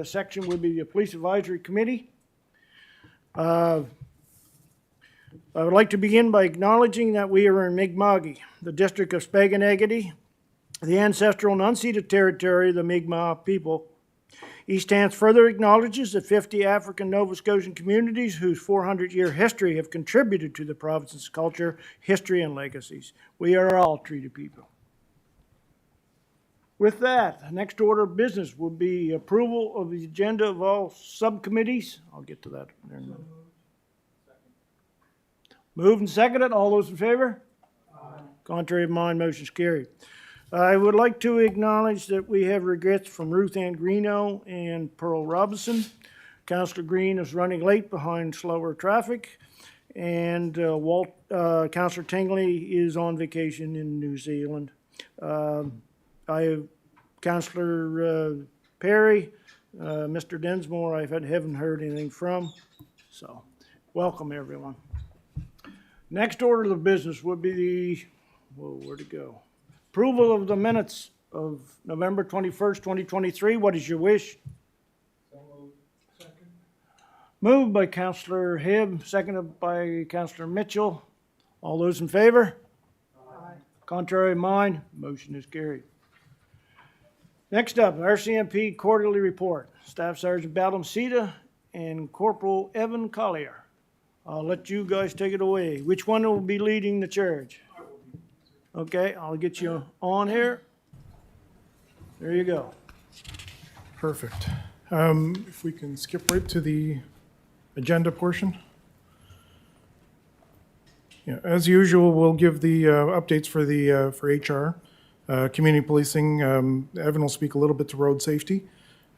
section would be the Police Advisory Committee. I would like to begin by acknowledging that we are in Mi'kma'ki, the district of Spaganagity, the ancestral and unceded territory of the Mi'kmaq people. East Hants further acknowledges the 50 African Nova Scotian communities whose 400-year history have contributed to the province's culture, history, and legacies. We are all treaty people. With that, the next order of business will be approval of the agenda of all subcommittees. I'll get to that in a minute. Moved and seconded. All those in favor? Aye. Contrary of mind, motion is carried. I would like to acknowledge that we have regrets from Ruth Ann Greeno and Pearl Robinson. Councillor Green is running late behind slower traffic, and Councillor Tingley is on vacation in New Zealand. Councillor Perry, Mr. Densmore, I haven't heard anything from, so welcome everyone. Next order of business would be the, where'd it go? Approval of the minutes of November 21st, 2023. What is your wish? So moved. Second. Moved by Councillor Hibb, seconded by Councillor Mitchell. All those in favor? Aye. Contrary mind, motion is carried. Next up, RCMP quarterly report. Staff Sergeant Balam Sita and Corporal Evan Collier. I'll let you guys take it away. Which one will be leading the charge? Okay, I'll get you on here. There you go. Perfect. If we can skip right to the agenda portion. Yeah, as usual, we'll give the updates for the for HR. Community policing, Evan will speak a little bit to road safety.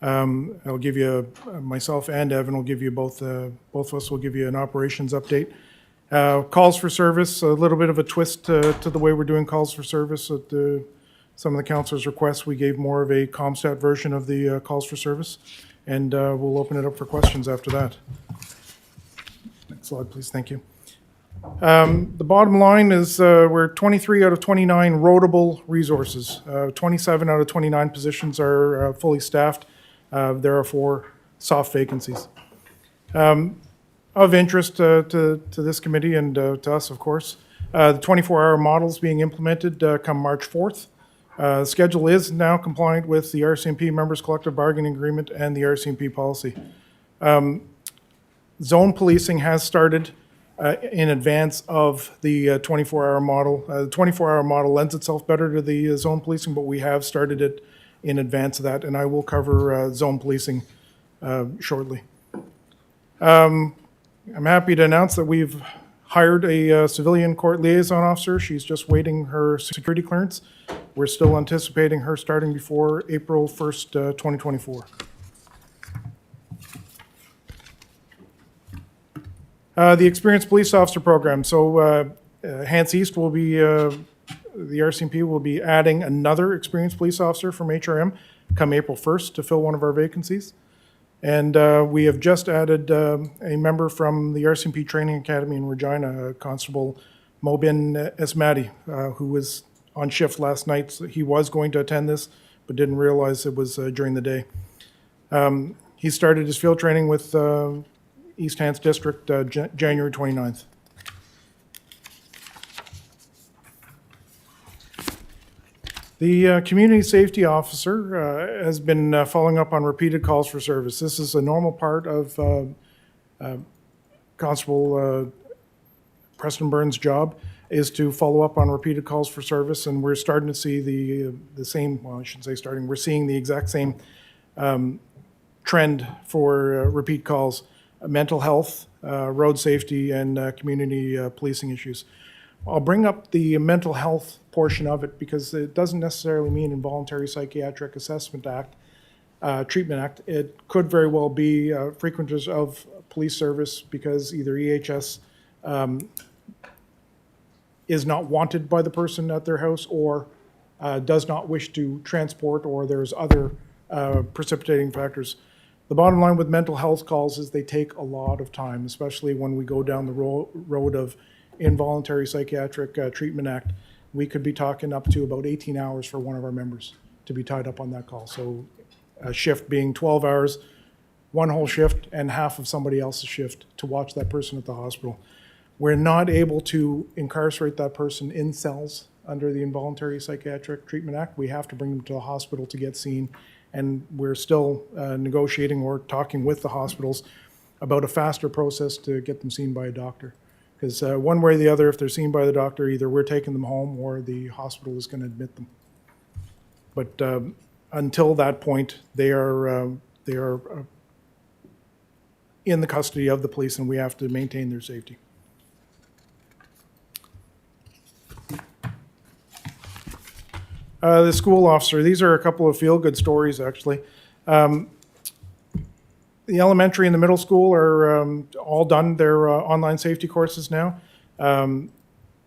I'll give you, myself and Evan will give you both of us will give you an operations update. Calls for service, a little bit of a twist to the way we're doing calls for service. At some of the councillors' requests, we gave more of a ComStat version of the calls for service, and we'll open it up for questions after that. Next slide, please. Thank you. The bottom line is we're 23 out of 29 roadable resources. 27 out of 29 positions are fully staffed. There are 4 soft vacancies. Of interest to this committee and to us, of course, the 24-hour model is being implemented come March 4th. The schedule is now compliant with the RCMP Members Collective Bargaining Agreement and the RCMP policy. Zone policing has started in advance of the 24-hour model. The 24-hour model lends itself better to the zone policing, but we have started it in advance of that, and I will cover zone policing shortly. I'm happy to announce that we've hired a civilian court liaison officer. She's just waiting her security clearance. We're still anticipating her starting before April 1st, 2024. The Experienced Police Officer Program. So Hants East will be, the RCMP will be adding another experienced police officer from HRM come April 1st to fill one of our vacancies. And we have just added a member from the RCMP Training Academy in Regina, Constable Mobin Esmati, who was on shift last night. So he was going to attend this, but didn't realize it was during the day. He started his field training with East Hants District January 29th. The community safety officer has been following up on repeated calls for service. This is a normal part of Constable Preston Burns' job, is to follow up on repeated calls for service, and we're starting to see the same, well, I shouldn't say starting, we're seeing the exact same trend for repeat calls, mental health, road safety, and community policing issues. I'll bring up the mental health portion of it because it doesn't necessarily mean Involuntary Psychiatric Assessment Act, Treatment Act. It could very well be frequenters of police service because either EHS is not wanted by the person at their house or does not wish to transport, or there's other precipitating factors. The bottom line with mental health calls is they take a lot of time, especially when we go down the road of Involuntary Psychiatric Treatment Act. We could be talking up to about 18 hours for one of our members to be tied up on that call. So a shift being 12 hours, one whole shift, and half of somebody else's shift to watch that person at the hospital. We're not able to incarcerate that person in cells under the Involuntary Psychiatric Treatment Act. We have to bring them to the hospital to get seen, and we're still negotiating or talking with the hospitals about a faster process to get them seen by a doctor. Because one way or the other, if they're seen by the doctor, either we're taking them home or the hospital is going to admit them. But until that point, they are in the custody of the police, and we have to maintain their safety. The school officer, these are a couple of feel-good stories, actually. The elementary and the middle school are all done their online safety courses now.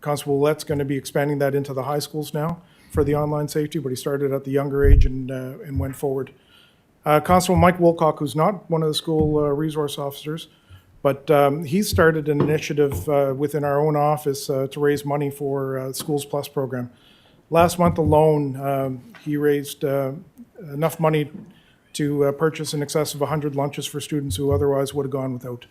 Constable Ouellette's going to be expanding that into the high schools now for the online safety, but he started at the younger age and went forward. Constable Mike Wilcock, who's not one of the school resource officers, but he's started an initiative within our own office to raise money for Schools Plus program. Last month alone, he raised enough money to purchase in excess of 100 lunches for students who otherwise would have gone without.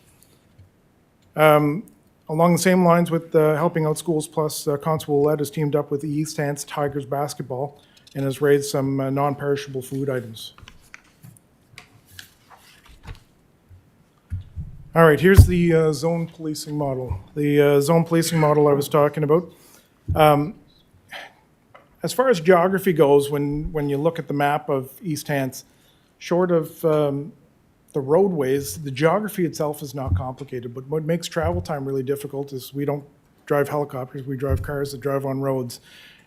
Along the same lines with helping out Schools Plus, Constable Ouellette has teamed up with the East Hants Tigers basketball and has raised some non-perishable food items. All right, here's the zone policing model. The zone policing model I was talking about. As far as geography goes, when you look at the map of East Hants, short of the roadways, the geography itself is not complicated, but what makes travel time really difficult is we don't drive helicopters, we drive cars that drive on roads.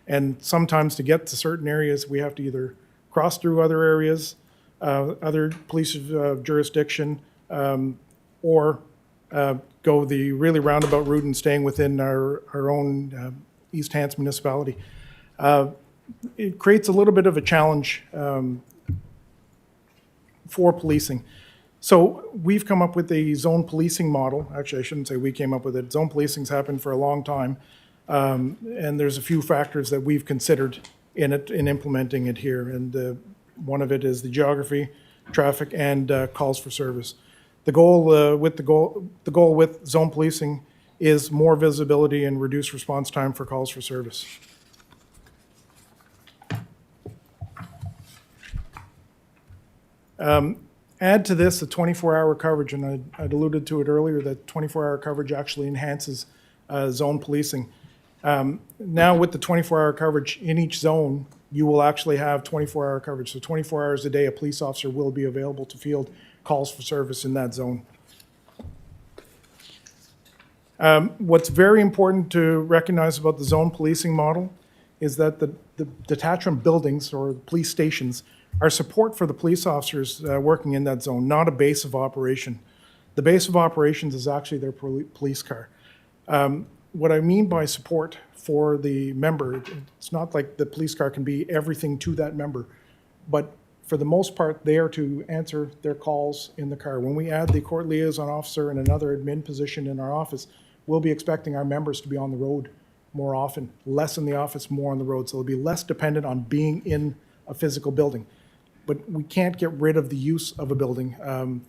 And sometimes to get to certain areas, we have to either cross through other areas, other police jurisdiction, or go the really roundabout route and staying within our own East Hants municipality. It creates a little bit of a challenge for policing. So we've come up with a zone policing model. Actually, I shouldn't say we came up with it. Zone policing's happened for a long time. And there's a few factors that we've considered in implementing it here. And one of it is the geography, traffic, and calls for service. The goal with zone policing is more visibility and reduced response time for calls for service. Add to this the 24-hour coverage, and I'd alluded to it earlier that 24-hour coverage actually enhances zone policing. Now with the 24-hour coverage in each zone, you will actually have 24-hour coverage. So 24 hours a day, a police officer will be available to field calls for service in that zone. What's very important to recognize about the zone policing model is that the detachment buildings or police stations are support for the police officers working in that zone, not a base of operation. The base of operations is actually their police car. What I mean by support for the member, it's not like the police car can be everything to that member, but for the most part, they are to answer their calls in the car. When we add the court liaison officer and another admin position in our office, we'll be expecting our members to be on the road more often, less in the office, more on the road. So they'll be less dependent on being in a physical building. But we can't get rid of the use of a building.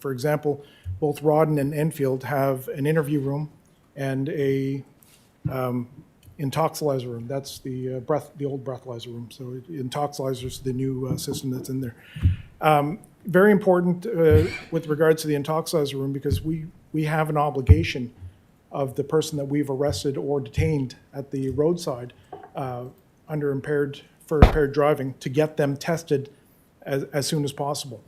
For example, both Rawdon and Enfield have an interview room and a intoxilizer room. That's the old breathalyzer room. So intoxilizer is the new system that's in there. Very important with regards to the intoxilizer room because we have an obligation of the person that we've arrested or detained at the roadside under impaired driving to get them tested as soon as possible.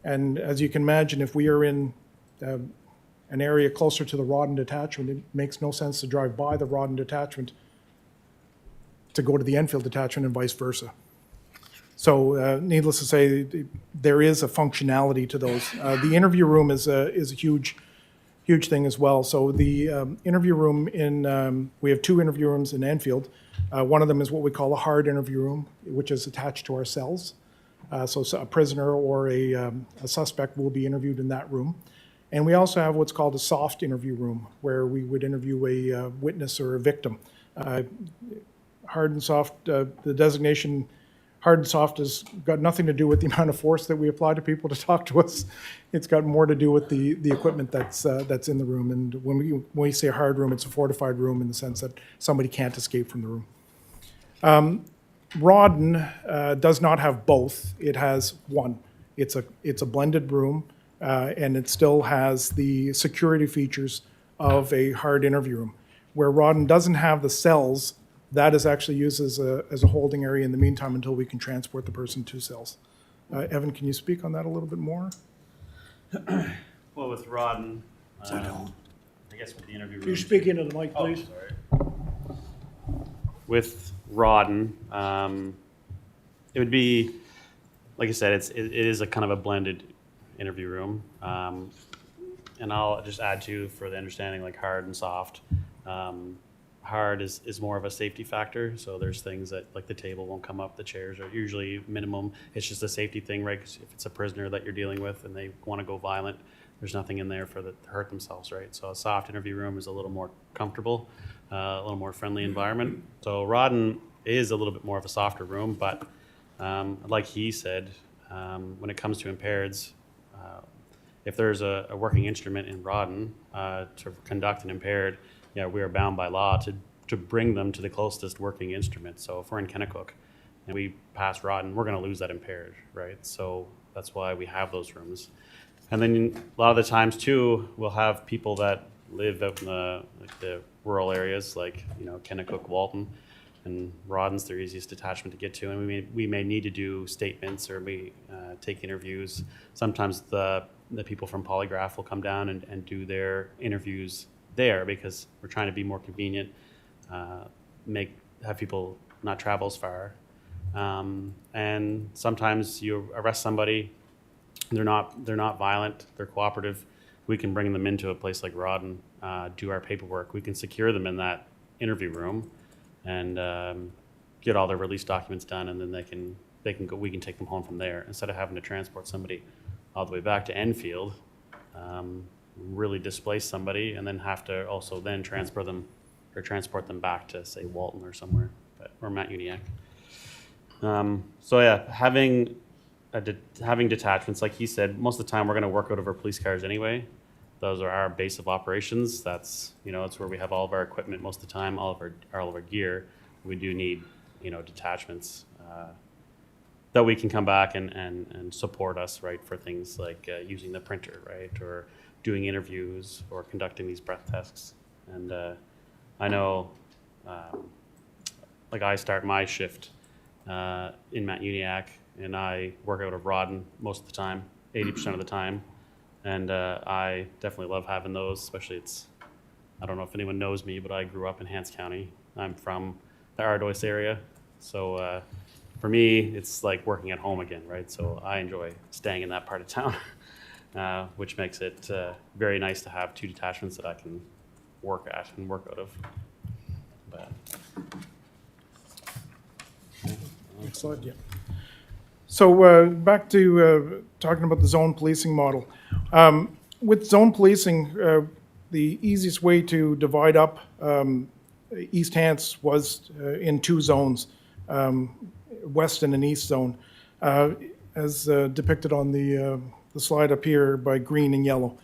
And as you can imagine, if we are in an area closer to the Rawdon detachment, it makes no sense to drive by the Rawdon detachment to go to the Enfield detachment and vice versa. So needless to say, there is a functionality to those. The interview room is a huge thing as well. So the interview room we have two interview rooms in Enfield. One of them is what we call a hard interview room, which is attached to our cells. So a prisoner or a suspect will be interviewed in that room. And we also have what's called a soft interview room, where we would interview a witness or a victim. Hard and soft, the designation hard and soft has got nothing to do with the amount of force that we apply to people to talk to us. It's got more to do with the equipment that's in the room. And when we say a hard room, it's a fortified room in the sense that somebody can't escape from the room. Rawdon does not have both. It has one. It's a blended room, and it still has the security features of a hard interview room. Where Rawdon doesn't have the cells, that is actually used as a holding area in the meantime until we can transport the person to cells. Evan, can you speak on that a little bit more? Well, with Rawdon, I guess with the interview room. Can you speak into the mic, please? With Rawdon, it would be, like I said, it is a kind of a blended interview room. And I'll just add to, for the understanding, like hard and soft. Hard is more of a safety factor, so there's things that, like the table won't come up, the chairs are usually minimum. It's just a safety thing, right? 'Cause if it's a prisoner that you're dealing with and they want to go violent, there's nothing in there for to hurt themselves, right? So a soft interview room is a little more comfortable, a little more friendly environment. So Rawdon is a little bit more of a softer room, but like he said, when it comes to impaireds, if there's a working instrument in Rawdon to conduct an impaired, yeah, we are bound by law to bring them to the closest working instrument. So if we're in Kennecott and we pass Rawdon, we're going to lose that impaired, right? So that's why we have those rooms. And then a lot of the times too, we'll have people that live out in the rural areas, like Kennecott, Walton, and Rawdon's their easiest detachment to get to. And we may need to do statements or take interviews. Sometimes the people from Polygraph will come down and do their interviews there because we're trying to be more convenient, have people not travel as far. And sometimes you arrest somebody, they're not violent, they're cooperative. We can bring them into a place like Rawdon, do our paperwork. We can secure them in that interview room and get all their release documents done, and then they can go. We can take them home from there instead of having to transport somebody all the way back to Enfield. Really displace somebody and then have to also then transport them back to, say, Walton or somewhere, or Mount Uniacke. So yeah, having detachments, like he said, most of the time we're going to work out of our police cars anyway. Those are our base of operations. That's it's where we have all of our equipment most of the time, all of our gear. We do need detachments that we can come back and support us, right, for things like using the printer, right, or doing interviews or conducting these breath tests. And I know, like I start my shift in Mount Uniacke, and I work out of Rawdon most of the time, 80% of the time. And I definitely love having those, especially I don't know if anyone knows me, but I grew up in Hants County. I'm from the Ardois area. So for me, it's like working at home again, right? So I enjoy staying in that part of town. Which makes it very nice to have two detachments that I can work at and work out of. But, Next slide, yeah. So back to talking about the zone policing model. With zone policing, the easiest way to divide up East Hants was in two zones, West and an East zone, as depicted on the slide up here by green and yellow.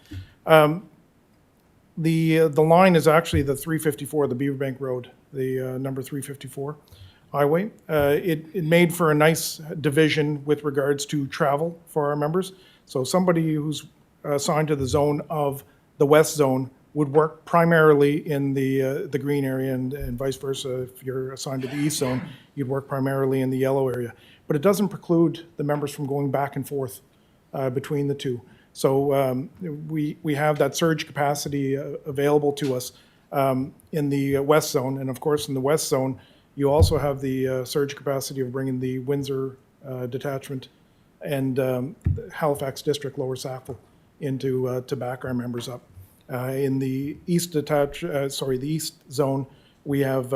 The line is actually the 354, the Beaverbank Road, the number 354 highway. It made for a nice division with regards to travel for our members. So somebody who's assigned to the zone of the West Zone would work primarily in the green area, and vice versa. If you're assigned to the East Zone, you'd work primarily in the yellow area. But it doesn't preclude the members from going back and forth between the two. So we have that surge capacity available to us in the West Zone. And of course, in the West Zone, you also have the surge capacity of bringing the Windsor detachment and Halifax District, Lower Sackville, into to back our members up. In the East the East Zone, we have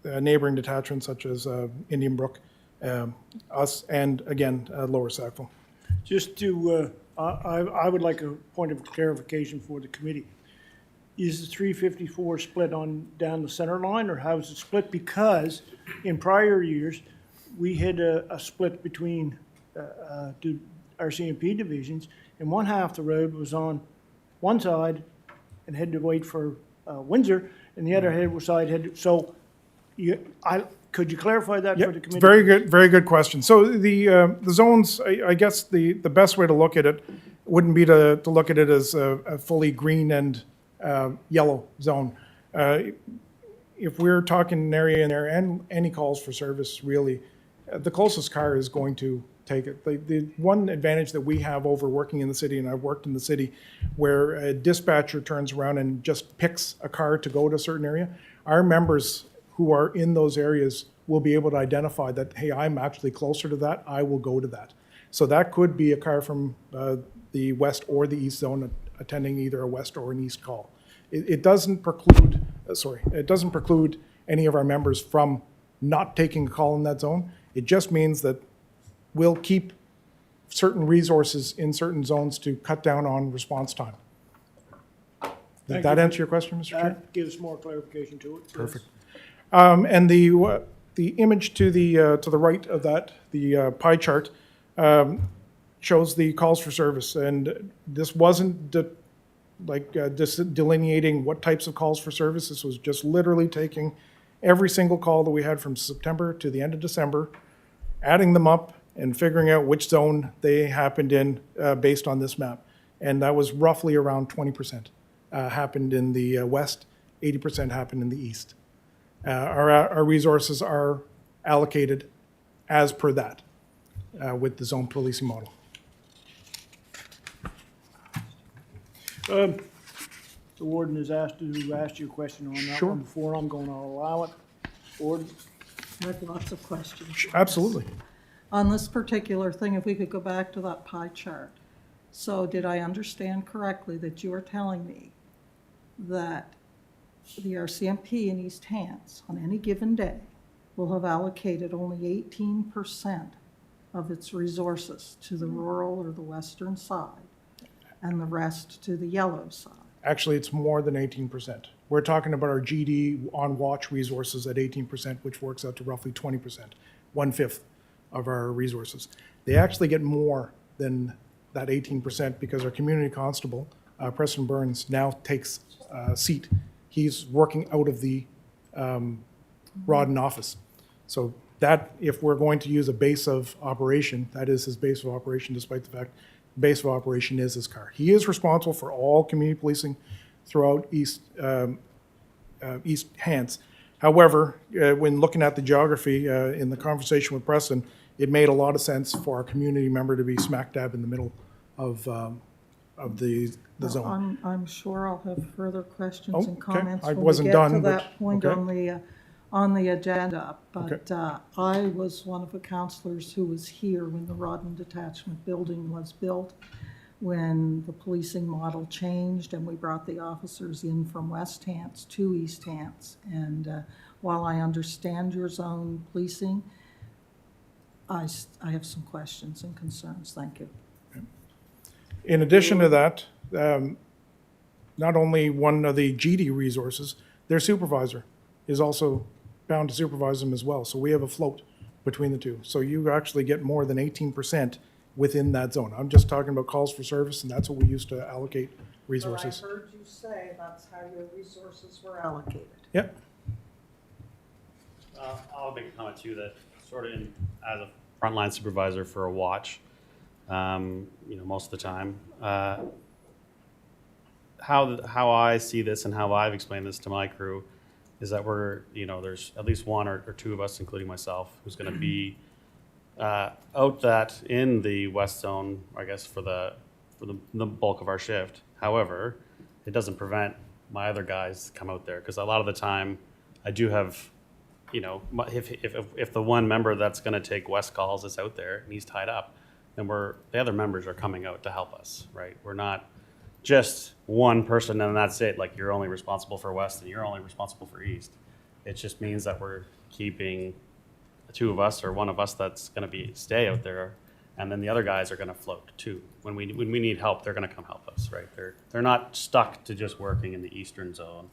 neighboring detachments such as Indian Brook, us, and again, Lower Sackville. Just to, I would like a point of clarification for the committee. Is the 354 split on down the center line, or how is it split? Because in prior years, we had a split between two RCMP divisions, and one half the road was on one side and had to wait for Windsor, and the other side had to, so could you clarify that for Yep, the it's committee? very good question. So the zones, I guess the best way to look at it wouldn't be to look at it as a fully green and yellow zone. If we're talking an area in there and any calls for service, really, the closest car is going to take it. The one advantage that we have over working in the city, and I've worked in the city, where a dispatcher turns around and just picks a car to go to a certain area, our members who are in those areas will be able to identify that, hey, I'm actually closer to that, I will go to that. So that could be a car from the west or the east zone attending either a west or an east call. It doesn't preclude, it doesn't preclude any of our members from not taking a call in that zone. It just means that we'll keep certain resources in certain zones to cut down on response time. Did Thank that you. answer your question, Mr. Chair? That gives more clarification to it. yes. Perfect. And the image to the right of that, the pie chart, shows the calls for service. And this wasn't delineating what types of calls for service. This was just literally taking every single call that we had from September to the end of December, adding them up and figuring out which zone they happened in based on this map. And that was roughly around 20% happened in the west, 80% happened in the east. Our resources are allocated as per that with the zone policing model. The warden has asked you a question on that Sure. one before. I'm going to allow it. Warden? I have lots of questions. Absolutely. On this particular thing, if we could go back to that pie chart. So did I understand correctly that you are telling me that the RCMP in East Hants on any given day will have allocated only 18% of its resources to the rural or the western side and the rest to the yellow side? Actually, it's more than 18%. We're talking about our GD on watch resources at 18%, which works out to roughly 20%, 1/5 of our resources. They actually get more than that 18% because our community constable, Preston Burns, now takes a seat. He's working out of the Rawdon office. So that, if we're going to use a base of operation, that is his base of operation, despite the fact base of operation is his car. He is responsible for all community policing throughout East Hants. However, when looking at the geography in the conversation with Preston, it made a lot of sense for our community member to be smack dab in the middle of the Well, zone. I'm sure I'll have further questions Oh, and okay. comments I when we wasn't get done, to but- that point okay. on the agenda. Okay. But I was one of the counselors who was here when the Rawdon Detachment Building was built, when the policing model changed and we brought the officers in from West Hants to East Hants. And while I understand your zone policing, I have some questions and concerns. Thank you. In addition to that, not only one of the GD resources, their supervisor is also bound to supervise them as well. So we have a float between the two. So you actually get more than 18% within that zone. I'm just talking about calls for service, and that's what we used to allocate resources. But I heard you say that's how your resources were allocated. Yep. I'll make a comment too that sort of as a frontline supervisor for a watch, most of the time, how I see this and how I've explained this to my crew is that there's at least one or two of us, including myself, who's going to be out that in the west zone, I guess, for the bulk of our shift. However, it doesn't prevent my other guys to come out there because a lot of the time I do have, if the one member that's going to take west calls is out there and he's tied up, then the other members are coming out to help us, right? We're not just one person and that's it. Like you're only responsible for west and you're only responsible for east. It just means that we're keeping the two of us or one of us that's going to stay out there, and then the other guys are going to float too. When we need help, they're going to come help us, right? They're not stuck to just working in the eastern zone.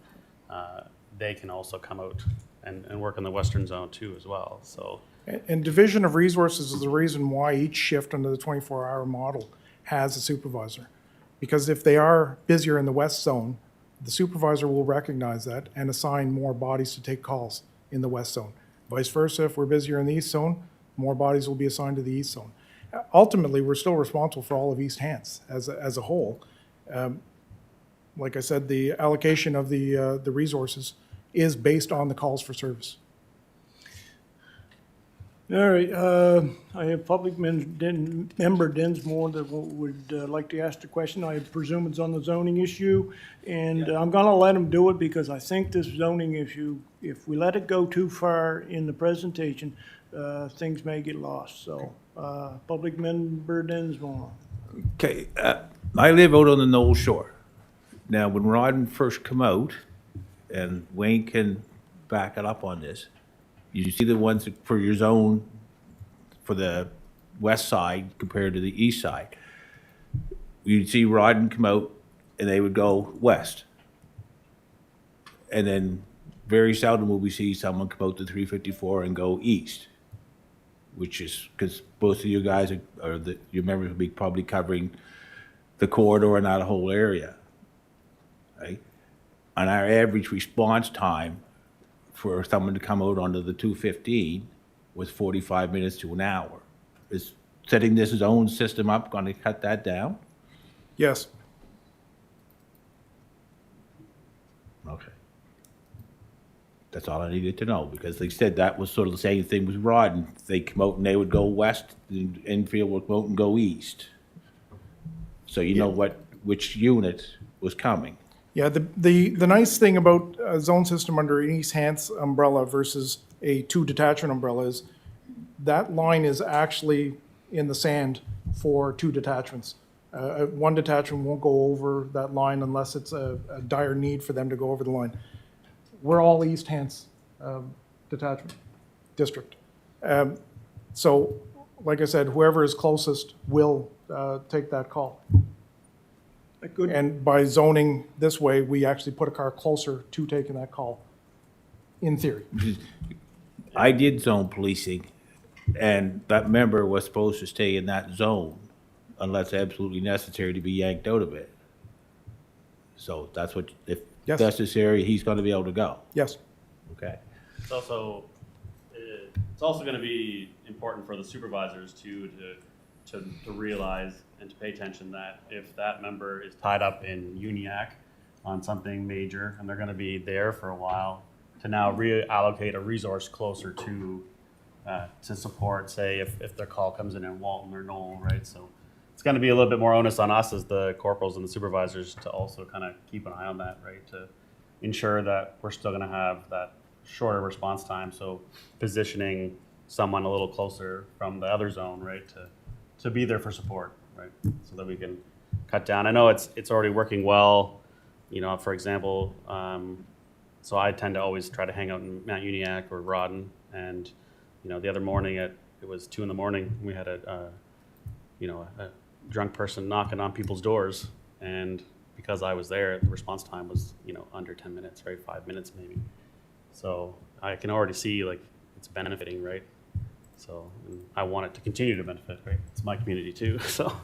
They can also come out and work in the western zone too as well. So And division of resources is the reason why each shift under the 24-hour model has a supervisor. Because if they are busier in the west zone, the supervisor will recognize that and assign more bodies to take calls in the west zone. Vice versa, if we're busier in the east zone, more bodies will be assigned to the east zone. Ultimately, we're still responsible for all of East Hants as a whole. Like I said, the allocation of the resources is based on the calls for service. All right, I have public member Dinsmore that would like to ask the question. I presume it's on the zoning issue, and I'm gonna let him do it because I think this zoning issue, if we let it go too far in the presentation, things may get lost, so, public member Dinsmore. Okay, I live out on the Knoll Shore. Now, when Rodden first come out, and Wayne can back it up on this, you see the ones for your zone for the west side compared to the east side. You'd see Rodden come out and they would go west. And then very seldom will we see someone come out to 354 and go east, which is because both of you guys your members will be probably covering the corridor and that whole area. Right? On our average response time for someone to come out onto the 215 was 45 minutes to an hour. Is setting this zone system up going to cut that down? Yes. Okay. That's all I needed to know, because they said that was sort of the same thing with Rodden. They come out and they would go west, and Enfield would come out and go east. So you know which unit was coming. Yeah, the nice thing about a zone system under an East Hants umbrella versus a two detachment umbrella is that line is actually in the sand for two detachments. One detachment won't go over that line unless it's a dire need for them to go over the line. We're all East Hants detachment district. So, like I said, whoever is closest will take that call. Good. And by zoning this way, we actually put a car closer to taking that call, in theory. I did zone policing, and that member was supposed to stay in that zone unless absolutely necessary to be yanked out of it. So that's what, if Yes. necessary, he's going to be able to go. Yes. Okay. It's also going to be important for the supervisors to realize and to pay attention that if that member is tied up in UNIAC on something major and they're going to be there for a while, to now reallocate a resource closer to support, say, if their call comes in Walton or Knoll, right? So it's going to be a little bit more onus on us as the corporals and the supervisors to also kind of keep an eye on that, right? To ensure that we're still going to have that shorter response time. So positioning someone a little closer from the other zone, right, to be there for support, right, so that we can cut down. I know it's already working well, you know, for example, so I tend to always try to hang out in Mount Uniacke or Rodden, and, you know, the other morning it was 2 a.m, we had a drunk person knocking on people's doors, and because I was there, the response time was, you know, under 10 minutes, right, 5 minutes maybe. So I can already see, like, it's benefiting, right? So and I want it to continue to benefit, right? It's my community too, so.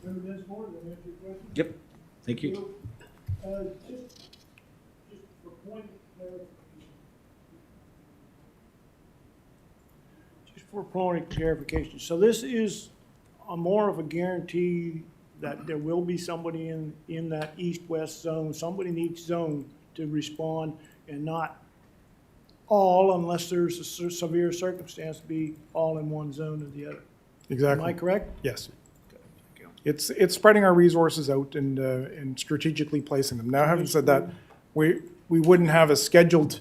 Member Dinsmore, did that answer your question? Yep. Thank you. Just for point of clarification. Just for point of clarification, so this is more of a guarantee that there will be somebody in that east-west zone, somebody in each zone to respond, and not all, unless there's a severe circumstance, to be all in one zone or the other. Exactly. Am I correct? Yes. It's spreading our resources out and strategically placing them. Now, having said that, we wouldn't have a scheduled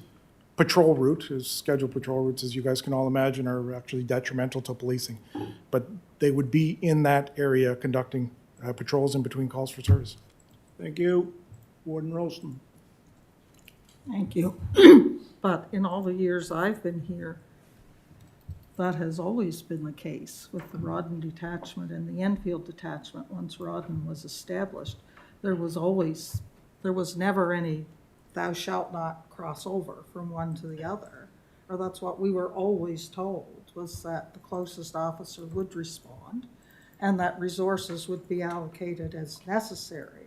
patrol route, as scheduled patrol routes, as you guys can all imagine, are actually detrimental to policing. But they would be in that area conducting patrols in between calls for service. Thank you. Warden Rolston. Thank you. But in all the years I've been here, that has always been the case with the Rodden detachment and the Enfield detachment. Once Rodden was established, there was never any thou shalt not cross over from one to the other. or that's what we were always told, was that the closest officer would respond and that resources would be allocated as necessary.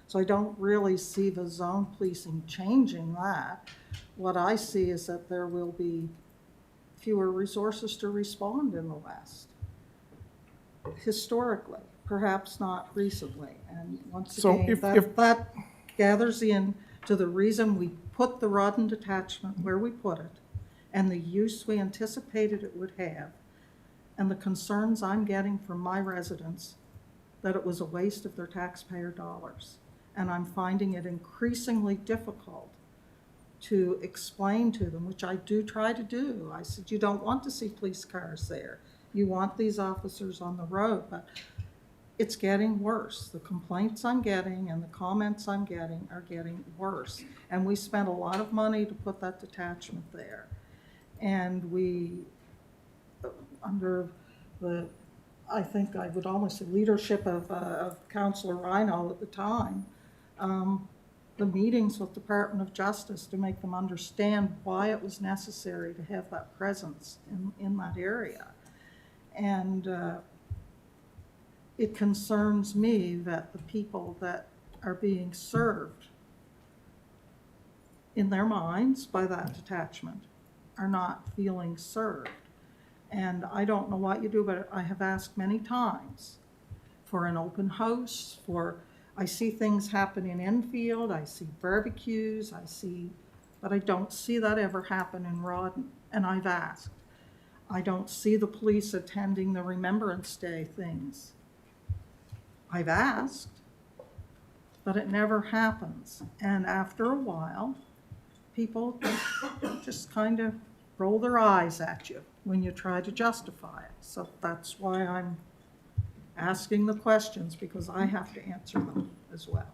So I don't really see the zone policing changing that. What I see is that there will be fewer resources to respond in the West. Historically, perhaps not recently. And once So again, that gathers in to the reason we put the Rawdon detachment where we put it and the use we anticipated it would have, and the concerns I'm getting from my residents that it was a waste of their taxpayer dollars. And I'm finding it increasingly difficult to explain to them, which I do try to do. I said, you don't want to see police cars there. You want these officers on the road, but it's getting worse. The complaints I'm getting and the comments I'm getting are getting worse. And we spent a lot of money to put that detachment there. And we, under the, I think I would almost say leadership of Councillor Rhino at the time, the meetings with Department of Justice to make them understand why it was necessary to have that presence in that area. And it concerns me that the people that are being served in their minds by that detachment are not feeling served. And I don't know what you do, but I have asked many times for an open house, I see things happen in Enfield, I see barbecues, but I don't see that ever happen in Rawdon, and I've asked. I don't see the police attending the Remembrance Day things. I've asked, but it never happens. And after a while, people just kind of roll their eyes at you when you try to justify it. So that's why I'm asking the questions, because I have to answer them as well.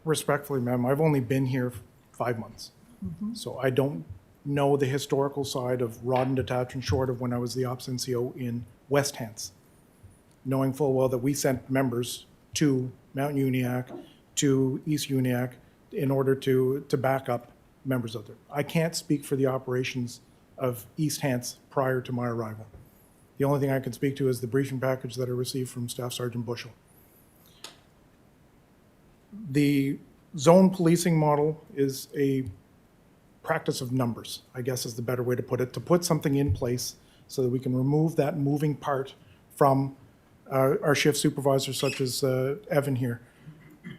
Respectfully, ma'am, I've only been here 5 months. So I don't know the historical side of Rawdon Detachment short of when I was the ops NCO in West Hants, knowing full well that we sent members to Mount Uniacke, to East Uniacke, in order to back up members of there. I can't speak for the operations of East Hants prior to my arrival. The only thing I can speak to is the briefing package that I received from Staff Sergeant Bushell. The zone policing model is a practice of numbers, I guess is the better way to put it, to put something in place so that we can remove that moving part from our shift supervisors such as Evan here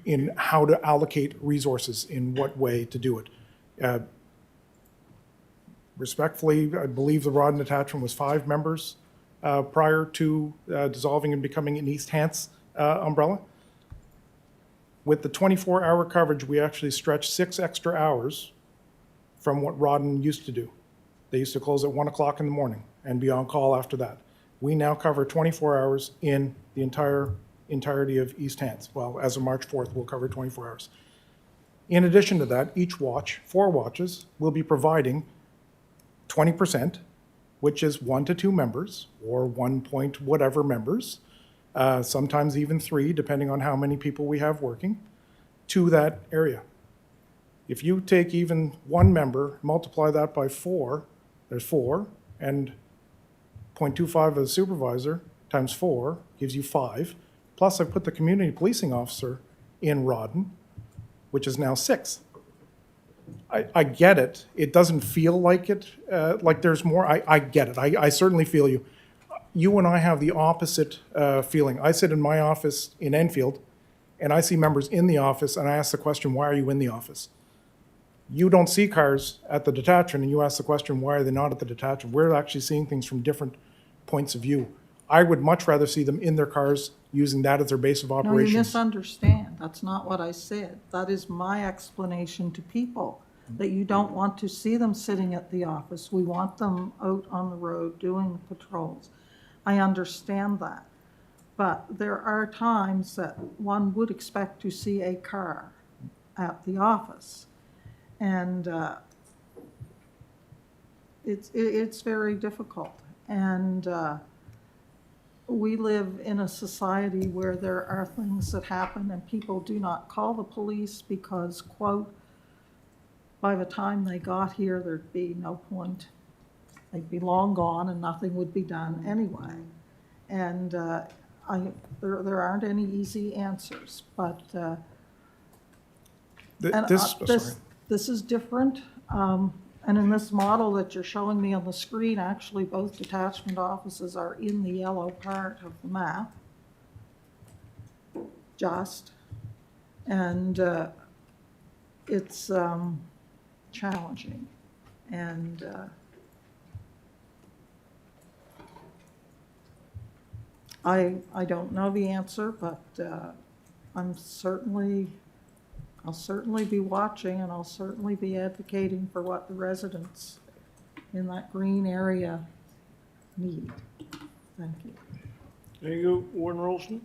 in how to allocate resources, in what way to do it. Respectfully, I believe the Rawdon detachment was 5 members prior to dissolving and becoming an East Hants umbrella. With the 24-hour coverage, we actually stretched 6 extra hours from what Rawdon used to do. They used to close at 1 o'clock in the morning and be on call after that. We now cover 24 hours in the entirety of East Hants. Well, as of March 4th, we'll cover 24 hours. In addition to that, each watch, 4 watches, will be providing 20%, which is 1 to 2 members, or 1 point whatever members, sometimes even 3, depending on how many people we have working, to that area. If you take even 1 member, multiply that by 4, there's 4, and 0.25 of the supervisor times 4 gives you 5. Plus, I put the community policing officer in Rawdon, which is now 6. I get it. It doesn't feel like it, like there's more. I get it. I certainly feel you. You and I have the opposite feeling. I sit in my office in Enfield, and I see members in the office, and I ask the question, why are you in the office? You don't see cars at the detachment, and you ask the question, why are they not at the detachment? We're actually seeing things from different points of view. I would much rather see them in their cars using that as their base of No, you operations. misunderstand. That's not what I said. That is my explanation to people, that you don't want to see them sitting at the office. We want them out on the road doing patrols. I understand that. But there are times that one would expect to see a car at the office. And it's very difficult. And we live in a society where there are things that happen and people do not call the police because, quote, by the time they got here, there'd be no point. They'd be long gone and nothing would be done anyway. And there aren't any easy answers, but and this is different. And in this model that you're showing me on the screen, actually both detachment offices are in the yellow part of the map. Just. And it's challenging. And I don't know the answer, but I'll certainly be watching, and I'll certainly be advocating for what the residents in that green area need. Thank you. There you go, Warden Rolston.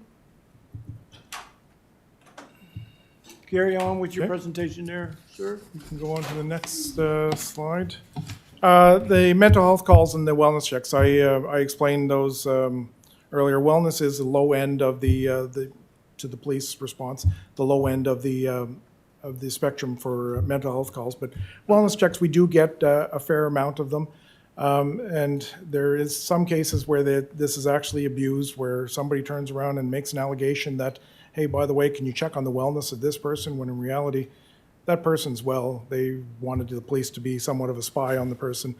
Carry on with your Okay. presentation there, sir. We can go on to the next slide. The mental health calls and the wellness checks. I explained those earlier. Wellness is the low end of the to the police response, the low end of the spectrum for mental health calls. But wellness checks, we do get a fair amount of them. And there is some cases where this is actually abused, where somebody turns around and makes an allegation that, hey, by the way, can you check on the wellness of this person? When in reality, that person's well. They wanted the police to be somewhat of a spy on the person.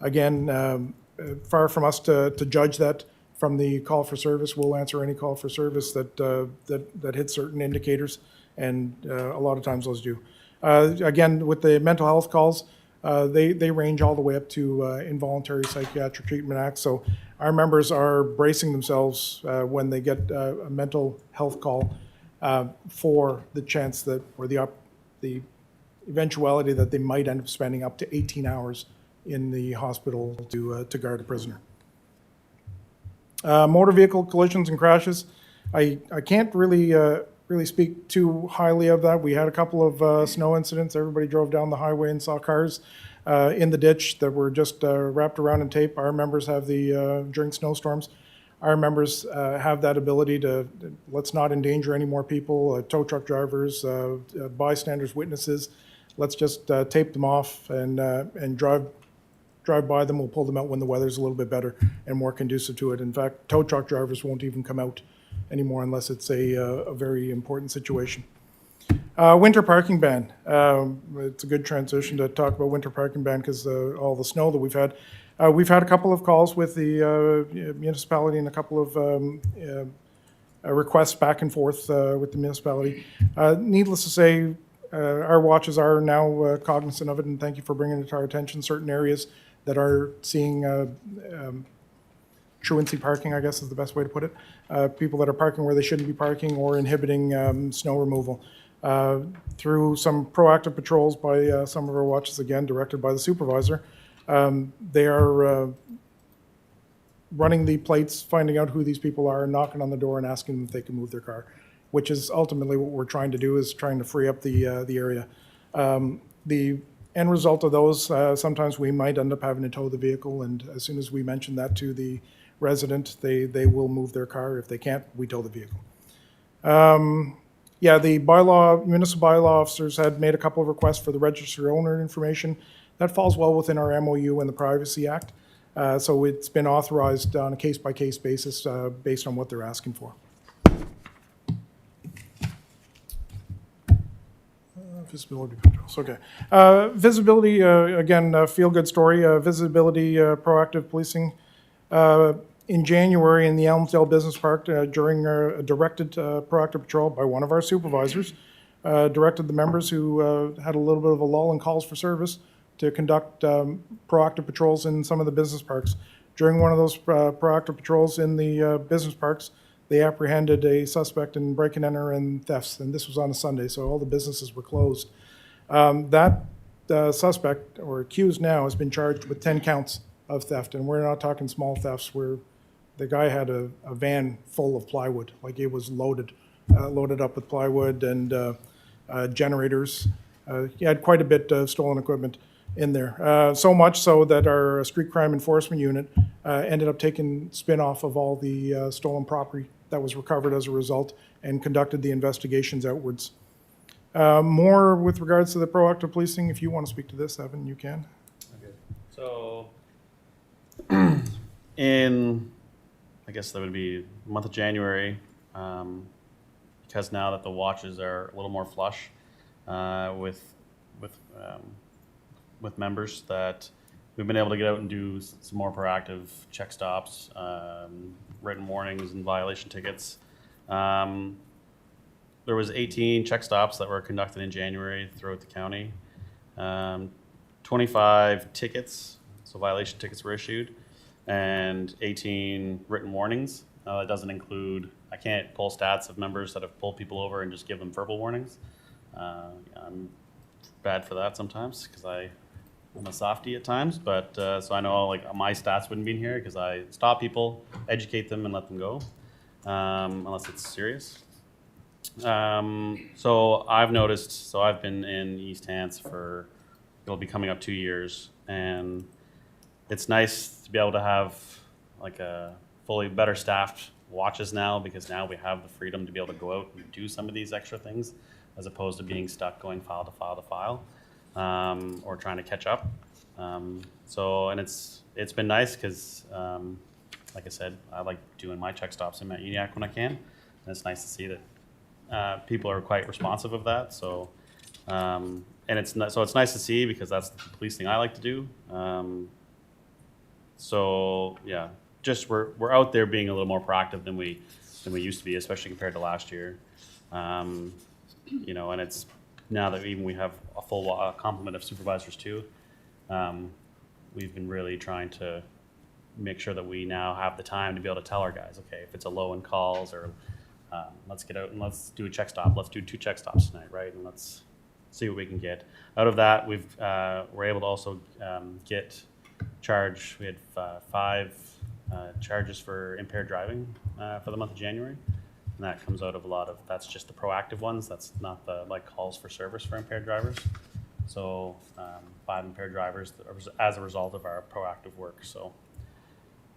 Again, far from us to judge that from the call for service. We'll answer any call for service that hits certain indicators, and a lot of times those do. Again, with the mental health calls, they range all the way up to Involuntary Psychiatric Treatment Act. So our members are bracing themselves when they get a mental health call for the chance that, or the eventuality that they might end up spending up to 18 hours in the hospital to guard a prisoner. Motor vehicle collisions and crashes. I can't really speak too highly of that. We had a couple of snow incidents. Everybody drove down the highway and saw cars in the ditch that were just wrapped around in tape. Our members have during snowstorms, our members have that ability to, let's not endanger any more people, tow truck drivers, bystanders, witnesses. Let's just tape them off and drive by them. We'll pull them out when the weather's a little bit better and more conducive to it. In fact, tow truck drivers won't even come out anymore unless it's a very important situation. Winter parking ban. It's a good transition to talk about winter parking ban because all the snow that we've had. We've had a couple of calls with the municipality and a couple of requests back and forth with the municipality. Needless to say, our watches are now cognizant of it, and thank you for bringing it to our attention. Certain areas that are seeing truancy parking, I guess is the best way to put it. People that are parking where they shouldn't be parking or inhibiting snow removal. Through some proactive patrols by some of our watches, again, directed by the supervisor, they are running the plates, finding out who these people are, knocking on the door and asking them if they can move their car, which is ultimately what we're trying to do, is trying to free up the area. The end result of those, sometimes we might end up having to tow the vehicle, and as soon as we mention that to the resident, they will move their car. If they can't, we tow the vehicle. Yeah, the municipal bylaw officers had made a couple of requests for the registered owner information. That falls well within our MOU and the Privacy Act. So it's been authorized on a case-by-case basis based on what they're asking for. Visibility controls, okay. Visibility, again, feel-good story. Visibility, proactive policing. In January in the Elmsdale Business Park, during a directed proactive patrol by one of our supervisors, directed the members who had a little bit of a lull in calls for service to conduct proactive patrols in some of the business parks. During one of those proactive patrols in the business parks, they apprehended a suspect in break and enter and thefts, and this was on a Sunday, so all the businesses were closed. That suspect, or accused now, has been charged with 10 counts of theft, and we're not talking small thefts. The guy had a van full of plywood, like it was loaded up with plywood and generators. He had quite a bit of stolen equipment in there. So much so that our street crime enforcement unit ended up taking spin-off of all the stolen property that was recovered as a result and conducted the investigations outwards. More with regards to the proactive policing, if you want to speak to this, Evan, you can. So, I guess that would be the month of January, because now that the watches are a little more flush with members, that we've been able to get out and do some more proactive check stops, written warnings and violation tickets. There was 18 check stops that were conducted in January throughout the county. 25 tickets, so violation tickets were issued, and 18 written warnings. That doesn't include, I can't pull stats of members that have pulled people over and just give them verbal warnings. I'm bad for that sometimes because I'm a softie at times, but so I know like my stats wouldn't be in here because I stop people, educate them, and let them go, unless it's serious. So I've noticed, so I've been in East Hants for, it'll be coming up 2 years, and it's nice to be able to have like a fully better staffed watches now, because now we have the freedom to be able to go out and do some of these extra things as opposed to being stuck going file to file to file, or trying to catch up. So, and it's been nice because, like I said, I like doing my check stops in Mount Uniacke when I can, and it's nice to see that people are quite responsive of that. So, and it's nice to see because that's the policing I like to do. So yeah, just we're out there being a little more proactive than we used to be, especially compared to last year. You know, and it's now that even we have a full complement of supervisors too. We've been really trying to make sure that we now have the time to be able to tell our guys, okay, if it's a low in calls, or let's get out and let's do a check stop. Let's do 2 check stops tonight, right? And let's see what we can get out of that. We're able to also get charge. We had 5 charges for impaired driving for the month of January, and that comes out of a lot of, that's just the proactive ones. That's not the like calls for service for impaired drivers. So 5 impaired drivers as a result of our proactive work. So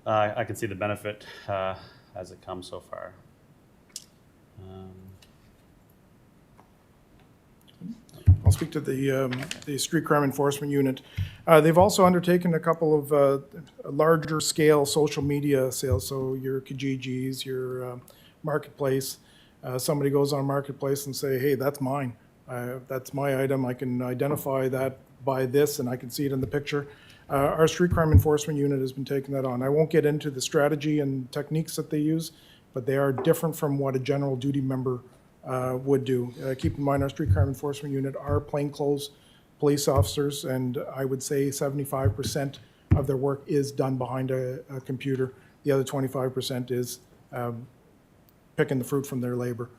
I can see the benefit as it comes so far. I'll speak to the Street Crime Enforcement Unit. They've also undertaken a couple of larger scale social media sales, so your Kijijis, your Marketplace. Somebody goes on Marketplace and say, hey, that's mine. That's my item. I can identify that by this, and I can see it in the picture. Our Street Crime Enforcement Unit has been taking that on. I won't get into the strategy and techniques that they use, but they are different from what a general duty member would do. Keep in mind, our Street Crime Enforcement Unit are plainclothes police officers, and I would say 75% of their work is done behind a computer. The other 25% is picking the fruit from their labor,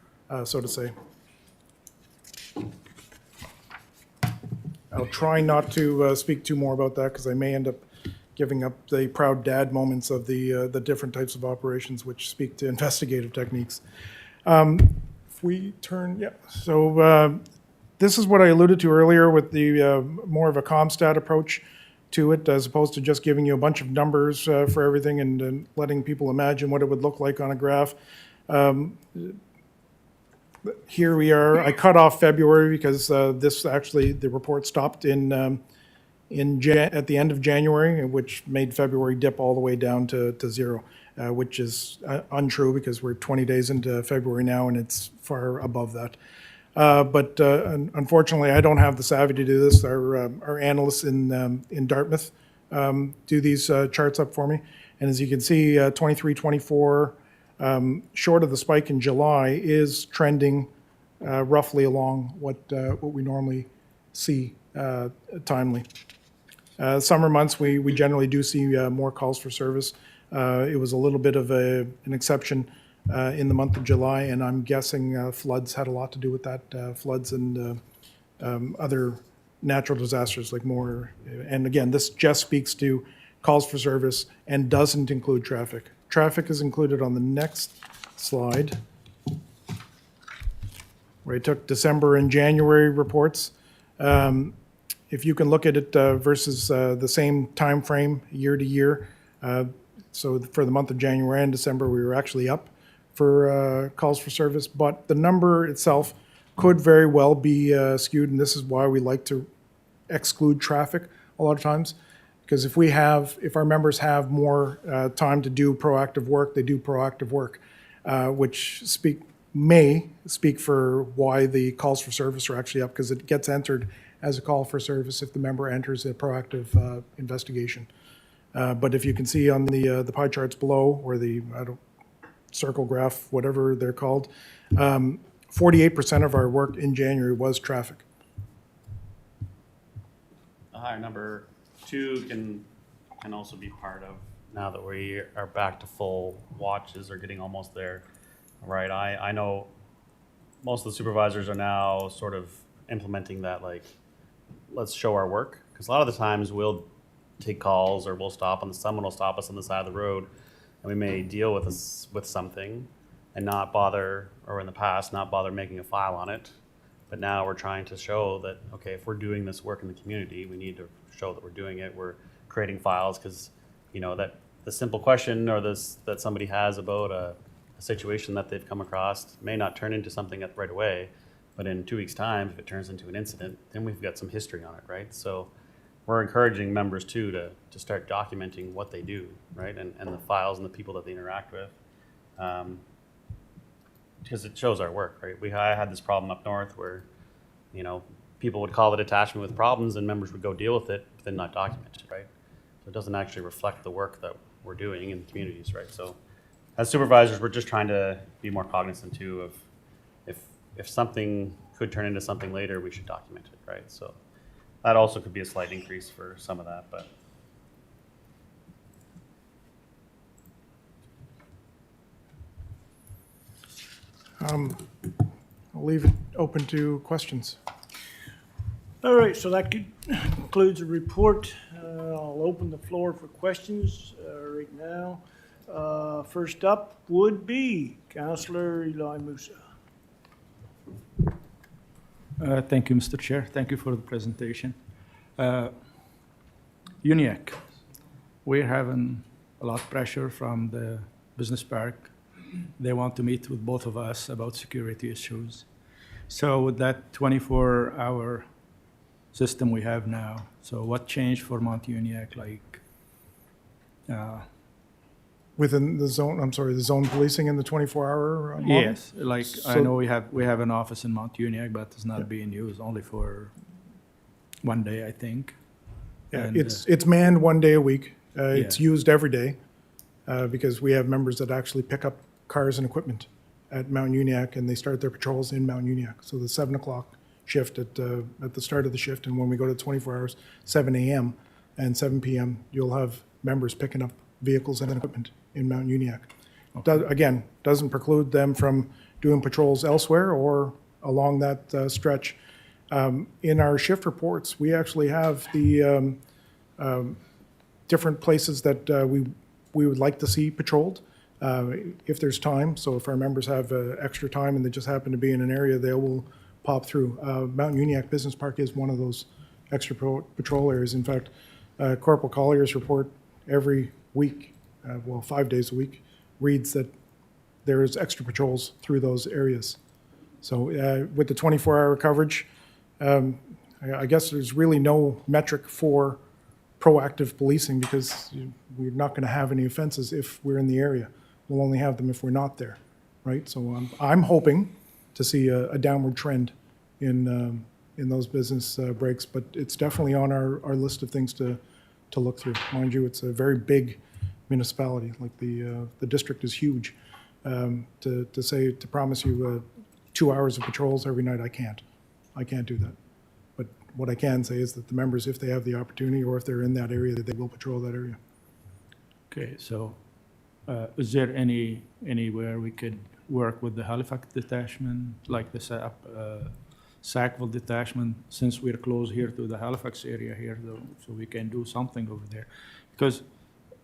so to say. I'll try not to speak too more about that because I may end up giving up the proud dad moments of the different types of operations which speak to investigative techniques. If we turn, yeah, so this is what I alluded to earlier with the more of a CompStat approach to it, as opposed to just giving you a bunch of numbers for everything and letting people imagine what it would look like on a graph. Here we are. I cut off February because this actually, the report stopped at the end of January, which made February dip all the way down to 0, which is untrue because we're 20 days into February now and it's far above that. But unfortunately, I don't have the savvy to do this. Our analysts in Dartmouth do these charts up for me. And as you can see, 23, 24, short of the spike in July, is trending roughly along what we normally see timely. Summer months, we generally do see more calls for service. It was a little bit of an exception in the month of July, and I'm guessing floods had a lot to do with that. Floods and other natural disasters like more. And again, this just speaks to calls for service and doesn't include traffic. Traffic is included on the next slide, where I took December and January reports. If you can look at it versus the same time frame year to year, so for the month of January and December, we were actually up for calls for service, but the number itself could very well be skewed, and this is why we like to exclude traffic a lot of times. Because if our members have more time to do proactive work, they do proactive work, which may speak for why the calls for service are actually up, because it gets entered as a call for service if the member enters a proactive investigation. But if you can see on the pie charts below, or the circle graph, whatever they're called, 48% of our work in January was traffic. A higher number two can also be part of, now that we are back to full watches or getting almost there, right? I know most of the supervisors are now sort of implementing that, like, let's show our work. Because a lot of the times we'll take calls, or we'll stop someone will stop us on the side of the road, and we may deal with something and not bother, or in the past, not bother making a file on it. But now we're trying to show that, okay, if we're doing this work in the community, we need to show that we're doing it. We're creating files, because, that the simple question or that somebody has about a situation that they've come across may not turn into something right away, but in 2 weeks' time, if it turns into an incident, then we've got some history on it, right? So we're encouraging members too to start documenting what they do, right? And the files and the people that they interact with. Because it shows our work, right? I had this problem up north where, people would call the detachment with problems and members would go deal with it, but then not document it, right? So it doesn't actually reflect the work that we're doing in the communities, right? So as supervisors, we're just trying to be more cognizant too of if something could turn into something later, we should document it, right? So that also could be a slight increase for some of that, but. I'll leave it open to questions. All right, so that concludes the report. I'll open the floor for questions right now. First up would be Councillor Eli Musa. Thank you, Mr. Chair. Thank you for the presentation. UNIAC, we're having a lot of pressure from the business park. They want to meet with both of us about security issues. So with that 24-hour system we have now, so what changed for Mount UNIAC? Within the zone, the zone policing in the 24-hour model? Yes, I So- know we have an office in Mount UNIAC, but it's not being used, only for one day, I think. Yeah, And, it's manned 1 day a week. It's Yeah. used every day because we have members that actually pick up cars and equipment at Mount Uniacke, and they start their patrols in Mount Uniacke. So the 7 o'clock shift at the start of the shift, and when we go to 24 hours, 7 a.m. and 7 p.m., you'll have members picking up vehicles and equipment in Mount Uniacke. Again, doesn't preclude them from doing patrols elsewhere or along that stretch. In our shift reports, we actually have the different places that we would like to see patrolled if there's time. So if our members have extra time and they just happen to be in an area, they will pop through. Mount Uniacke Business Park is one of those extra patrol areas. In fact, Corporal Collier's report every week, 5 days a week, reads that there is extra patrols through those areas. So with the 24-hour coverage, I guess there's really no metric for proactive policing because we're not going to have any offenses if we're in the area. We'll only have them if we're not there, right? So I'm hoping to see a downward trend in those business breaks, but it's definitely on our list of things to look through. Mind you, it's a very big municipality. Like the district is huge. To promise you 2 hours of patrols every night, I can't do that. But what I can say is that the members, if they have the opportunity or if they're in that area, that they will patrol that area. Okay, so is there anywhere we could work with the Halifax detachment, like the Sackville detachment, since we're close here to the Halifax area here, though, so we can do something over there? Because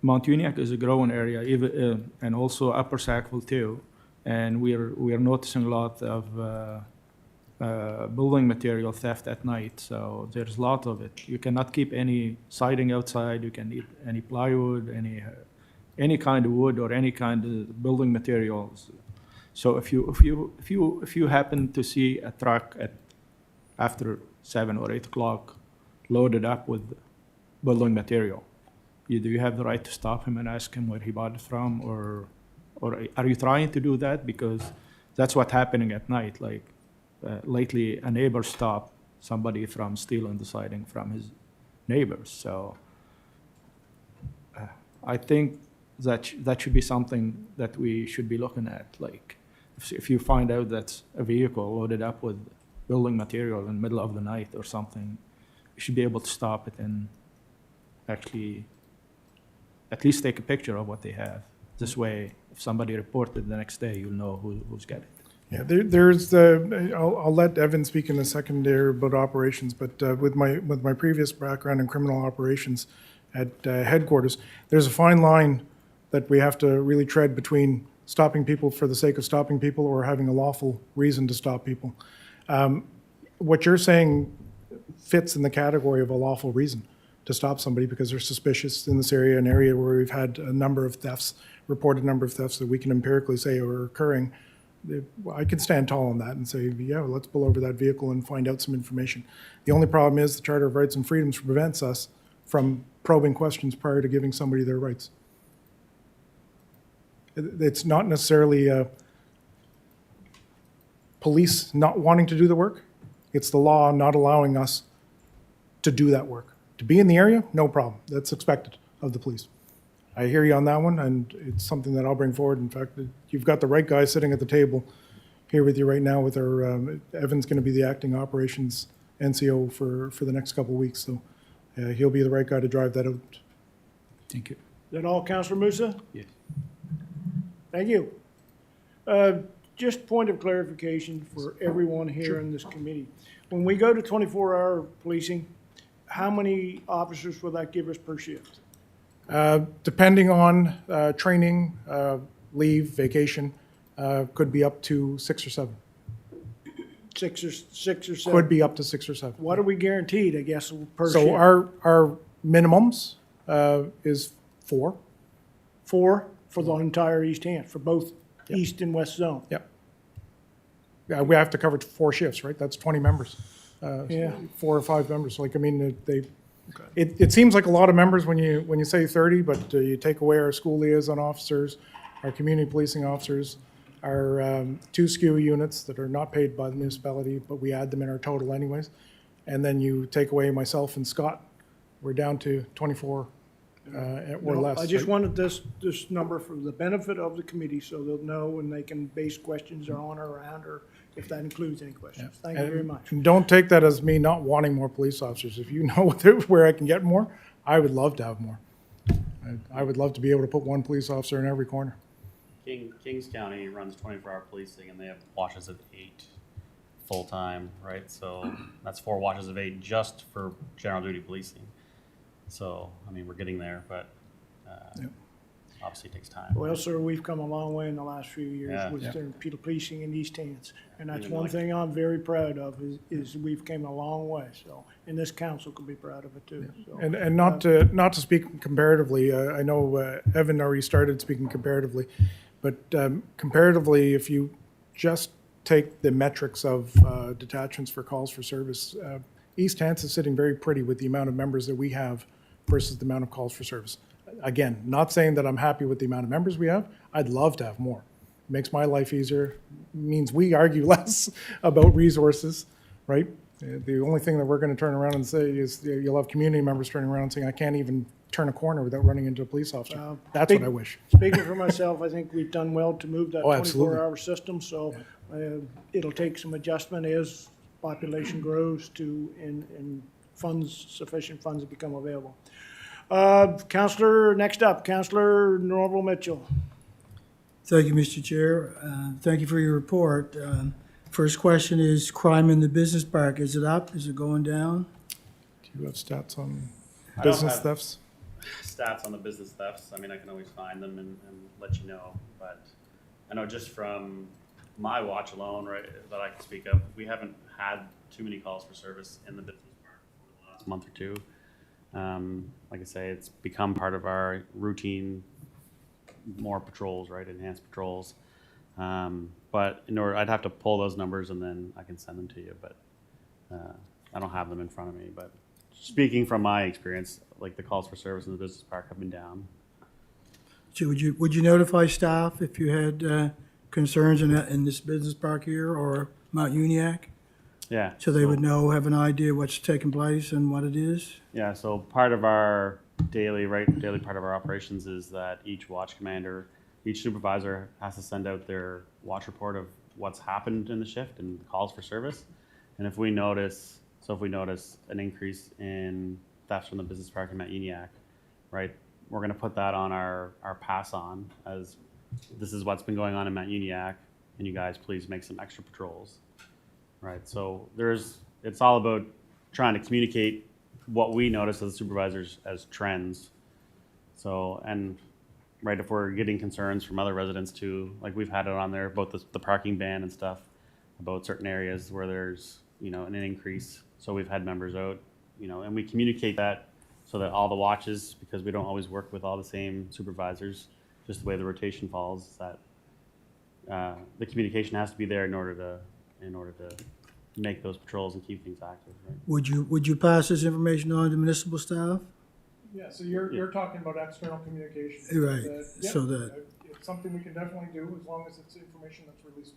Mount Uniacke is a growing area, even, and also Upper Sackville too, and we are noticing a lot of building material theft at night. So there's a lot of it. You cannot keep any siding outside. You can need any plywood, any kind of wood or any kind of building materials. So if you happen to see a truck after 7 or 8 o'clock loaded up with building material, do you have the right to stop him and ask him where he bought it from, or are you trying to do that? Because that's what's happening at night. Like lately, a neighbor stopped somebody from stealing the siding from his neighbors. So I think that should be something that we should be looking at. Like if you find out that's a vehicle loaded up with building material in the middle of the night or something, you should be able to stop it and actually at least take a picture of what they have. This way, if somebody reported the next day, you'll know who's got it. Yeah, there's the, I'll let Evan speak in a second there about operations, but with my previous background in criminal operations at headquarters, there's a fine line that we have to really tread between stopping people for the sake of stopping people or having a lawful reason to stop people. What you're saying fits in the category of a lawful reason to stop somebody because they're suspicious in this area, an area where we've had a number of thefts, reported number of thefts that we can empirically say are occurring. I can stand tall on that and say, yeah, well, let's pull over that vehicle and find out some information. The only problem is the Charter of Rights and Freedoms prevents us from probing questions prior to giving somebody their rights. It's not necessarily police not wanting to do the work. It's the law not allowing us to do that work. To be in the area, no problem. That's expected of the police. I hear you on that one, and it's something that I'll bring forward. In fact, you've got the right guy sitting at the table here with you right now with our, Evan's going to be the acting operations NCO for the next couple of weeks. So he'll be the right guy to drive that out. Thank you. Is that all, Councillor Musa? Yes. Thank you. Just point of clarification for everyone here in this committee. When we go to 24-hour policing, how many officers will that give us per shift? Depending on training, leave, vacation, could be up to 6 or 7. Six or seven? Could be up to 6 or 7. What are we guaranteed, I guess, per shift? So our minimums is 4. 4 for the entire East Hants, for both East and West Zone? Yep. Yeah, we have to cover 4 shifts, right? That's 20 members. Yeah. 4 or 5 members. Like, I mean, it seems like a lot of members when you say 30, but you take away our school liaison officers, our community policing officers, our 2 SKU units that are not paid by the municipality, but we add them in our total anyways. And then you take away myself and Scott, we're down to 24 or less. I just right? wanted this number for the benefit of the committee, so they'll know and they can base questions on or around, or if that includes any questions. Thank you very much. And don't take that as me not wanting more police officers. If you know where I can get more, I would love to have more. I would love to be able to put 1 police officer in every corner. Kings County runs 24-hour policing, and they have watches of 8 full-time, right? So that's 4 watches of 8 just for general duty policing. So, I mean, we're getting there, but obviously it takes time. Well, sir, we've come a long way in the last few years Yeah. with the policing in East Hants. And that's Even one like- thing I'm very proud of is we've came a long way, so, and this council can be proud of it too, so. And not to speak comparatively, I know Evan already started speaking comparatively, but comparatively, if you just take the metrics of detachments for calls for service, East Hants is sitting very pretty with the amount of members that we have versus the amount of calls for service. Again, not saying that I'm happy with the amount of members we have. I'd love to have more. It makes my life easier, means we argue less about resources, right? The only thing that we're going to turn around and say is you'll have community members turning around and saying, I can't even turn a corner without running into a police officer. That's what I wish. Speaking for myself, I think we've done well to move that Oh, absolutely. 24-hour system, so it'll take some adjustment as population grows and funds, sufficient funds become available. Counselor, next up, Counselor Norval Mitchell. Thank you, Mr. Chair. Thank you for your report. First question is crime in the business park. Is it up? Is it going down? Do you have stats on I don't business have- thefts? Stats on the business thefts, I mean, I can always find them and let you know, but I know just from my watch alone, right, that I can speak of, we haven't had too many calls for service in the business park for the last month or 2. Like I say, it's become part of our routine, more patrols, right, enhanced patrols. But I'd have to pull those numbers and then I can send them to you, but I don't have them in front of me. But speaking from my experience, like the calls for service in the business park have been down. So would you notify staff if you had concerns in this business park here or Mount Uniac? Yeah. So they would know, have an idea what's taking place and what it is? Yeah, so part of our daily part of our operations is that each watch commander, each supervisor has to send out their watch report of what's happened in the shift and calls for service. And if we notice an increase in theft from the business park in Mount Uniac, right, we're going to put that on our pass on as this is what's been going on in Mount Uniac, and you guys please make some extra patrols, right? So it's all about trying to communicate what we notice as supervisors as trends. So, and right, if we're getting concerns from other residents too, like we've had it on there about the parking ban and stuff, about certain areas where there's, an increase. So we've had members out, and we communicate that so that all the watches, because we don't always work with all the same supervisors, just the way the rotation falls, that the communication has to be there in order to make those patrols and keep things active, right? Would you pass this information on to municipal staff? Yeah, so you're talking about external communication. Right, Yeah, so that- It's something we can definitely do as long as it's information that's released.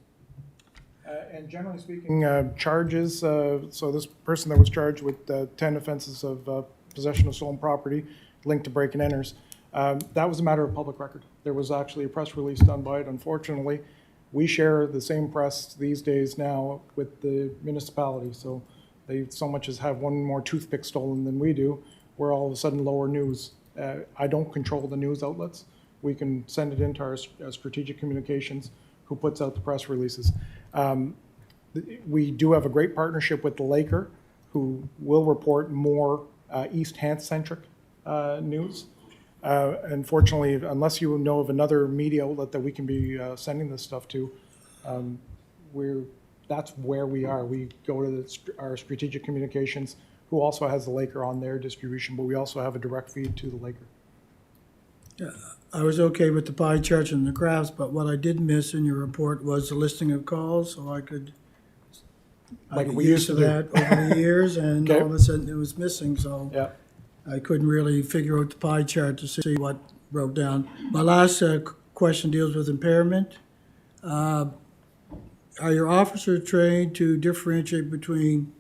And generally speaking, charges, so this person that was charged with 10 offenses of possession of stolen property linked to break and enters, that was a matter of public record. There was actually a press release done by it. Unfortunately, we share the same press these days now with the municipality, so they so much as have one more toothpick stolen than we do. We're all of a sudden lower news. I don't control the news outlets. We can send it into our strategic communications, who puts out the press releases. We do have a great partnership with the Laker, who will report more East Hants-centric news. Unfortunately, unless you know of another media outlet that we can be sending this stuff to, that's where we are. We go to our strategic communications, who also has the Laker on their distribution, but we also have a direct feed to the Laker. I was okay with the pie charts and the graphs, but what I did miss in your report was the listing of calls, so I could Like get we used used to to do. that over the years, and Okay. all of a sudden it was missing, so Yeah. I couldn't really figure out the pie chart to see what broke down. My last question deals with impairment. Are your officers trained to differentiate between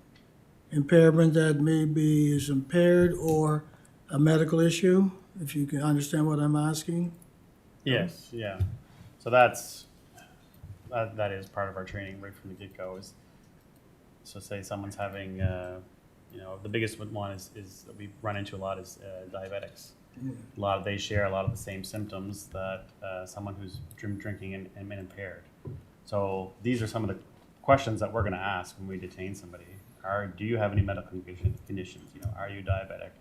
impairment that maybe is impaired or a medical issue? If you can understand what I'm asking? Yes, yeah. So that is part of our training right from the get-go. So say someone's having, the biggest one is that we run into a lot is diabetics. They share a lot of the same symptoms that someone who's drinking and been impaired. So these are some of the questions that we're going to ask when we detain somebody. Do you have any medical conditions? Are you diabetic?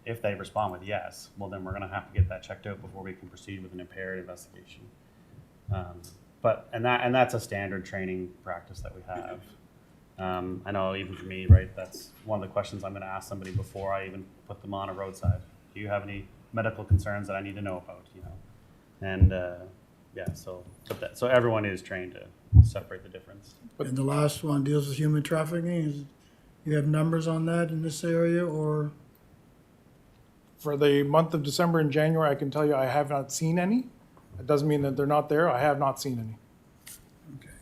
If they respond with yes, well then we're going to have to get that checked out before we can proceed with an impaired investigation. And that's a standard training practice that we have. I know even for me, right, that's one of the questions I'm going to ask somebody before I even put them on a roadside. Do you have any medical concerns that I need to know about? And so everyone is trained to separate the difference. And the last one deals with human trafficking. You have numbers on that in this area, or? For the month of December and January, I can tell you I have not seen any. It doesn't mean that they're not there. I have not seen any. Okay.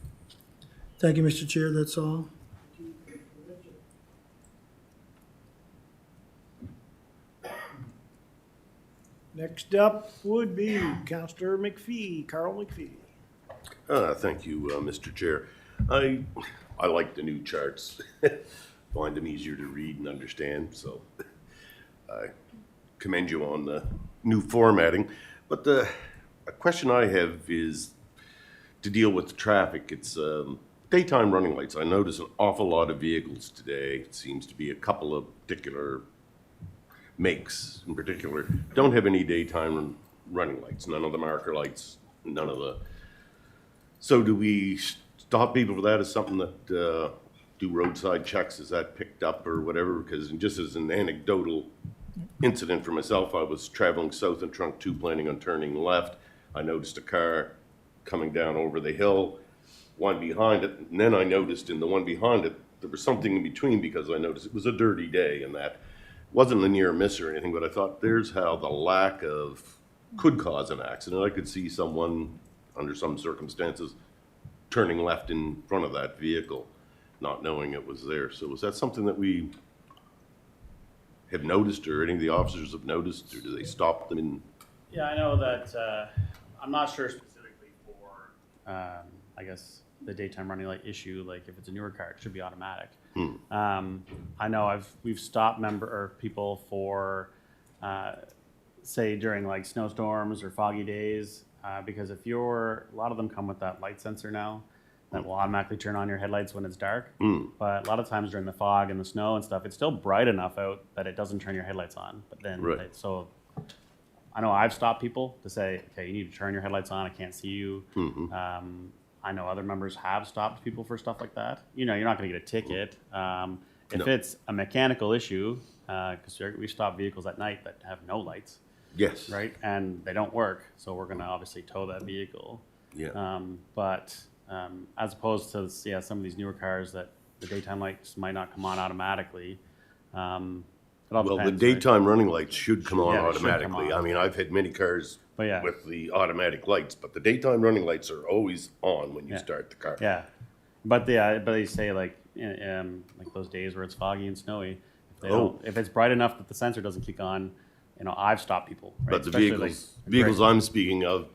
Thank you, Mr. Chair, that's all. Next up would be Councillor McPhee, Carl McPhee. Thank you, Mr. Chair. I like the new charts. Find them easier to read and understand, so I commend you on the new formatting. But a question I have is to deal with the traffic. It's daytime running lights. I notice an awful lot of vehicles today. It seems to be a couple of particular makes in particular don't have any daytime running lights. None of the marker lights, none of the... So do we stop people for that? Is something that do roadside checks? Is that picked up or whatever? Because just as an anecdotal incident for myself, I was traveling south in trunk 2 planning on turning left. I noticed a car coming down over the hill, one behind it, and then I noticed in the one behind it, there was something in between because I noticed it was a dirty day and that wasn't a near miss or anything, but I thought there's how the lack of could cause an accident. I could see someone under some circumstances turning left in front of that vehicle, not knowing it was there. So was that something that we have noticed or any of the officers have noticed, or do they stop them in? Yeah, I know that, I'm not sure specifically for, I guess, the daytime running light issue, like if it's a newer car, it should be automatic. I know we've stopped people for, say during like snowstorms or foggy days, because a lot of them come with that light sensor now that will automatically turn on your headlights when it's dark. But a lot of times during the fog and the snow and stuff, it's still bright enough out that it doesn't turn your headlights on. But then, Right. so I know I've stopped people to say, okay, you need to turn your headlights on. I can't see you. I know other members have stopped people for stuff like that. You know, you're not going to get a ticket. If No. it's a mechanical issue, because we stop vehicles at night that have no lights, Yes. right? And they don't work. So we're going to obviously tow that vehicle. Yeah. But as opposed to, some of these newer cars that the daytime lights might not come on automatically. It all Well, the depends, right? daytime running lights should come on Yeah, they should come automatically. on. I mean, I've had many cars But yeah. with the automatic lights, but the daytime running lights are always on when you start the car. Yeah, but they say like those days where it's foggy and snowy, if it's bright enough that the sensor doesn't kick on, I've stopped people. Right? But the Especially, vehicles I'm speaking of,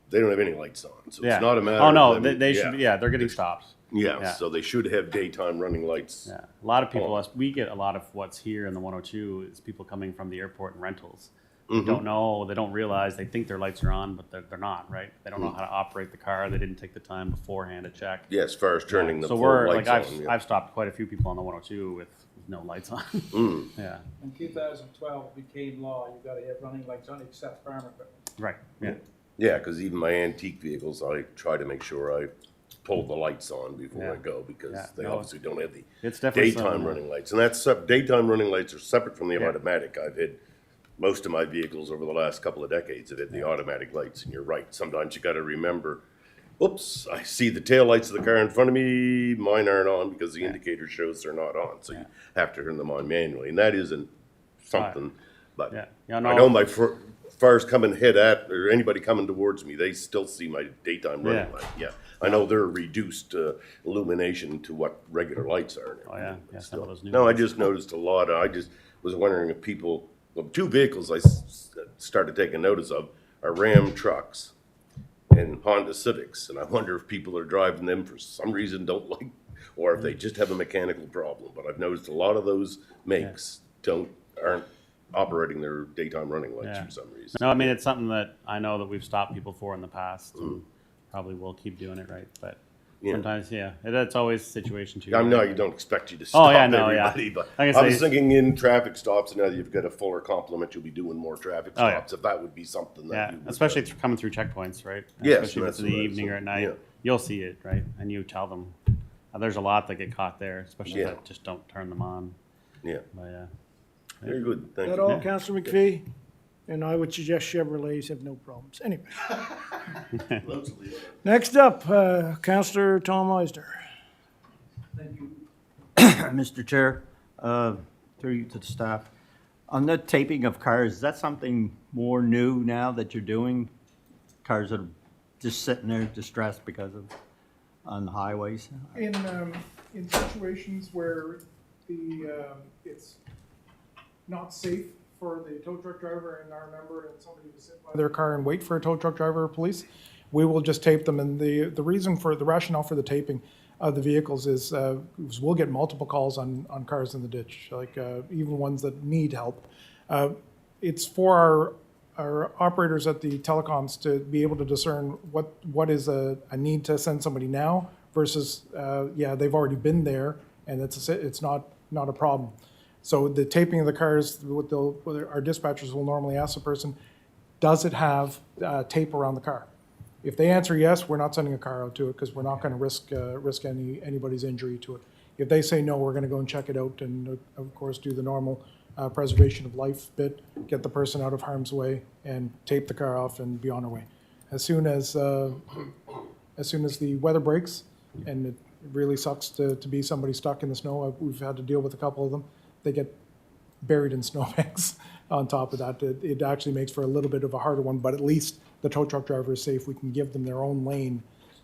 they don't have any lights on, so yeah. it's not a matter Oh no, of them. they should. Yeah, they're getting stopped. Yeah, Yeah. so they should have daytime running lights. Yeah, a lot of people. We get a lot of what's here in the 102 is people coming from the airport and rentals. They don't know. They don't realize. They think their lights are on, but they're not. Right? They don't know how to operate the car. They didn't take the time beforehand to check. Yeah, as far as turning the So full we're like lights on. I've stopped quite a few people on the 102 with no lights on. Yeah. In 2012 became law, you gotta have running lights on except farm equipment. Right. Yeah. Yeah, because even my antique vehicles, I try to make sure I pull the lights on before Yeah. I go because Yeah, they no, obviously don't have the It's definitely daytime something, running lights. And that's daytime running lights are separate from the Yeah. automatic. I've had most of my vehicles over the last couple of decades have had the automatic lights, and you're right. Sometimes you got to remember, oops, I see the taillights of the car in front of me. Mine aren't on because the indicator shows they're not on. So you have to turn them on manually, and that isn't something. But Yeah. Yeah, I no. know my cars coming head at, or anybody coming towards me, they still see my daytime running Yeah. light. Yeah, I know they're reduced illumination to what regular lights are. Oh, yeah. But Yeah, some still. of those new No, I ones. just noticed a lot. I just was wondering if people, well, two vehicles I started taking notice of are Ram trucks and Honda Civics, and I wonder if people are driving them for some reason don't like, or if they just have a mechanical problem. But I've noticed a lot of those makes aren't operating their daytime running lights Yeah. for some reason. No, I mean it's something that I know that we've stopped people for in the past, and probably will keep doing it, right? But Yeah. sometimes, it's always a situation too. I know right? you don't expect you to Oh, stop yeah, no, yeah. everybody, but Like I I was say- thinking in traffic stops, now that you've got a fuller complement, you'll be doing more traffic Oh, yeah. stops. If that would be something that Yeah, you would, especially coming through checkpoints, right? Yes, Especially if that's it's in the what I was evening or at thinking, night, yeah. you'll see it, right? And you tell them. There's a lot that get caught there, especially Yeah. that just don't turn them on. yeah, But yeah. very good. Thank That you. all, Councillor McPhee? And I would suggest Chevrolets have no problems. Anyway. Next up, Councillor Tom Eisner. Thank you, Mr. Chair. Through you to the staff. On the taping of cars, is that something more new now that you're doing? Cars that are just sitting there distressed because of, on the highways? In situations where it's not safe for the tow truck driver and our member and somebody to sit by their car and wait for a tow truck driver or police, we will just tape them. And the reason for the rationale for the taping of the vehicles is we'll get multiple calls on cars in the ditch, like even ones that need help. It's for our operators at the telecoms to be able to discern what is a need to send somebody now versus they've already been there and it's not a problem. So the taping of the cars, our dispatchers will normally ask the person, does it have tape around the car? If they answer yes, we're not sending a car out to it because we're not going to risk anybody's injury to it. If they say no, we're going to go and check it out and of course do the normal preservation of life bit, get the person out of harm's way and tape the car off and be on our way. as soon as the weather breaks, and it really sucks to be somebody stuck in the snow. We've had to deal with a couple of them. They get buried in snowbanks on top of that. It actually makes for a little bit of a harder one, but at least the tow truck driver is safe. We can give them their own lane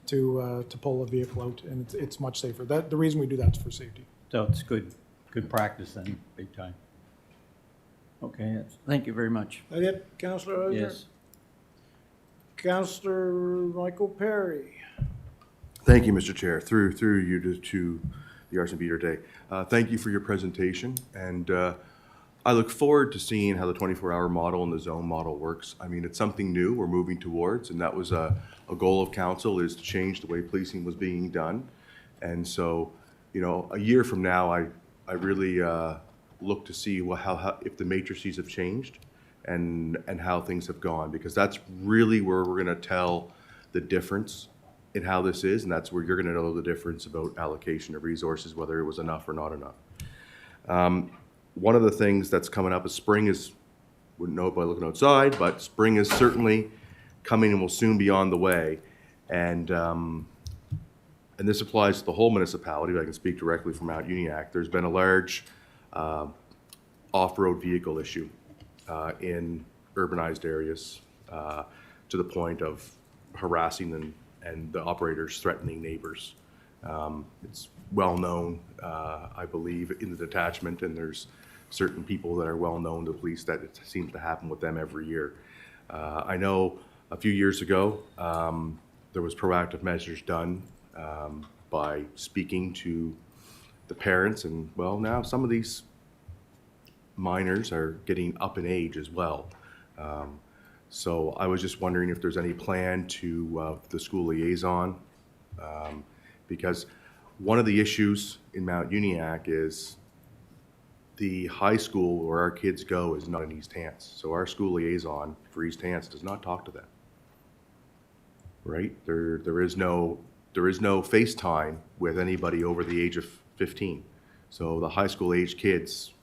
to pull a vehicle out, and it's much safer. The reason we do that is for safety. So it's good practice then, big time. Okay, thank you very much. That it, Councillor Hauser? Yes. Councillor Michael Perry. Thank you, Mr. Chair. Through you to the RCMP today. Thank you for your presentation, and I look forward to seeing how the 24-hour model and the zone model works. I mean, it's something new we're moving towards, and that was a goal of council, is to change the way policing was being done. And so, you know, a year from now, I really look to see how if the matrices have changed and how things have gone, because that's really where we're going to tell the difference in how this is, and that's where you're going to know the difference about allocation of resources, whether it was enough or not enough. One of the things that's coming up is spring wouldn't know it by looking outside, but spring is certainly coming and will soon be on the way. And this applies to the whole municipality, but I can speak directly from Mount Uniacke. There's been a large off-road vehicle issue in urbanized areas to the point of harassing and the operators threatening neighbors. It's well known, I believe, in the detachment, and there's certain people that are well known to police that it seems to happen with them every year. I know a few years ago, there was proactive measures done by speaking to the parents, and well, now some of these minors are getting up in age as well. So I was just wondering if there's any plan to the school liaison, because one of the issues in Mount Uniacke is the high school where our kids go is not in East Hants. So our school liaison for East Hants does not talk to them. Right? There is no FaceTime with anybody over the age of 15. So the high school age kids,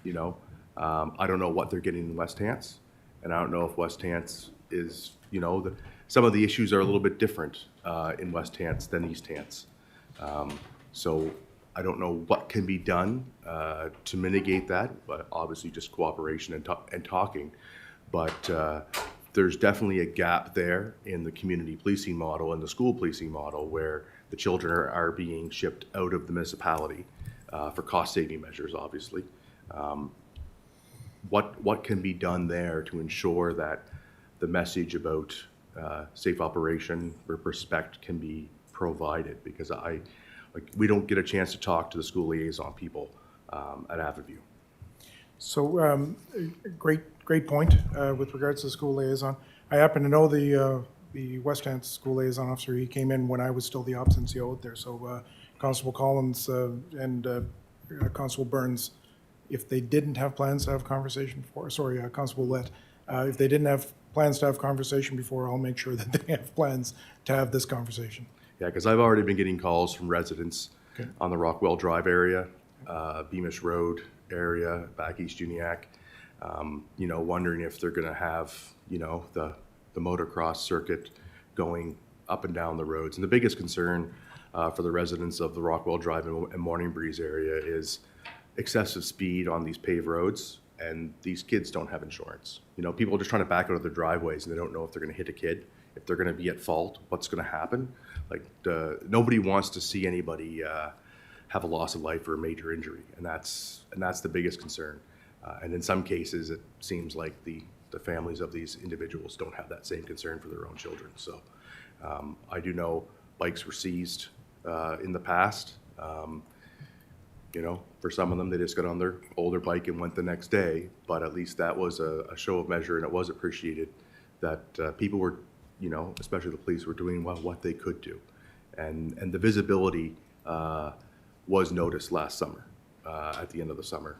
you know, I don't know what they're getting in West Hants, and I don't know if West Hants is, you know, some of the issues are a little bit different in West Hants than East Hants. So I don't know what can be done to mitigate that, but obviously just cooperation and talking. But there's definitely a gap there in the community policing model and the school policing model, where the children are being shipped out of the municipality for cost-saving measures, obviously. What can be done there to ensure that the message about safe operation, respect can be provided? Because we don't get a chance to talk to the school liaison people at Avenue. So great point with regards to the school liaison. I happen to know the West Hants school liaison officer. He came in when I was still the ops NCO out there. So Constable Collins and Constable Burns, if they didn't have plans to have conversation before, Constable Lett, if they didn't have plans to have conversation before, I'll make sure that they have plans to have this conversation. Yeah, because I've already been getting calls from residents on the Rockwell Drive area, Beamish Road area, back East Uniacke, you know, wondering if they're going to have, you know, the motocross circuit going up and down the roads. And the biggest concern for the residents of the Rockwell Drive and Morning Breeze area is excessive speed on these paved roads, and these kids don't have insurance. You know, people are just trying to back out of their driveways, and they don't know if they're going to hit a kid, if they're going to be at fault, what's going to happen. Like, nobody wants to see anybody have a loss of life or a major injury, and that's the biggest concern. And in some cases, it seems like the families of these individuals don't have that same concern for their own children. So I do know bikes were seized in the past. You know, for some of them, they just got on their older bike and went the next day, but at least that was a show of measure, and it was appreciated that people were, you know, especially the police, were doing what they could do. And the visibility was noticed last summer, at the end of the summer,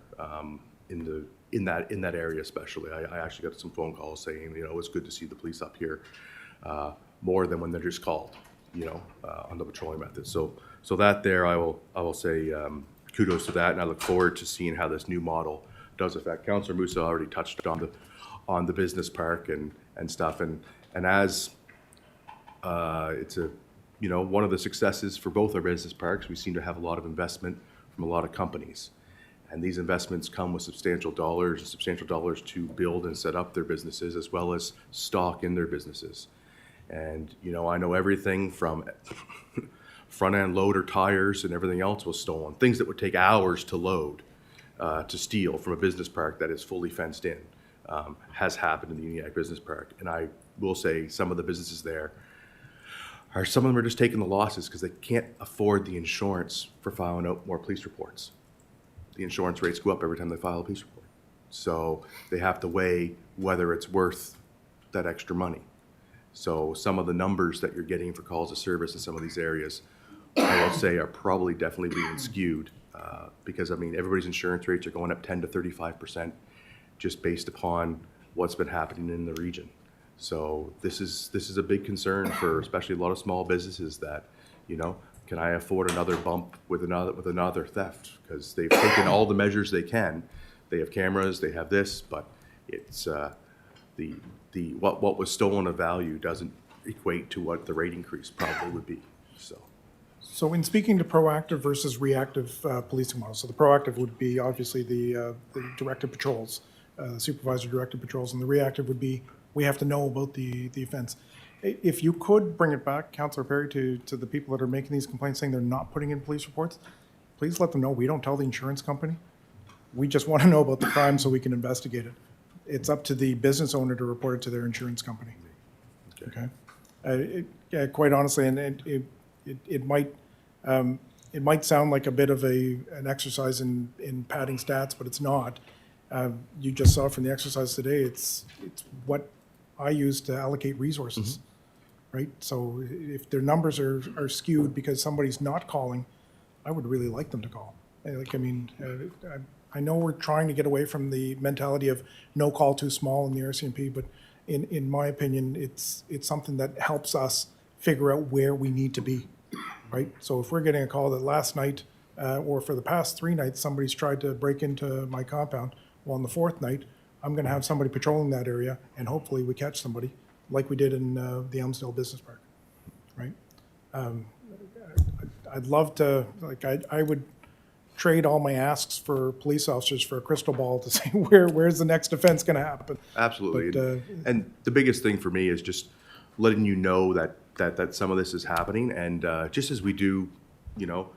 in that area especially. I actually got some phone calls saying, you know, it's good to see the police up here more than when they're just called, you know, on the patrolling method. So that there, I will say kudos to that, and I look forward to seeing how this new model does affect. Councillor Musa already touched on the business park and stuff, and as It's a, you know, one of the successes for both our business parks. We seem to have a lot of investment from a lot of companies. And these investments come with substantial dollars to build and set up their businesses as well as stock in their businesses. And, you know, I know everything from front-end loader tires and everything else was stolen. Things that would take hours to load, to steal from a business park that is fully fenced in, has happened in the Uniacke Business Park. And I will say some of the businesses there some of them are just taking the losses because they can't afford the insurance for filing out more police reports. The insurance rates go up every time they file a police report. So they have to weigh whether it's worth that extra money. So some of the numbers that you're getting for calls of service in some of these areas, I will say, are probably definitely being skewed because, I mean, everybody's insurance rates are going up 10 to 35% just based upon what's been happening in the region. So this is a big concern for especially a lot of small businesses that, you know, can I afford another bump with another theft? Because they've taken all the measures they can. They have cameras, they have this, but it's what was stolen of value doesn't equate to what the rate increase probably would be. So in speaking to proactive versus reactive policing models, so the proactive would be obviously the directed patrols, supervisor directed patrols, and the reactive would be we have to know about the offense. If you could bring it back, Councillor Perry, to the people that are making these complaints saying they're not putting in police reports, please let them know we don't tell the insurance company. We just want to know about the crime so we can investigate it. It's up to the business owner to report it to their insurance company. Okay? Yeah, quite honestly, and it might sound like a bit of an exercise in padding stats, but it's not. You just saw from the exercise today, it's what I use to allocate resources, right? So if their numbers are skewed because somebody's not calling, I would really like them to call. Like, I mean, I know we're trying to get away from the mentality of no call too small in the RCMP, but in my opinion, it's something that helps us figure out where we need to be, right? So if we're getting a call that last night or for the past 3 nights, somebody's tried to break into my compound, well, on the 4th night, I'm going to have somebody patrolling that area, and hopefully we catch somebody, like we did in the Elmsdale Business Park, right? I'd love to, like, I would trade all my asks for police officers for a crystal ball to say where's the next offense going to happen. Absolutely. But, and the biggest thing for me is just letting you know that some of this is happening, and just as we do, you know,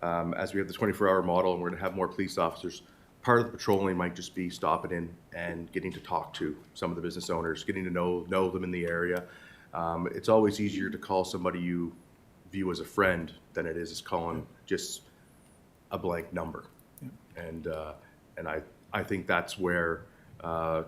as we have the 24-hour model and we're going to have more police officers, part of the patrolling might just be stopping in and getting to talk to some of the business owners, getting to know them in the area. It's always easier to call somebody you view as a friend than it is calling just a blank number. And I think that's where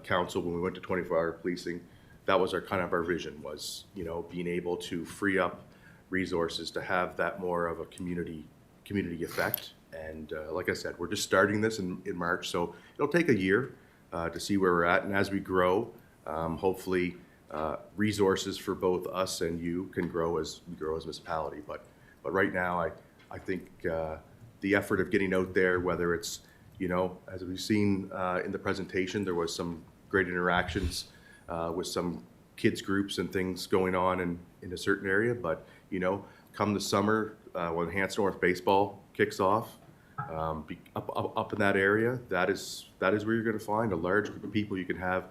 council, when we went to 24-hour policing, that was our vision was, you know, being able to free up resources to have that more of a community effect. And like I said, we're just starting this in March, so it'll take a year to see where we're at. And as we grow, hopefully resources for both us and you can grow as we grow as a municipality. But right now, I think the effort of getting out there, whether it's, you know, as we've seen in the presentation, there was some great interactions with some kids groups and things going on in a certain area. But, you know, come the summer, when Hanson North baseball kicks off, up in that area, that is where you're going to find a large group of people you can have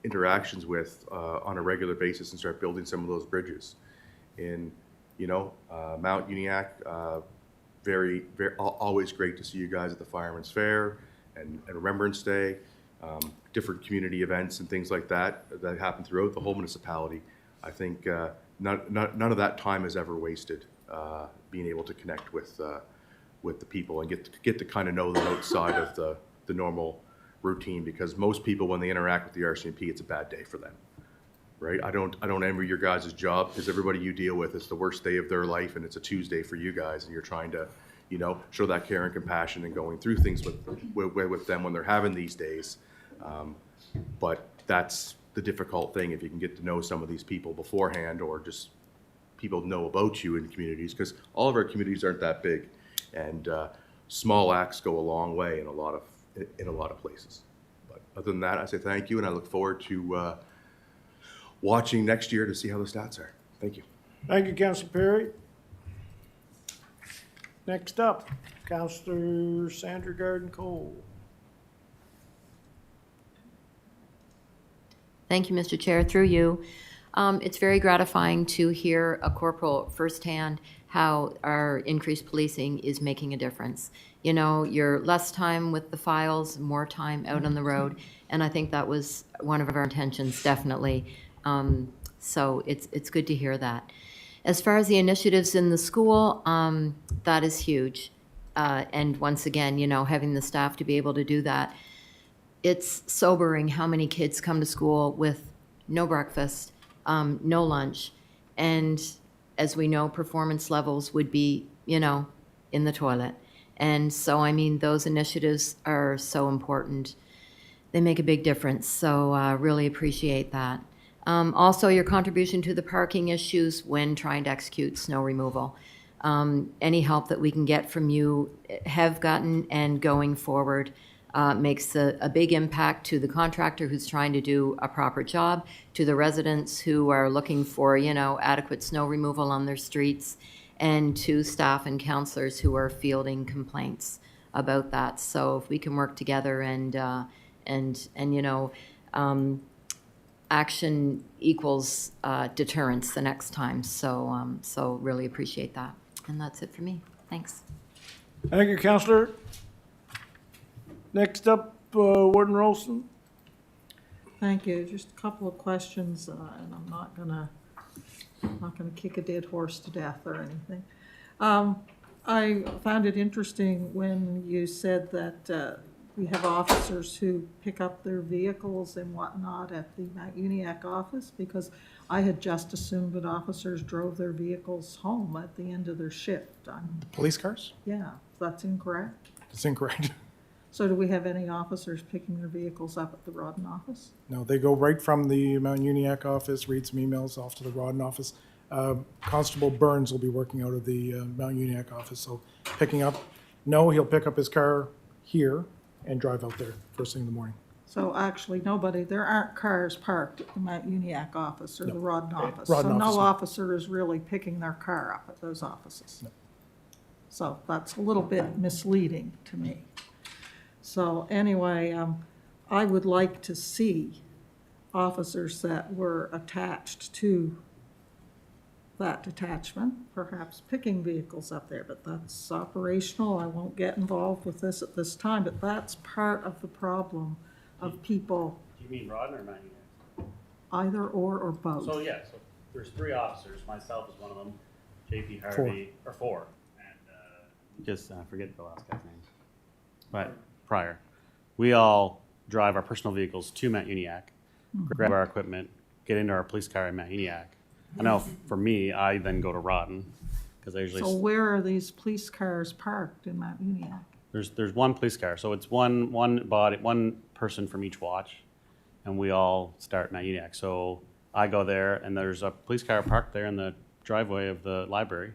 interactions with on a regular basis and start building some of those bridges. In, you know, Mount Uniacke, very always great to see you guys at the Fireman's Fair and Remembrance Day, different community events and things like that happen throughout the whole municipality. I think none of that time is ever wasted being able to connect with the people and get to kind of know them outside of the normal routine, because most people, when they interact with the RCMP, it's a bad day for them, right? I don't envy your guys' job, because everybody you deal with, it's the worst day of their life, and it's a Tuesday for you guys, and you're trying to, you know, show that care and compassion and going through things with them when they're having these days. But that's the difficult thing, if you can get to know some of these people beforehand, or just people know about you in communities, because all of our communities aren't that big, and small acts go a long way in a lot of places. But other than that, I say thank you, and I look forward to watching next year to see how the stats are. Thank you. Thank you, Councillor Perry. Next up, Councillor Sandra Garden Cole. Thank you, Mr. Chair, through you. It's very gratifying to hear a corporal firsthand how our increased policing is making a difference. You know, you're less time with the files, more time out on the road, and I think that was one of our intentions, definitely. So it's good to hear that. As far as the initiatives in the school, that is huge. And once again, you know, having the staff to be able to do that, it's sobering how many kids come to school with no breakfast, no lunch, and as we know, performance levels would be, you know, in the toilet. And so, I mean, those initiatives are so important. They make a big difference, so really appreciate that. Also, your contribution to the parking issues when trying to execute snow removal. Any help that we can get from you, have gotten, and going forward makes a big impact to the contractor who's trying to do a proper job, to the residents who are looking for, you know, adequate snow removal on their streets, and to staff and counselors who are fielding complaints about that. So if we can work together and you know, action equals deterrence the next time. So so really appreciate that. And that's it for me. Thanks. Thank you, Councillor. Next up, Warden Rolston. Thank you. Just a couple of questions, and I'm not gonna kick a dead horse to death or anything. I found it interesting when you said that we have officers who pick up their vehicles and whatnot at the Mount Uniacke office, because I had just assumed that officers drove their vehicles home at the end of their shift. Police cars? Yeah, that's incorrect. That's incorrect. So do we have any officers picking their vehicles up at the Rawdon office? No, they go right from the Mount Uniacke office, read some emails off to the Rawdon office. Constable Burns will be working out of the Mount Uniacke office, so picking up, no, he'll pick up his car here and drive out there first thing in the morning. So actually, there aren't cars parked at the Mount Uniacke office or the Rawdon office. Rawdon So no office, no. officer is really picking their car up at those offices. So that's a little bit misleading to me. So anyway, I would like to see officers that were attached to that detachment, perhaps picking vehicles up there, but that's operational. I won't get involved with this at this time, but that's part of the problem of people, Do you mean Rawdon or Mount Uniacke? either or both. So yeah, so there's 3 officers. Myself is one of them. JP Harvey, or 4, and just forget the last guy's name. But prior, we all drive our personal vehicles to Mount Uniacke, grab our equipment, get into our police car in Mount Uniacke. I know for me, I then go to Rawdon because I usually. So where are these police cars parked in Mount Uniacke? There's one police car, so it's one person from each watch, and we all start Mount Uniacke. So I go there, and there's a police car parked there in the driveway of the library.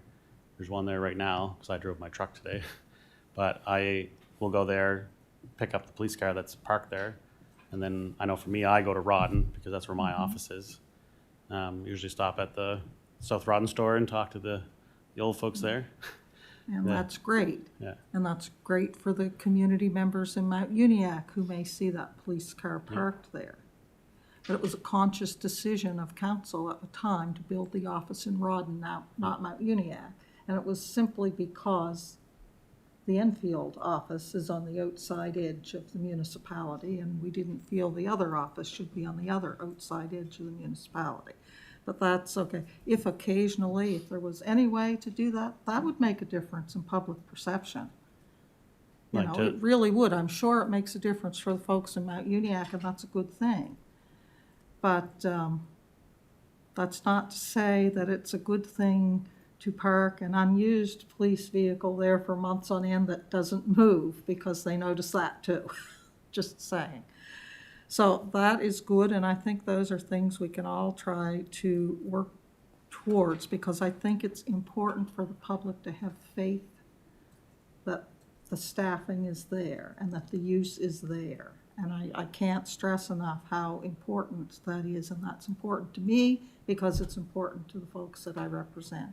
There's one there right now because I drove my truck today, but I will go there, pick up the police car that's parked there, and then I know for me, I go to Rawdon because that's where my office is. Usually stop at the South Rawdon store and talk to the old folks there. And Yeah. that's great. Yeah. And that's great for the community members in Mount Uniacke who may see that police car parked there. But it was a conscious decision of council at the time to build the office in Rawdon, now not Mount Uniacke. And it was simply because the Enfield office is on the outside edge of the municipality, and we didn't feel the other office should be on the other outside edge of the municipality. But that's okay. If occasionally, if there was any way to do that, that would make a difference in public perception. You Like know, it really would. I'm sure it makes a difference for the folks in Mount Uniacke, and that's a good thing. But that's not to say that it's a good thing to park an unused police vehicle there for months on end that doesn't move, because they notice that too. Just saying. So that is good, and I think those are things we can all try to work towards, because I think it's important for the public to have faith that the staffing is there and that the use is there. And I can't stress enough how important that is, and that's important to me because it's important to the folks that I represent.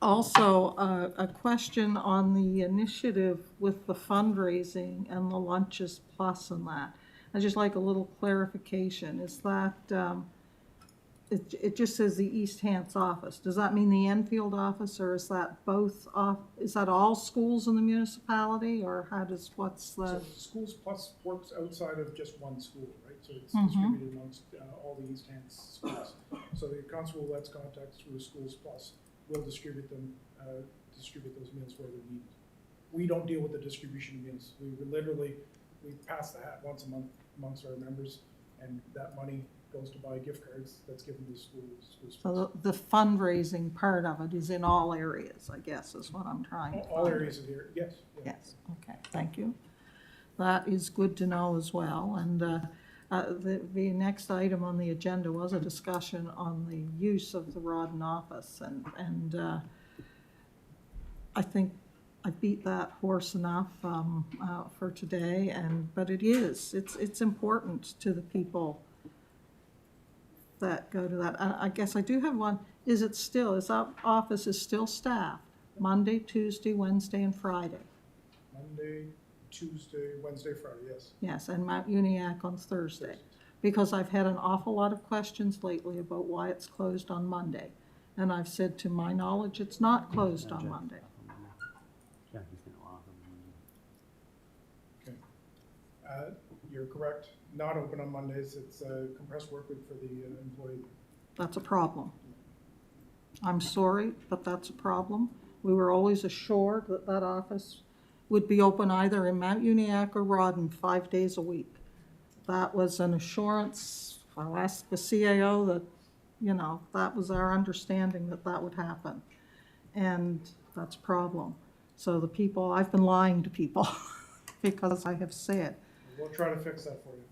Also, a question on the initiative with the fundraising and the lunches plus and that. I'd just like a little clarification. Is that, it just says the East Hants office. Does that mean the Enfield office, or is that both, is that all schools in the municipality, or how does, what's the? So Schools Plus works outside of just one school, right? So it's distributed amongst all the East Hants schools. So the Constable Let's contacts through Schools Plus will distribute them, distribute those meals where they're needed. We don't deal with the distribution of meals. We pass the hat once a month amongst our members, and that money goes to buy gift cards that's given to schools. So the fundraising part of it is in all areas, I guess, is what I'm trying to find. All areas of here, yes. Yeah. Yes, okay, thank you. That is good to know as well. And the next item on the agenda was a discussion on the use of the Rawdon office. And I think I beat that horse enough for today, but it's important to the people that go to that. I guess I do have one. Is that office is still staffed Monday, Tuesday, Wednesday, and Friday? Monday, Tuesday, Wednesday, Friday, yes. Yes, and Mount Uniacke on Thursday. Because I've had an awful lot of questions lately about why it's closed on Monday. And I've said, to my knowledge, it's not closed on Monday. Okay. You're correct. Not open on Mondays. It's a compressed work week for the employee. That's a problem. I'm sorry, but that's a problem. We were always assured that that office would be open either in Mount Uniacke or Rawdon 5 days a week. That was an assurance. I'll ask the CAO that, that was our understanding that that would happen. And that's a problem. So the people, I've been lying to people because I have said. We'll try to fix that for you.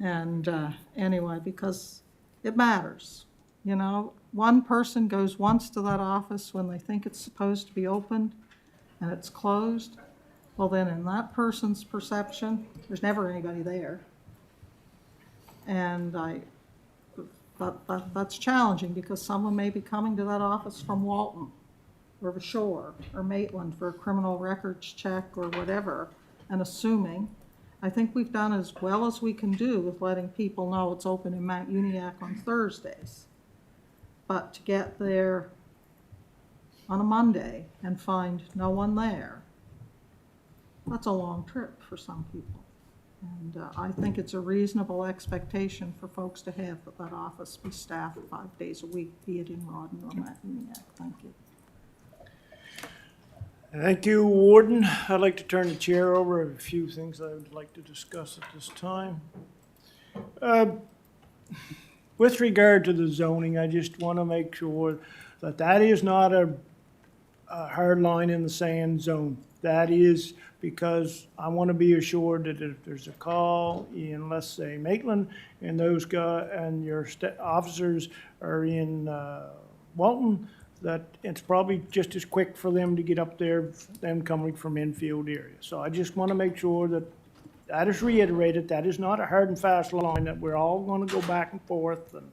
And anyway, because it matters. One person goes once to that office when they think it's supposed to be opened and it's closed. Well, then in that person's perception, there's never anybody there. And that's challenging because someone may be coming to that office from Walton or Shore or Maitland for a criminal records check or whatever, and assuming. I think we've done as well as we can do with letting people know it's open in Mount Uniacke on Thursdays. But to get there on a Monday and find no one there, that's a long trip for some people. And I think it's a reasonable expectation for folks to have that office be staffed 5 days a week, be it in Rawdon or Mount Uniacke. Thank you. Thank you, Warden. I'd like to turn the chair over. A few things I would like to discuss at this time. With regard to the zoning, I just want to make sure that that is not a hard line in the sand zone. That is because I want to be assured that if there's a call in, let's say, Maitland, and those guys and your officers are in Walton, that it's probably just as quick for them to get up there, them coming from Enfield area. So I just want to make sure that that is reiterated. That is not a hard and fast line, that we're all going to go back and forth and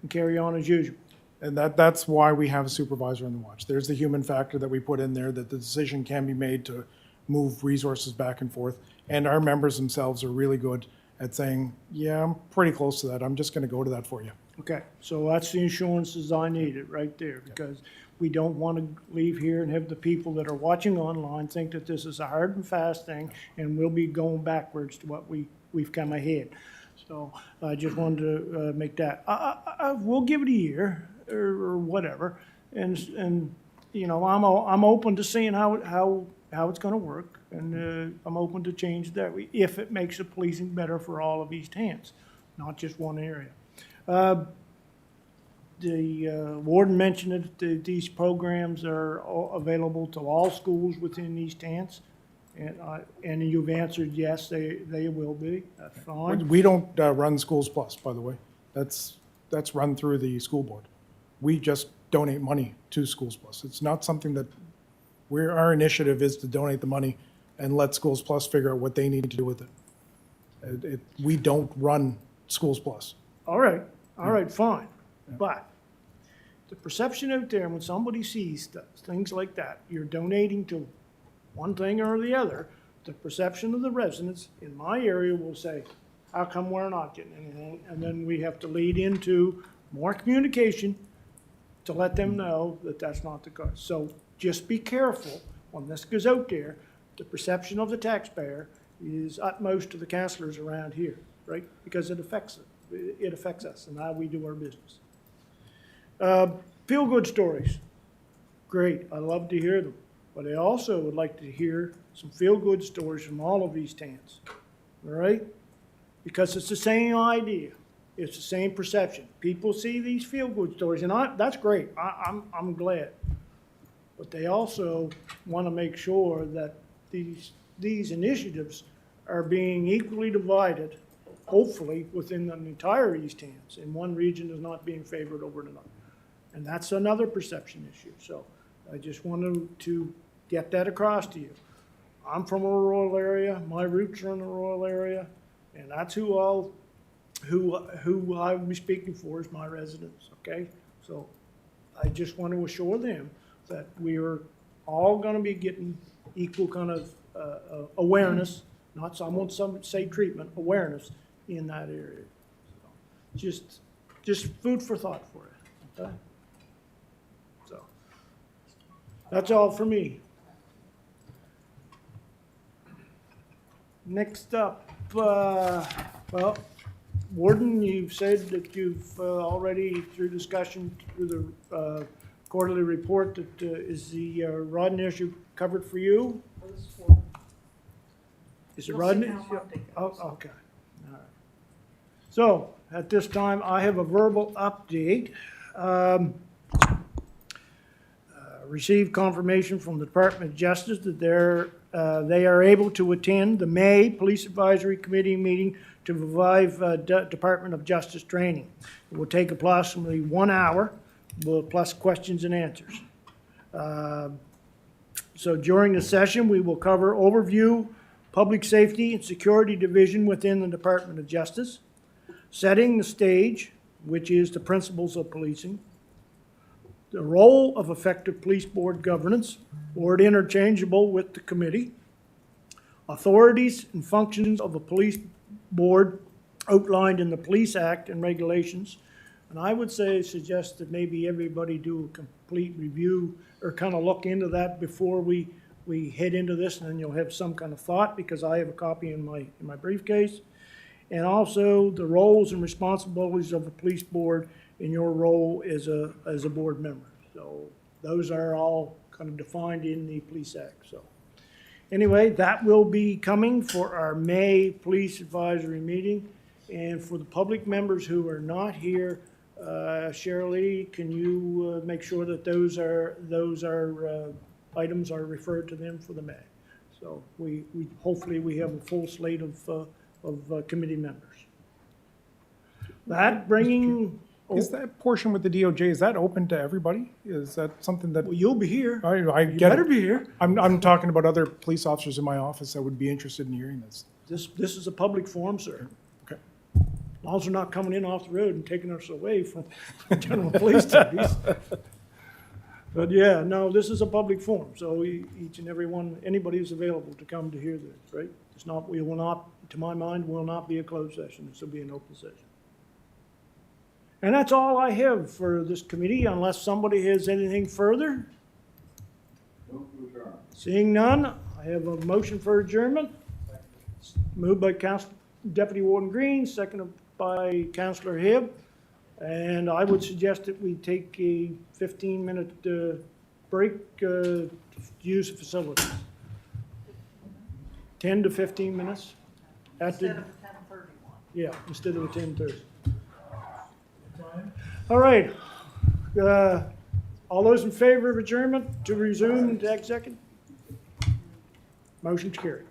carry on as usual. And that's why we have a supervisor on the watch. There's the human factor that we put in there, that the decision can be made to move resources back and forth. And our members themselves are really good at saying, yeah, I'm pretty close to that. I'm just going to go to that for you. Okay, so that's the insurances I needed right there, because we don't want to leave here and have the people that are watching online think that this is a hard and fast thing, and we'll be going backwards to what we've come ahead. So I just wanted to make that. We'll give it a year or whatever, and I'm open to seeing how it's going to work, and I'm open to change that if it makes the policing better for all of East Hants, not just one area. The warden mentioned that these programs are available to all schools within East Hants, and you've answered yes, they will be. That's fine. We don't run Schools Plus, by the way. That's run through the school board. We just donate money to Schools Plus. It's not something that our initiative is to donate the money and let Schools Plus figure out what they need to do with it. We don't run Schools Plus. All right, fine. But the perception out there, when somebody sees stuff, things like that, you're donating to one thing or the other, the perception of the residents in my area will say, how come we're not getting anything? And then we have to lead into more communication to let them know that that's not the case. So just be careful when this goes out there. The perception of the taxpayer is utmost to the councillors around here, right? Because it affects it. It affects us and how we do our business. Feel-good stories. Great, I love to hear them. But I also would like to hear some feel-good stories from all of these towns, all right? Because it's the same idea. It's the same perception. People see these feel-good stories, and that's great. I'm glad. But they also want to make sure that these initiatives are being equally divided, hopefully, within the entire East Towns, and one region is not being favored over another. And that's another perception issue. So I just wanted to get that across to you. I'm from a rural area. My roots are in the rural area, and that's who I will be speaking for is my residents, okay? So I just want to assure them that we are all going to be getting equal kind of awareness, not someone say treatment, awareness in that area. So just food for thought for it, okay? So that's all for me. Next up, well, Warden, you've said that you've already, through discussion, through the quarterly report, that is the Rodden issue covered for you? Is it Rodden? Oh, okay. All right. So, at this time, I have a verbal update. Received confirmation from the Department of Justice that they are able to attend the May Police Advisory Committee meeting to provide Department of Justice training. It will take approximately 1 hour, plus questions and answers. So during the session, we will cover overview, public safety and security division within the Department of Justice, setting the stage, which is the principles of policing, the role of effective police board governance, board interchangeable with the committee, authorities and functions of a police board outlined in the Police Act and regulations. And I would suggest that maybe everybody do a complete review or kind of look into that before we head into this, and then you'll have some kind of thought, because I have a copy in my briefcase. And also the roles and responsibilities of the police board in your role as a board member. So those are all kind of defined in the Police Act. So anyway, that will be coming for our May Police Advisory meeting. And for the public members who are not here, Shirley, can you make sure that those items are referred to them for the May? So we hopefully we have a full slate of committee members. That bringing. Is that portion with the DOJ, is that open to everybody? Is that something that? Well, you'll be here. I You get better it. be here. I'm talking about other police officers in my office that would be interested in hearing this. This is a public forum, sir. Okay. As long as they're not coming in off the road and taking us away from general police duties. But yeah, no, this is a public forum, so each and every one, anybody is available to come to hear this, right? It's not, we will not, to my mind, will not be a closed session. This will be an open session. And that's all I have for this committee, unless somebody has anything further. Seeing none, I have a motion for adjournment. Moved by Deputy Warden Green, seconded by Councillor Hibb. And I would suggest that we take a 15-minute break to use the facilities. 10 to 15 minutes. Instead of 10:31. Yeah, instead of a 10:30. All right. All those in favor of adjournment to resume into executive? Motion's carried.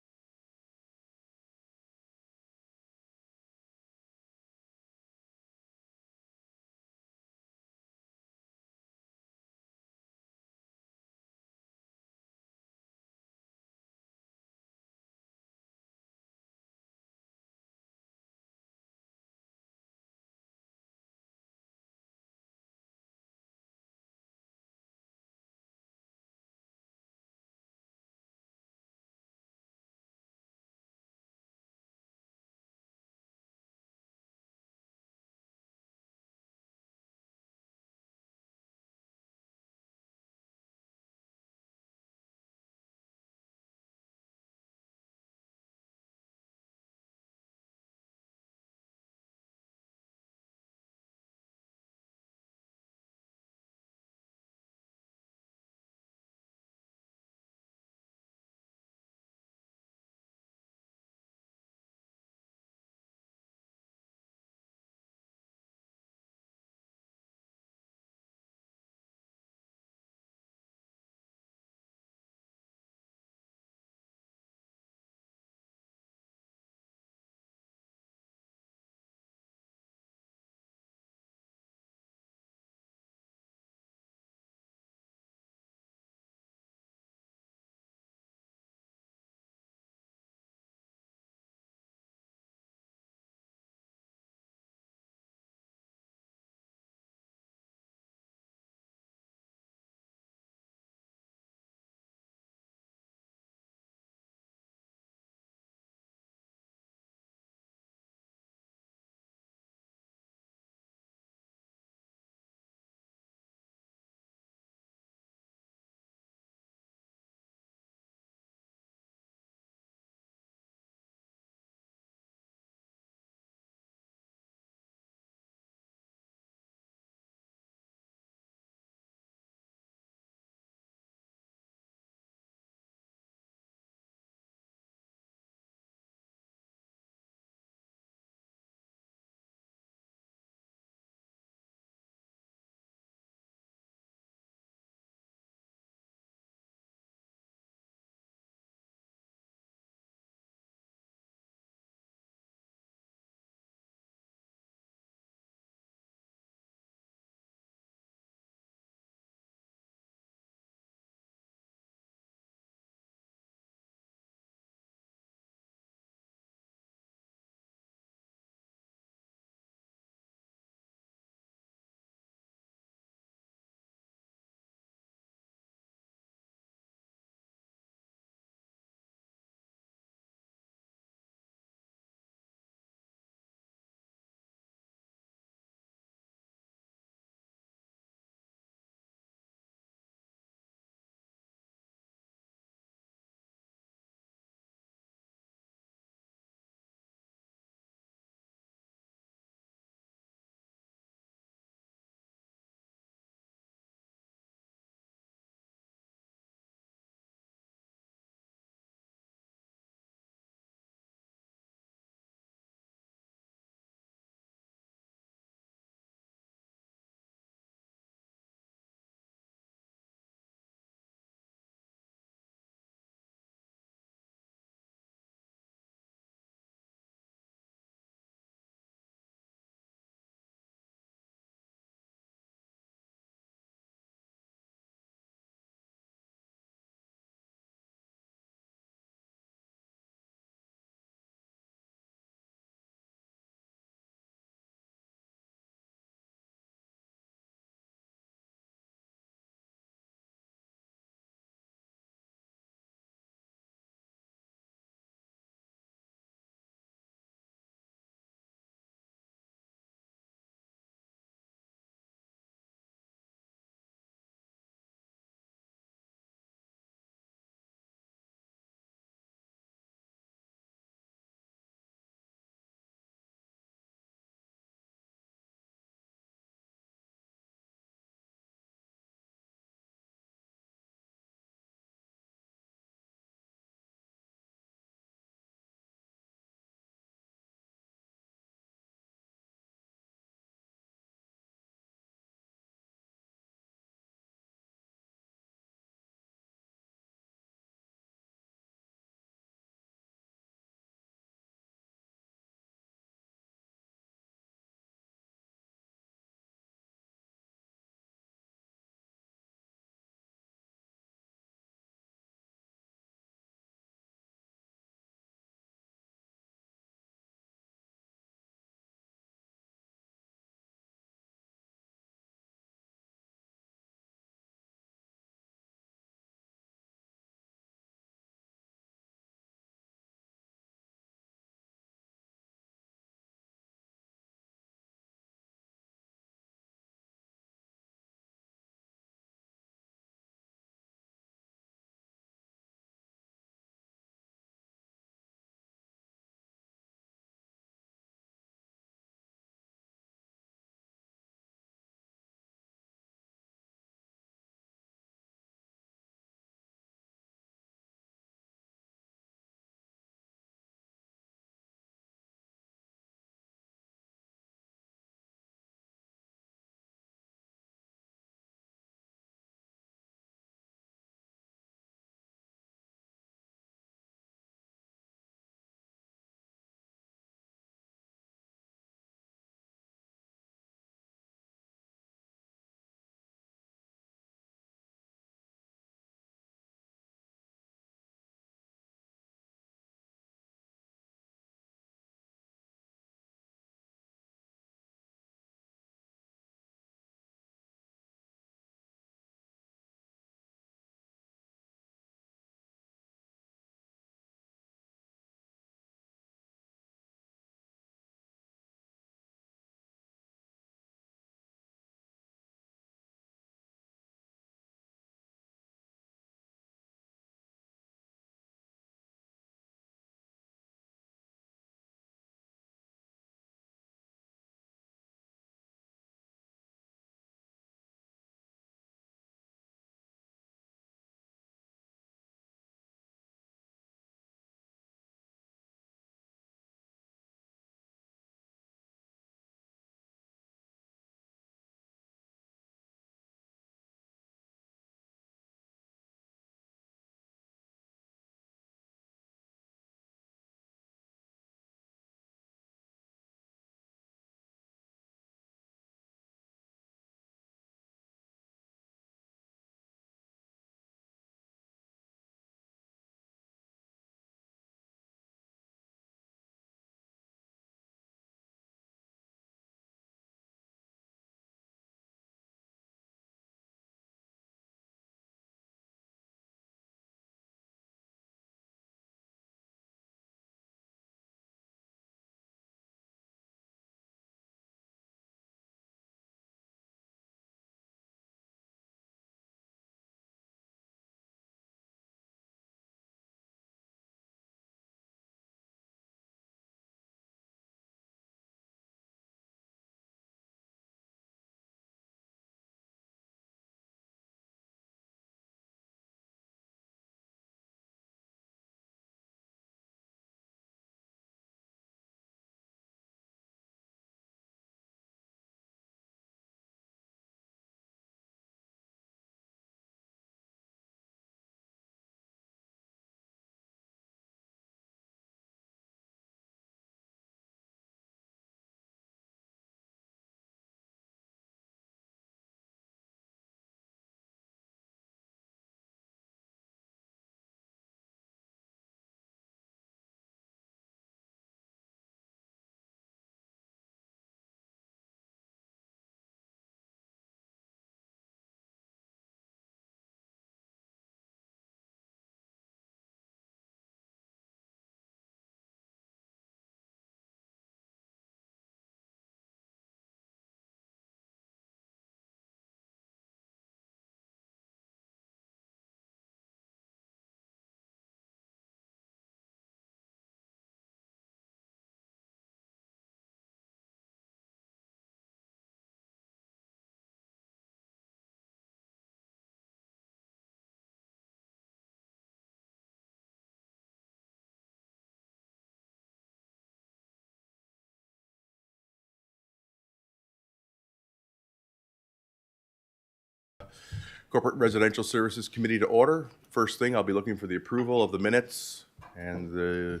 Corporate Residential Services Committee to order. First thing, I'll be looking for the approval of the minutes and the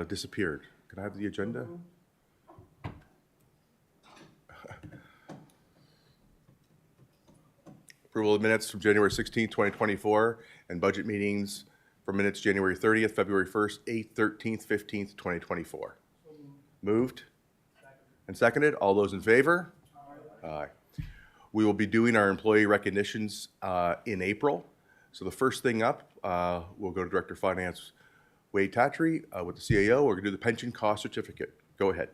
disappeared. Can I have the agenda? Approval of minutes from January 16th, 2024, and budget meetings for minutes January 30th, February 1st, 8th, 13th, 15th, 2024. Moved and seconded. All those in favor? Aye. We will be doing our employee recognitions in April. So the first thing up, we'll go to Director of Finance Wade Tatry with the CAO. We're going to do the pension cost certificate. Go ahead.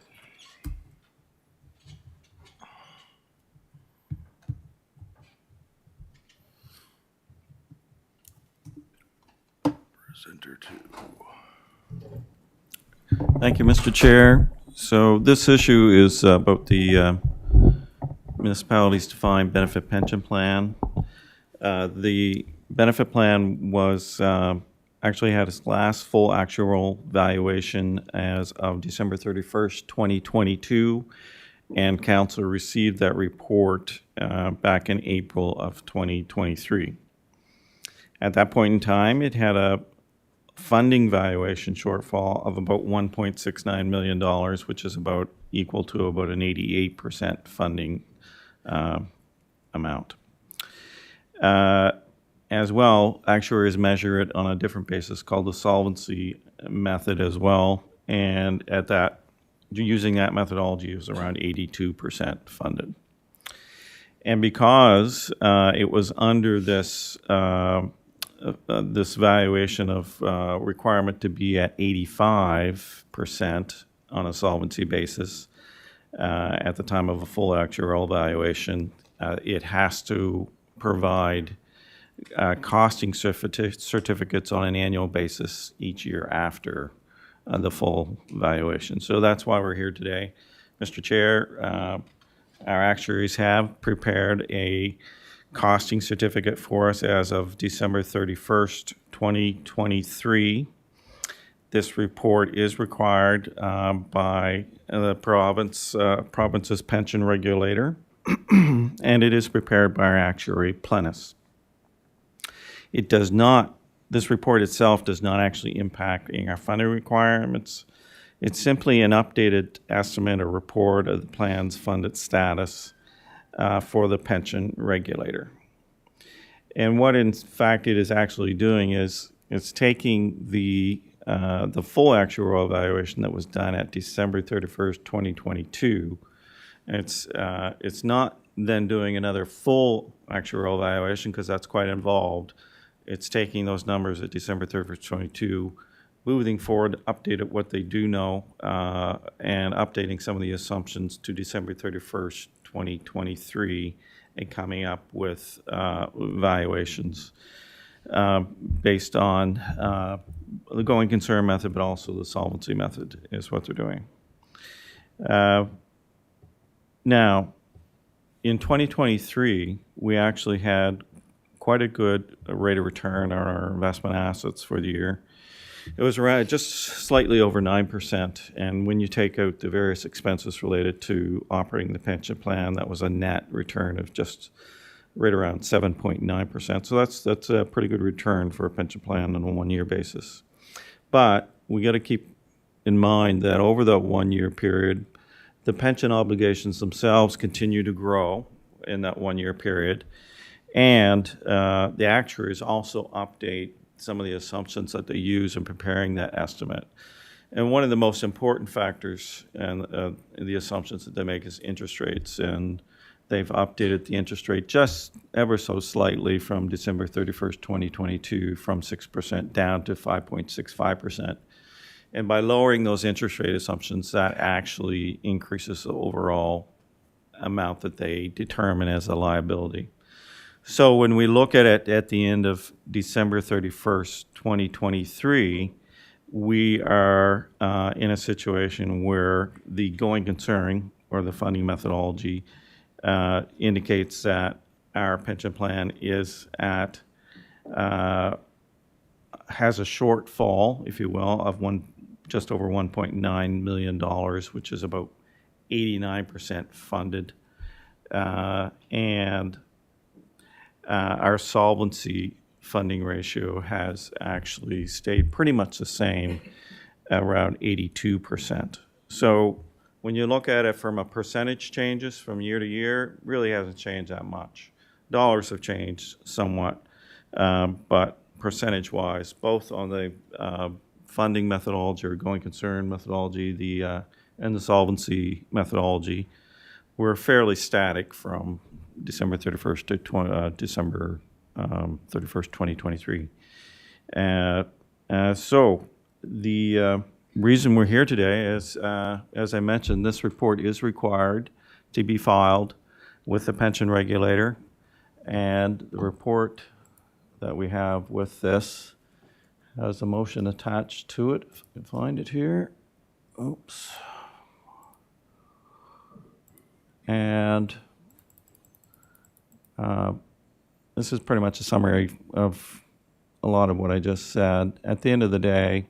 Presenter two. Thank you, Mr. Chair. So this issue is about the municipality's defined benefit pension plan. The benefit plan was actually had its last full actuarial valuation as of December 31st, 2022, and council received that report back in April of 2023. At that point in time, it had a funding valuation shortfall of about $1.69 million, which is about equal to about an 88% funding amount. As well, actuaries measure it on a different basis called the solvency method as well, and at that, using that methodology, it was around 82% funded. And because it was under this this valuation of requirement to be at 85% on a solvency basis at the time of a full actuarial valuation, it has to provide costing certificates on an annual basis each year after the full valuation. So that's why we're here today. Mr. Chair, our actuaries have prepared a costing certificate for us as of December 31st, 2023. This report is required by the province's pension regulator, and it is prepared by our actuary, Plenus. It does not, this report itself does not actually impact our funding requirements. It's simply an updated estimate or report of the plan's funded status for the pension regulator. And what in fact it is actually doing is it's taking the full actuarial evaluation that was done at December 31st, 2022. It's not then doing another full actuarial evaluation because that's quite involved. It's taking those numbers at December 31st, 2022, moving forward, updated what they do know, and updating some of the assumptions to December 31st, 2023, and coming up with valuations based on the going concern method, but also the solvency method is what they're doing. Now, in 2023, we actually had quite a good rate of return on our investment assets for the year. It was around just slightly over 9%, and when you take out the various expenses related to operating the pension plan, that was a net return of just right around 7.9%. So that's a pretty good return for a pension plan on a one-year basis. But we got to keep in mind that over the one-year period, the pension obligations themselves continue to grow in that one-year period, and the actuaries also update some of the assumptions that they use in preparing that estimate. And one of the most important factors and the assumptions that they make is interest rates. And they've updated the interest rate just ever so slightly from December 31st, 2022, from 6% down to 5.65%. And by lowering those interest rate assumptions, that actually increases the overall amount that they determine as a liability. So when we look at it at the end of December 31st, 2023, we are in a situation where the going concern or the funding methodology indicates that our pension plan is at has a shortfall, if you will, of just over $1.9 million, which is about 89% funded, and our solvency funding ratio has actually stayed pretty much the same, around 82%. So when you look at it from a percentage changes from year to year, really hasn't changed that much. Dollars have changed somewhat, but percentage-wise, both on the funding methodology or going concern methodology, and the solvency methodology, we're fairly static from December 31st to December 31st, 2023. So the reason we're here today is, as I mentioned, this report is required to be filed with the pension regulator, and the report that we have with this has a motion attached to it. If I can find it here. Oops. And this is pretty much a summary of a lot of what I just said. At the end of the day,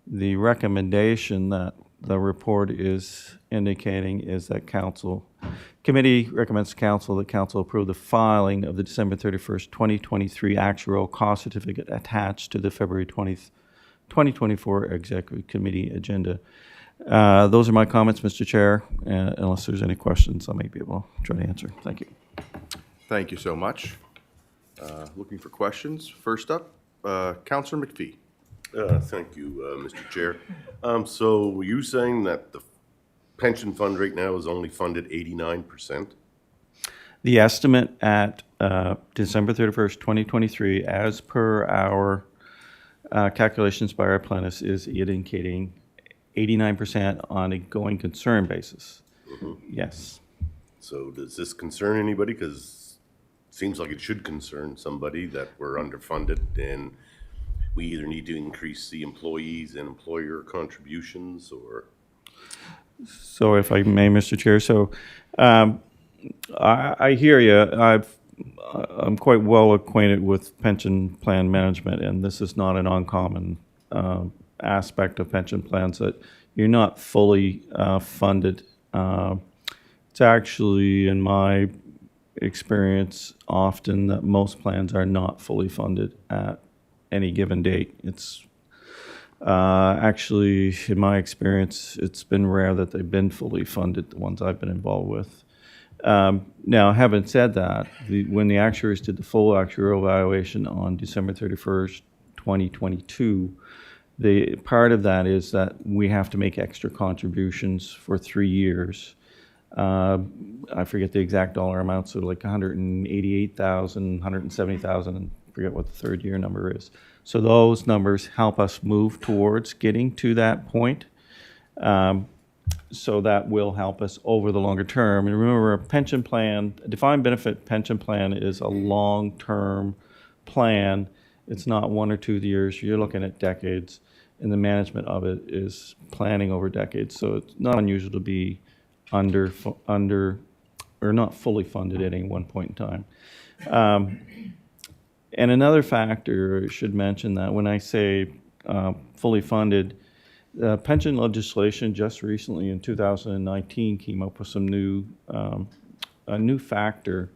the recommendation that the report is indicating is that committee recommends to council that council approve the filing of the December 31st, 2023 actuarial cost certificate attached to the February 20th, 2024 Executive Committee agenda. Those are my comments, Mr. Chair. Unless there's any questions, I may be able to try to answer. Thank you. Thank you so much. Looking for questions. First up, Councillor McPhee. Thank you, Mr. Chair. So were you saying that the pension fund right now is only funded 89%? The estimate at December 31st, 2023, as per our calculations by our apprentice, is indicating 89% on a going concern basis. Yes. So does this concern anybody? Because it seems like it should concern somebody that we're underfunded, and we either need to increase the employees and employer contributions, or... So if I may, Mr. Chair, so I hear you. I'm quite well acquainted with pension plan management, and this is not an uncommon aspect of pension plans, that you're not fully funded. It's actually, in my experience, often that most plans are not fully funded at any given date. It's actually, in my experience, it's been rare that they've been fully funded, the ones I've been involved with. Now, having said that, when the actuaries did the full actuarial evaluation on December 31st, 2022, the part of that is that we have to make extra contributions for 3 years. I forget the exact dollar amount, so like 188,000, 170,000, and forget what the third year number is. So those numbers help us move towards getting to that point. So that will help us over the longer term. And remember, a pension plan, a defined benefit pension plan, is a long-term plan. It's not 1 or 2 years. You're looking at decades, and the management of it is planning over decades. So it's not unusual to be under or not fully funded at any one point in time. And another factor, I should mention that when I say fully funded, pension legislation just recently in 2019 came up with some a new factor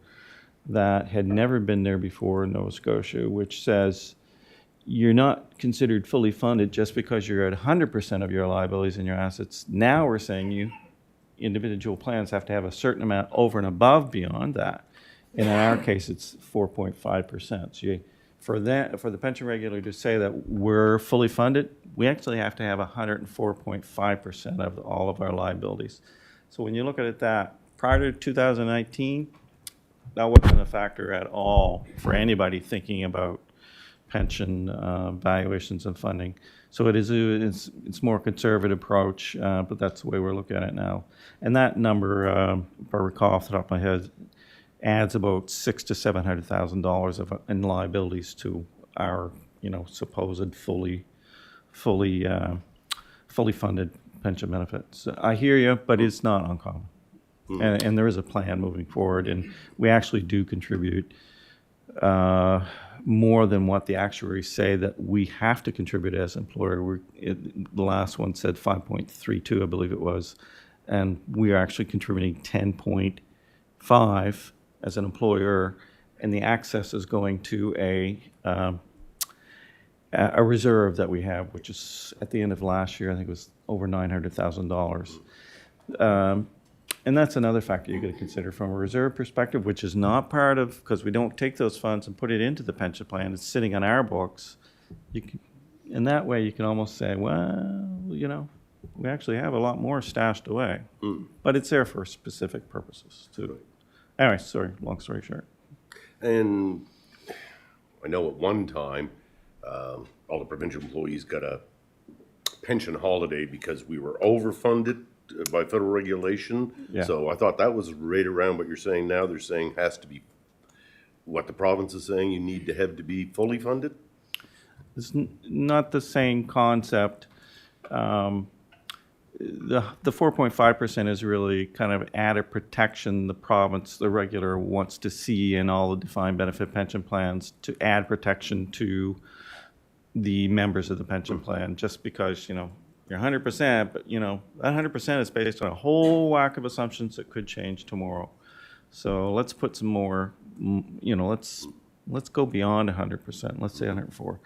that had never been there before in Nova Scotia, which says you're not considered fully funded just because you're at 100% of your liabilities and your assets. Now we're saying individual plans have to have a certain amount over and above beyond that. And in our case, it's 4.5%. So for the pension regulator to say that we're fully funded, we actually have to have 104.5% of all of our liabilities. So when you look at it that, prior to 2019, that wasn't a factor at all for anybody thinking about pension valuations and funding. So it's more conservative approach, but that's the way we're looking at it now. And that number, if I recall off the top of my head, adds about $600,000 to $700,000 in liabilities to our, supposed fully funded pension benefits. I hear you, but it's not uncommon. And there is a plan moving forward, and we actually do contribute more than what the actuaries say that we have to contribute as employer. The last one said 5.32, I believe it was, and we are actually contributing 10.5 as an employer, and the access is going to a reserve that we have, which is at the end of last year, I think it was over $900,000. And that's another factor you got to consider from a reserve perspective, which is not part of, because we don't take those funds and put it into the pension plan. It's sitting on our books. You can, in that way, you can almost say, well, you know, we actually have a lot more stashed away, but it's there for specific purposes too. Anyway, sorry, long story short. And I know at one time, all the provincial employees got a pension holiday because we were overfunded by federal regulation. Yeah. So I thought that was right around what you're saying now. They're saying has to be, what the province is saying, you need to have to be fully funded? It's not the same concept. The 4.5% is really kind of added protection the province, the regulator wants to see in all the defined benefit pension plans to add protection to the members of the pension plan, just because, you know, you're 100%, but, you know, that 100% is based on a whole whack of assumptions that could change tomorrow. So let's put some more, you know, let's go beyond 100%. Let's say 104.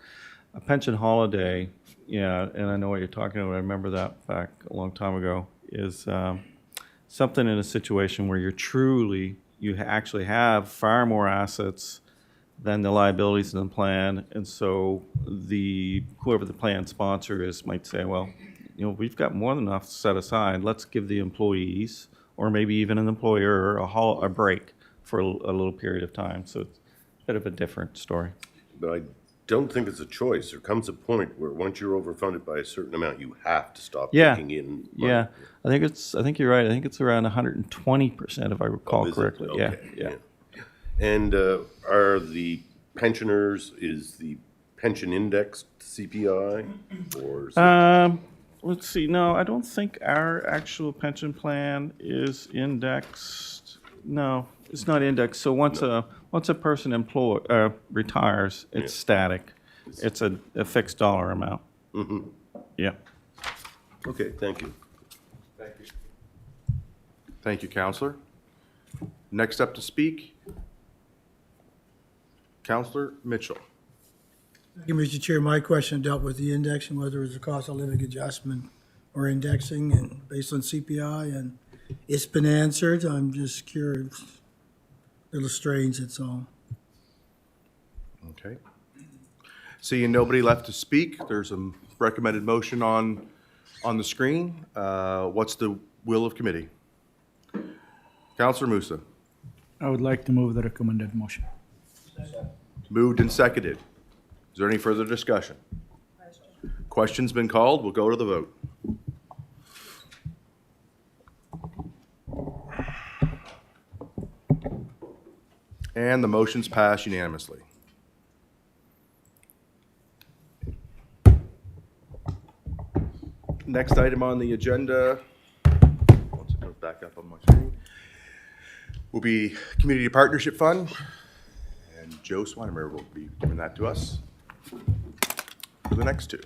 A pension holiday, yeah, and I know what you're talking about. I remember that back a long time ago, is something in a situation where you actually have far more assets than the liabilities in the plan, and so whoever the plan sponsor is might say, well, you know, we've got more than enough set aside. Let's give the employees, or maybe even an employer, a break for a little period of time. So it's a bit of a different story. But I don't think it's a choice. There comes a point where once you're overfunded by a certain amount, you have to stop taking in money. Yeah, I think you're right. I think it's around 120%, if I recall is it? correctly. Okay, Yeah. And are the pensioners, is the pension indexed CPI or? Is it- Let's see. No, I don't think our actual pension plan is indexed. No, it's not indexed. So once a person retires, it's static. It's a fixed dollar amount. Yeah. Okay, thank you. Thank you, Counselor. Next up to speak, Counselor Mitchell. Thank you, Mr. Chair. My question dealt with the indexing, whether it's a cost of living adjustment or indexing and based on CPI, and it's been answered. I'm just curious. A little strange, that's all. Okay. Seeing nobody left to speak, there's a recommended motion on the screen. What's the will of committee? Counselor Musa. I would like to move the recommended motion. Moved and seconded. Is there any further discussion? Question's been called. We'll go to the vote. And the motion's passed unanimously. Next item on the agenda, once it goes back up on my screen, will be Community Partnership Fund. And Joe Swinemer will be giving that to us for the next two.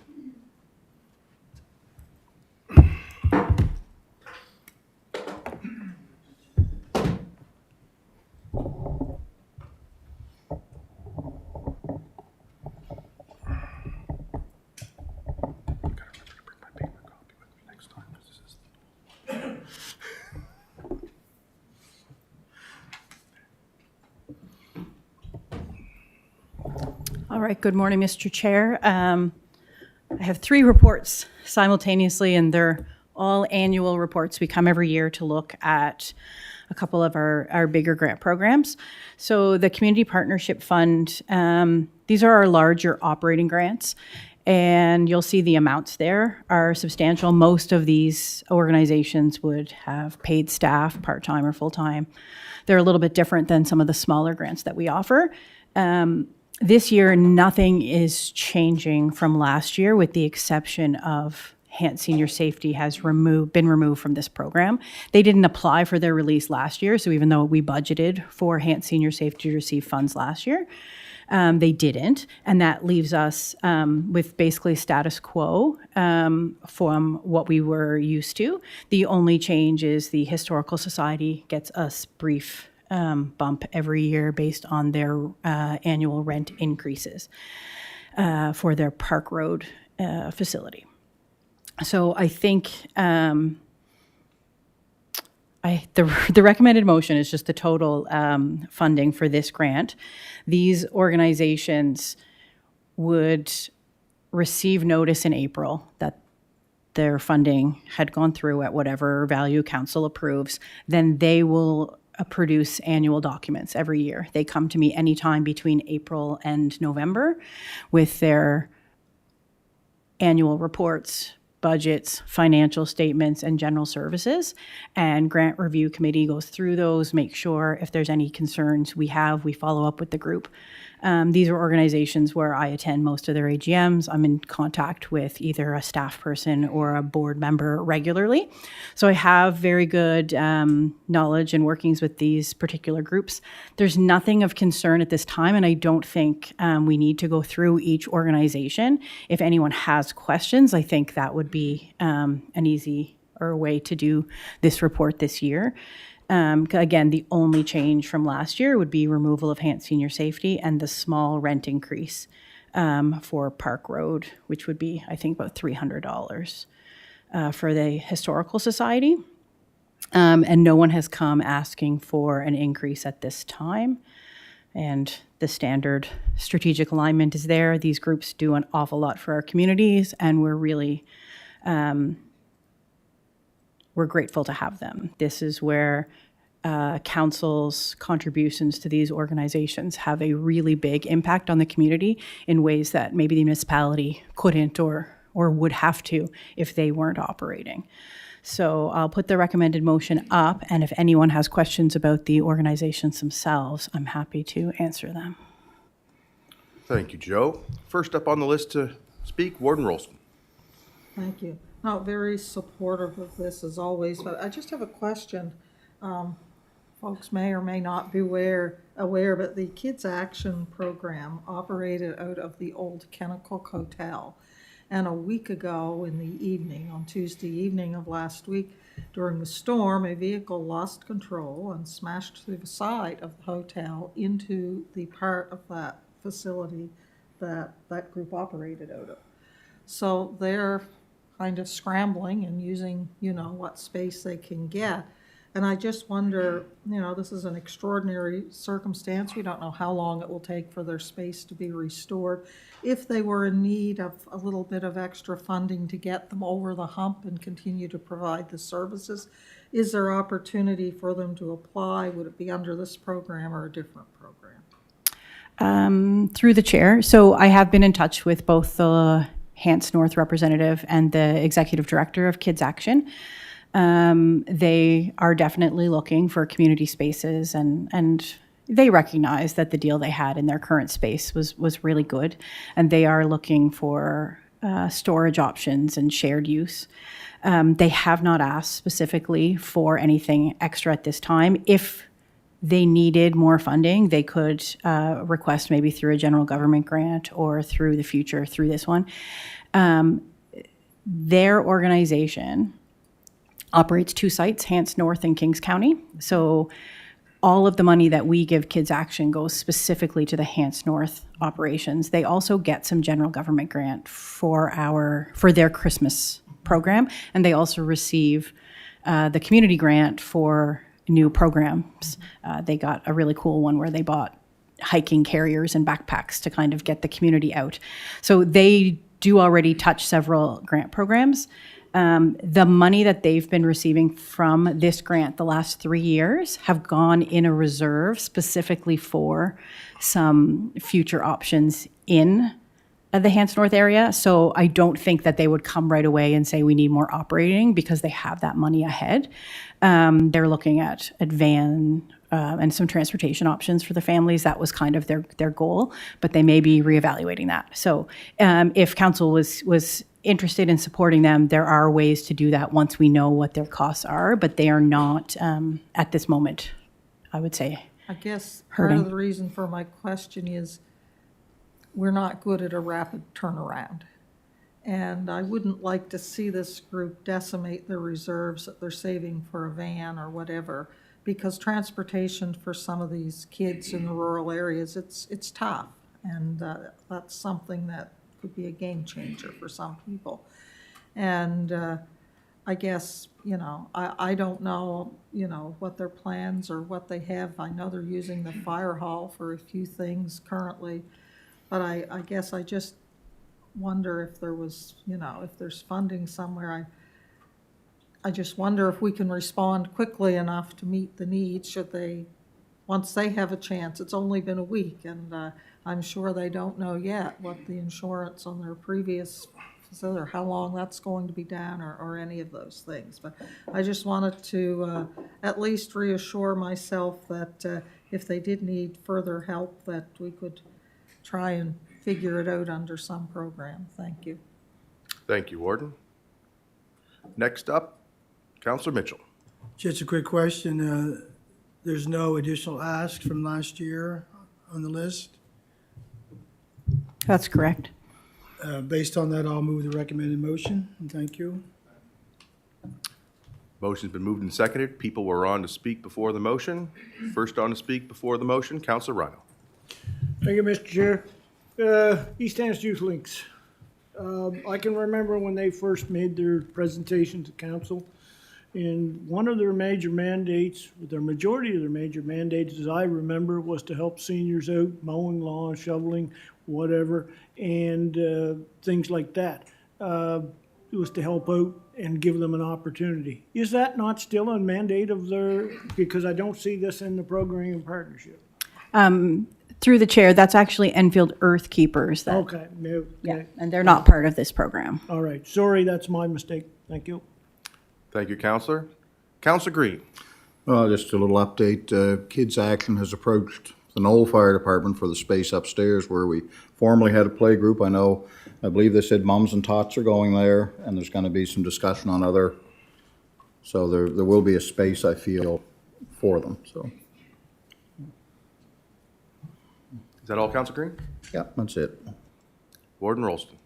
All right, good morning, Mr. Chair. I have 3 reports simultaneously, and they're all annual reports. We come every year to look at a couple of our bigger grant programs. So the Community Partnership Fund, these are our larger operating grants, and you'll see the amounts there are substantial. Most of these organizations would have paid staff, part-time or full-time. They're a little bit different than some of the smaller grants that we offer. This year, nothing is changing from last year, with the exception of Hant Senior Safety has been removed from this program. They didn't apply for their release last year, so even though we budgeted for Hant Senior Safety to receive funds last year, they didn't, and that leaves us with basically status quo from what we were used to. The only change is the Historical Society gets us brief bump every year based on their annual rent increases for their Park Road facility. So I think the recommended motion is just the total funding for this grant. These organizations would receive notice in April that their funding had gone through at whatever value council approves. Then they will produce annual documents every year. They come to me anytime between April and November with their annual reports, budgets, financial statements, and general services. And grant review committee goes through those, make sure if there's any concerns we follow up with the group. These are organizations where I attend most of their AGMs. I'm in contact with either a staff person or a board member regularly. So I have very good knowledge and workings with these particular groups. There's nothing of concern at this time, and I don't think we need to go through each organization. If anyone has questions, I think that would be an easy way to do this report this year. Again, the only change from last year would be removal of Hant Senior Safety and the small rent increase for Park Road, which would be, I think, about $300 for the Historical Society. And no one has come asking for an increase at this time. And the standard strategic alignment is there. These groups do an awful lot for our communities, and we're really we're grateful to have them. This is where council's contributions to these organizations have a really big impact on the community in ways that maybe the municipality couldn't or would have to if they weren't operating. So I'll put the recommended motion up, and if anyone has questions about the organizations themselves, I'm happy to answer them. Thank you, Joe. First up on the list to speak, Warden Rolston. Thank you. No, very supportive of this as always, but I just have a question. Folks may or may not be aware, but the Kids Action Program operated out of the old Kennecott Hotel. And a week ago in the evening, on Tuesday evening of last week, during the storm, a vehicle lost control and smashed through the side of the hotel into the part of that facility that that group operated out of. So they're kind of scrambling and using, what space they can get. And I just wonder, this is an extraordinary circumstance. We don't know how long it will take for their space to be restored. If they were in need of a little bit of extra funding to get them over the hump and continue to provide the services, is there opportunity for them to apply? Would it be under this program or a different program? Through the chair. So I have been in touch with both the Hants North representative and the executive director of Kids Action. They are definitely looking for community spaces, and they recognize that the deal they had in their current space was really good, and they are looking for storage options and shared use. They have not asked specifically for anything extra at this time. If they needed more funding, they could request maybe through a general government grant or through the future, through this one. Their organization operates 2 sites, Hants North and Kings County. So all of the money that we give Kids Action goes specifically to the Hants North operations. They also get some general government grant for their Christmas program, and they also receive the community grant for new programs. They got a really cool one where they bought hiking carriers and backpacks to kind of get the community out. So they do already touch several grant programs. The money that they've been receiving from this grant the last 3 years have gone in a reserve specifically for some future options in the Hants North area. So I don't think that they would come right away and say we need more operating because they have that money ahead. They're looking at a van and some transportation options for the families. That was kind of their goal, but they may be reevaluating that. So if council was interested in supporting them, there are ways to do that once we know what their costs are, but they are not at this moment, I would say. I guess hurting. part of the reason for my question is we're not good at a rapid turnaround. And I wouldn't like to see this group decimate their reserves that they're saving for a van or whatever because transportation for some of these kids in the rural areas, it's tough. And that's something that could be a game changer for some people. And I guess, I don't know, what their plans or what they have. I know they're using the fire hall for a few things currently, but I guess I just wonder if there was, if there's funding somewhere. I just wonder if we can respond quickly enough to meet the needs should they, once they have a chance. It's only been a week, and I'm sure they don't know yet what the insurance on their previous facility, or how long that's going to be down, or any of those things. But I just wanted to at least reassure myself that if they did need further help, that we could try and figure it out under some program. Thank you. Thank you, Warden. Next up, Counselor Mitchell. Just a quick question. There's no additional ask from last year on the list? That's correct. Based on that, I'll move the recommended motion, and thank you. Motion's been moved and seconded. People were on to speak before the motion. First on to speak before the motion, Counselor Rhino. Thank you, Mr. Chair. East Hants Youth Links. I can remember when they first made their presentation to council, and one of their major mandates, their majority of their major mandates, as I remember, was to help seniors out, mowing lawn, shoveling, whatever, and things like that. It was to help out and give them an opportunity. Is that not still a mandate of their, because I don't see this in the programming partnership? Through the chair, that's actually Enfield Earth Keepers. That, Okay, no, yeah, okay. and they're not part of this program. All right, sorry, that's my mistake. Thank you. Thank you, Counselor. Counselor Green. Just a little update. Kids Action has approached the Knoll Fire Department for the space upstairs where we formerly had a play group. I believe they said mums and tots are going there, and there's going to be some discussion on other, so there will be a space, I feel, for them, so. Is that all, Counselor Green? Yeah, that's it. Warden Rolston.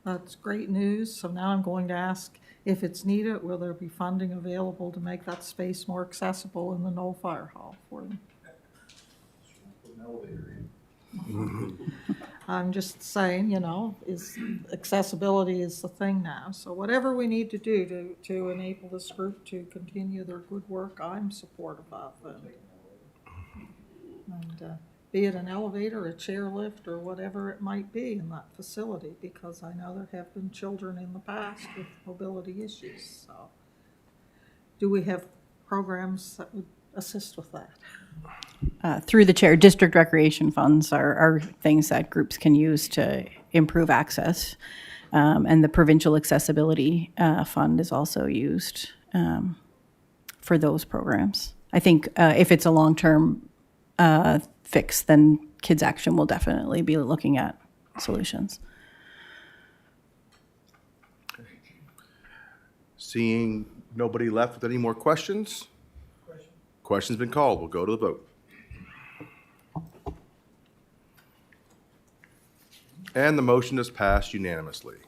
That's great news. So now I'm going to ask if it's needed, will there be funding available to make that space more accessible in the Knoll Fire Hall for them? I'm just saying, accessibility is the thing now. So whatever we need to do to enable this group to continue their good work, I'm supportive of them. And be it an elevator, a chairlift, or whatever it might be in that facility, because I know there have been children in the past with mobility issues. So do we have programs that would assist with that? Through the chair, district recreation funds are things that groups can use to improve access. And the provincial accessibility fund is also used for those programs. I think if it's a long-term fix, then Kids Action will definitely be looking at solutions. Seeing nobody left with any more questions? Question's been called. We'll go to the vote. And the motion is passed unanimously.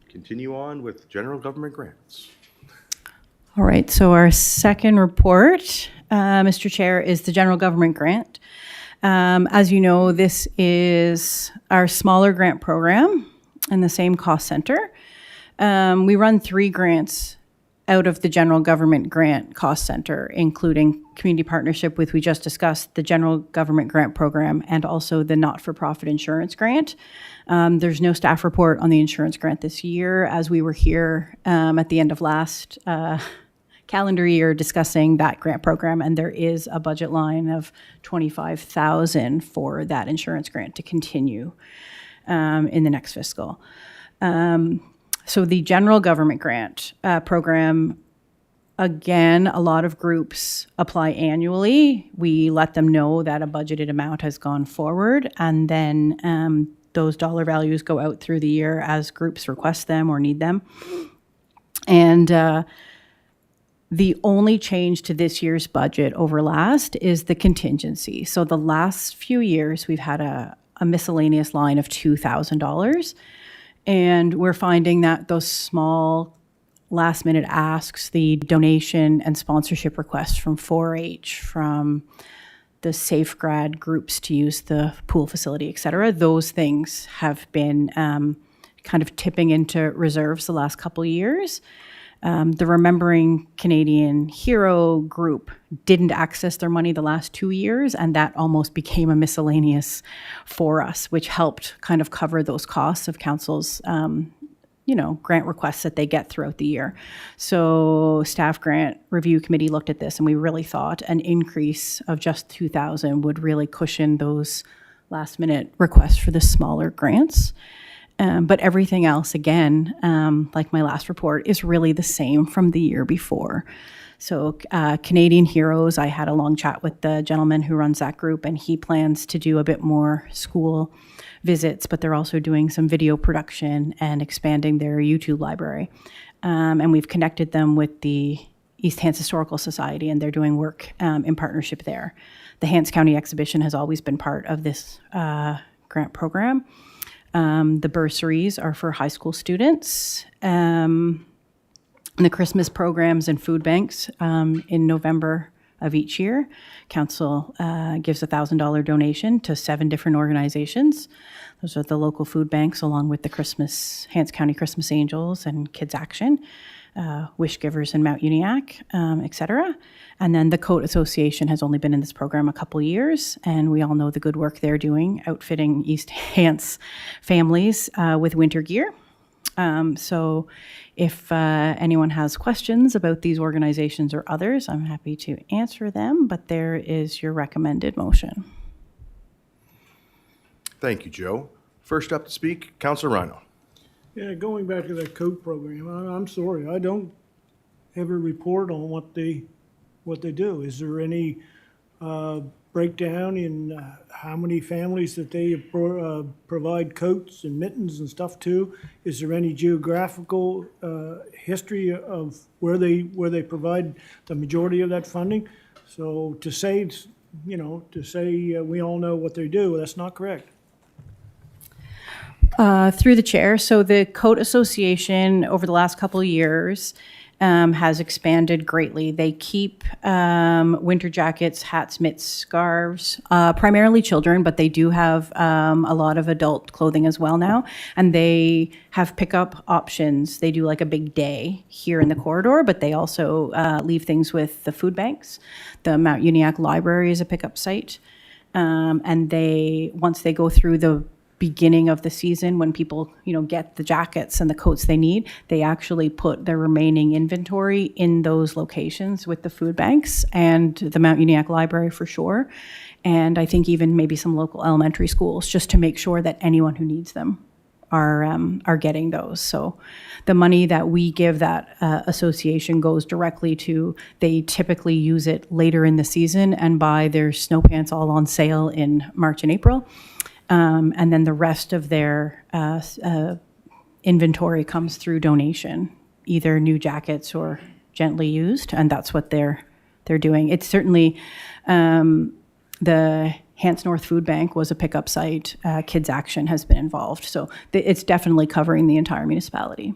Continue on with general government grants. All right, so our second report, Mr. Chair, is the general government grant. As you know, this is our smaller grant program in the same cost center. We run 3 grants out of the general government grant cost center, including community partnership with, we just discussed, the general government grant program and also the not-for-profit insurance grant. There's no staff report on the insurance grant this year, as we were here at the end of last calendar year discussing that grant program, and there is a budget line of $25,000 for that insurance grant to continue in the next fiscal. So the general government grant program, again, a lot of groups apply annually. We let them know that a budgeted amount has gone forward, and then those dollar values go out through the year as groups request them or need them. And the only change to this year's budget over last is the contingency. So the last few years, we've had a miscellaneous line of $2,000. And we're finding that those small last minute asks, the donation and sponsorship requests from 4-H, from the Safe Grad groups to use the pool facility, et cetera, those things have been kind of tipping into reserves the last couple of years. The Remembering Canadian Hero group didn't access their money the last 2 years, and that almost became a miscellaneous for us, which helped kind of cover those costs of council's grant requests that they get throughout the year. So staff grant review committee looked at this, and we really thought an increase of just 2,000 would really cushion those last minute requests for the smaller grants. But everything else, again, like my last report, is really the same from the year before. So Canadian Heroes, I had a long chat with the gentleman who runs that group, and he plans to do a bit more school visits, but they're also doing some video production and expanding their YouTube library. And we've connected them with the East Hants Historical Society, and they're doing work in partnership there. The Hants County Exhibition has always been part of this grant program. The bursaries are for high school students. And the Christmas programs and food banks in November of each year. Council gives a $1,000 donation to 7 different organizations. Those are the local food banks, along with the Hants County Christmas Angels and Kids Action, Wish Givers in Mount Uniacke, et cetera. And then the Coat Association has only been in this program a couple years, and we all know the good work they're doing, outfitting East Hants families with winter gear. So if anyone has questions about these organizations or others, I'm happy to answer them, but there is your recommended motion. Thank you, Joe. First up to speak, Councilor Rhino. Yeah, going back to that COAT program, I'm sorry, I don't have a report on what they do. Is there any breakdown in how many families that they provide coats and mittens and stuff to? Is there any geographical history of where they provide the majority of that funding? So to say, we all know what they do, that's not correct. Through the chair, so the Coat Association over the last couple of years has expanded greatly. They keep winter jackets, hats, mitts, scarves, primarily children, but they do have a lot of adult clothing as well now. And they have pickup options. They do like a big day here in the corridor, but they also leave things with the food banks. The Mount Uniacke Library is a pickup site. And once they go through the beginning of the season, when people get the jackets and the coats they need, they actually put their remaining inventory in those locations with the food banks and the Mount Uniacke Library for sure, and I think even maybe some local elementary schools, just to make sure that anyone who needs them are getting those. So the money that we give that association goes directly to, they typically use it later in the season and buy their snow pants all on sale in March and April. And then the rest of their inventory comes through donation, either new jackets or gently used, and that's what they're doing. It's certainly the Hants North Food Bank was a pickup site. Kids Action has been involved, so it's definitely covering the entire municipality.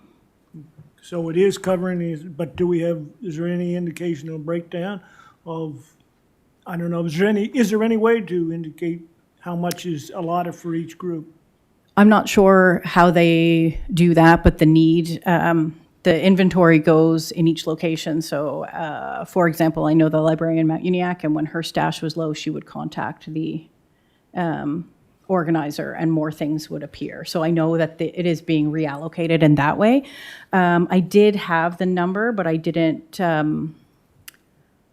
So it is covering these, but is there any indication or breakdown of, I don't know, is there any way to indicate how much is allotted for each group? I'm not sure how they do that, but the need, the inventory goes in each location. So, for example, I know the librarian in Mount Uniacke, and when her stash was low, she would contact the organizer and more things would appear. So I know that it is being reallocated in that way. I did have the number, but I didn't,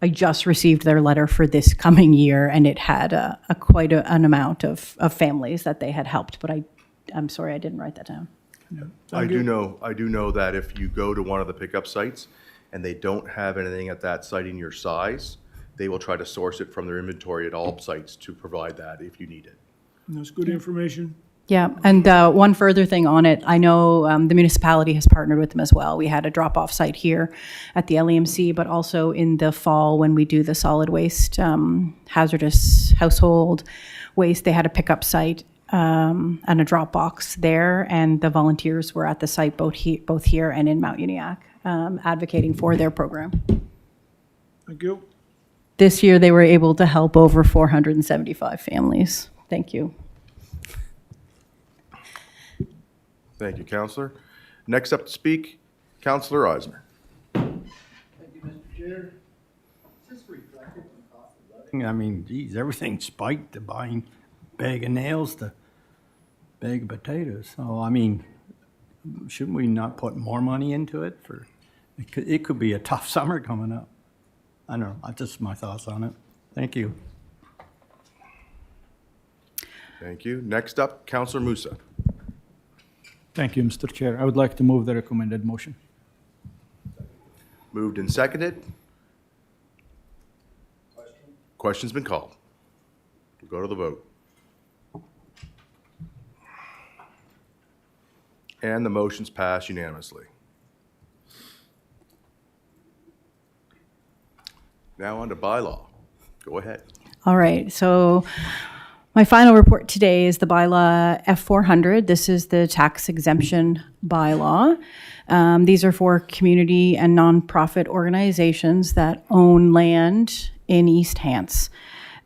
I just received their letter for this coming year, and it had quite an amount of families that they had helped, but I'm sorry, I didn't write that down. No. I do know that if you go to one of the pickup sites and they don't have anything at that site in your size, they will try to source it from their inventory at all sites to provide that if you need it. That's good information. Yeah, and one further thing on it, I know the municipality has partnered with them as well. We had a drop-off site here at the LEMC, but also in the fall when we do the solid waste, hazardous household waste, they had a pickup site and a drop box there, and the volunteers were at the site both here and in Mount Uniacke. advocating for their program. Thank you. This year, they were able to help over 475 families. Thank you. Thank you, Counselor. Next up to speak, Counselor Eisner. I mean, geez, everything spiked to buying bag of nails to bag of potatoes. So, I mean, shouldn't we not put more money into it for, it could be a tough summer coming up. I don't know, that's just my thoughts on it. Thank you. Thank you. Next up, Counselor Musa. Thank you, Mr. Chair. I would like to move the recommended motion. Moved and seconded. Question's been called. We'll go to the vote. And the motion's passed unanimously. Now on to bylaw. Go ahead. All right, so my final report today is the bylaw F400. This is the tax exemption bylaw. These are for community and nonprofit organizations that own land in East Hants.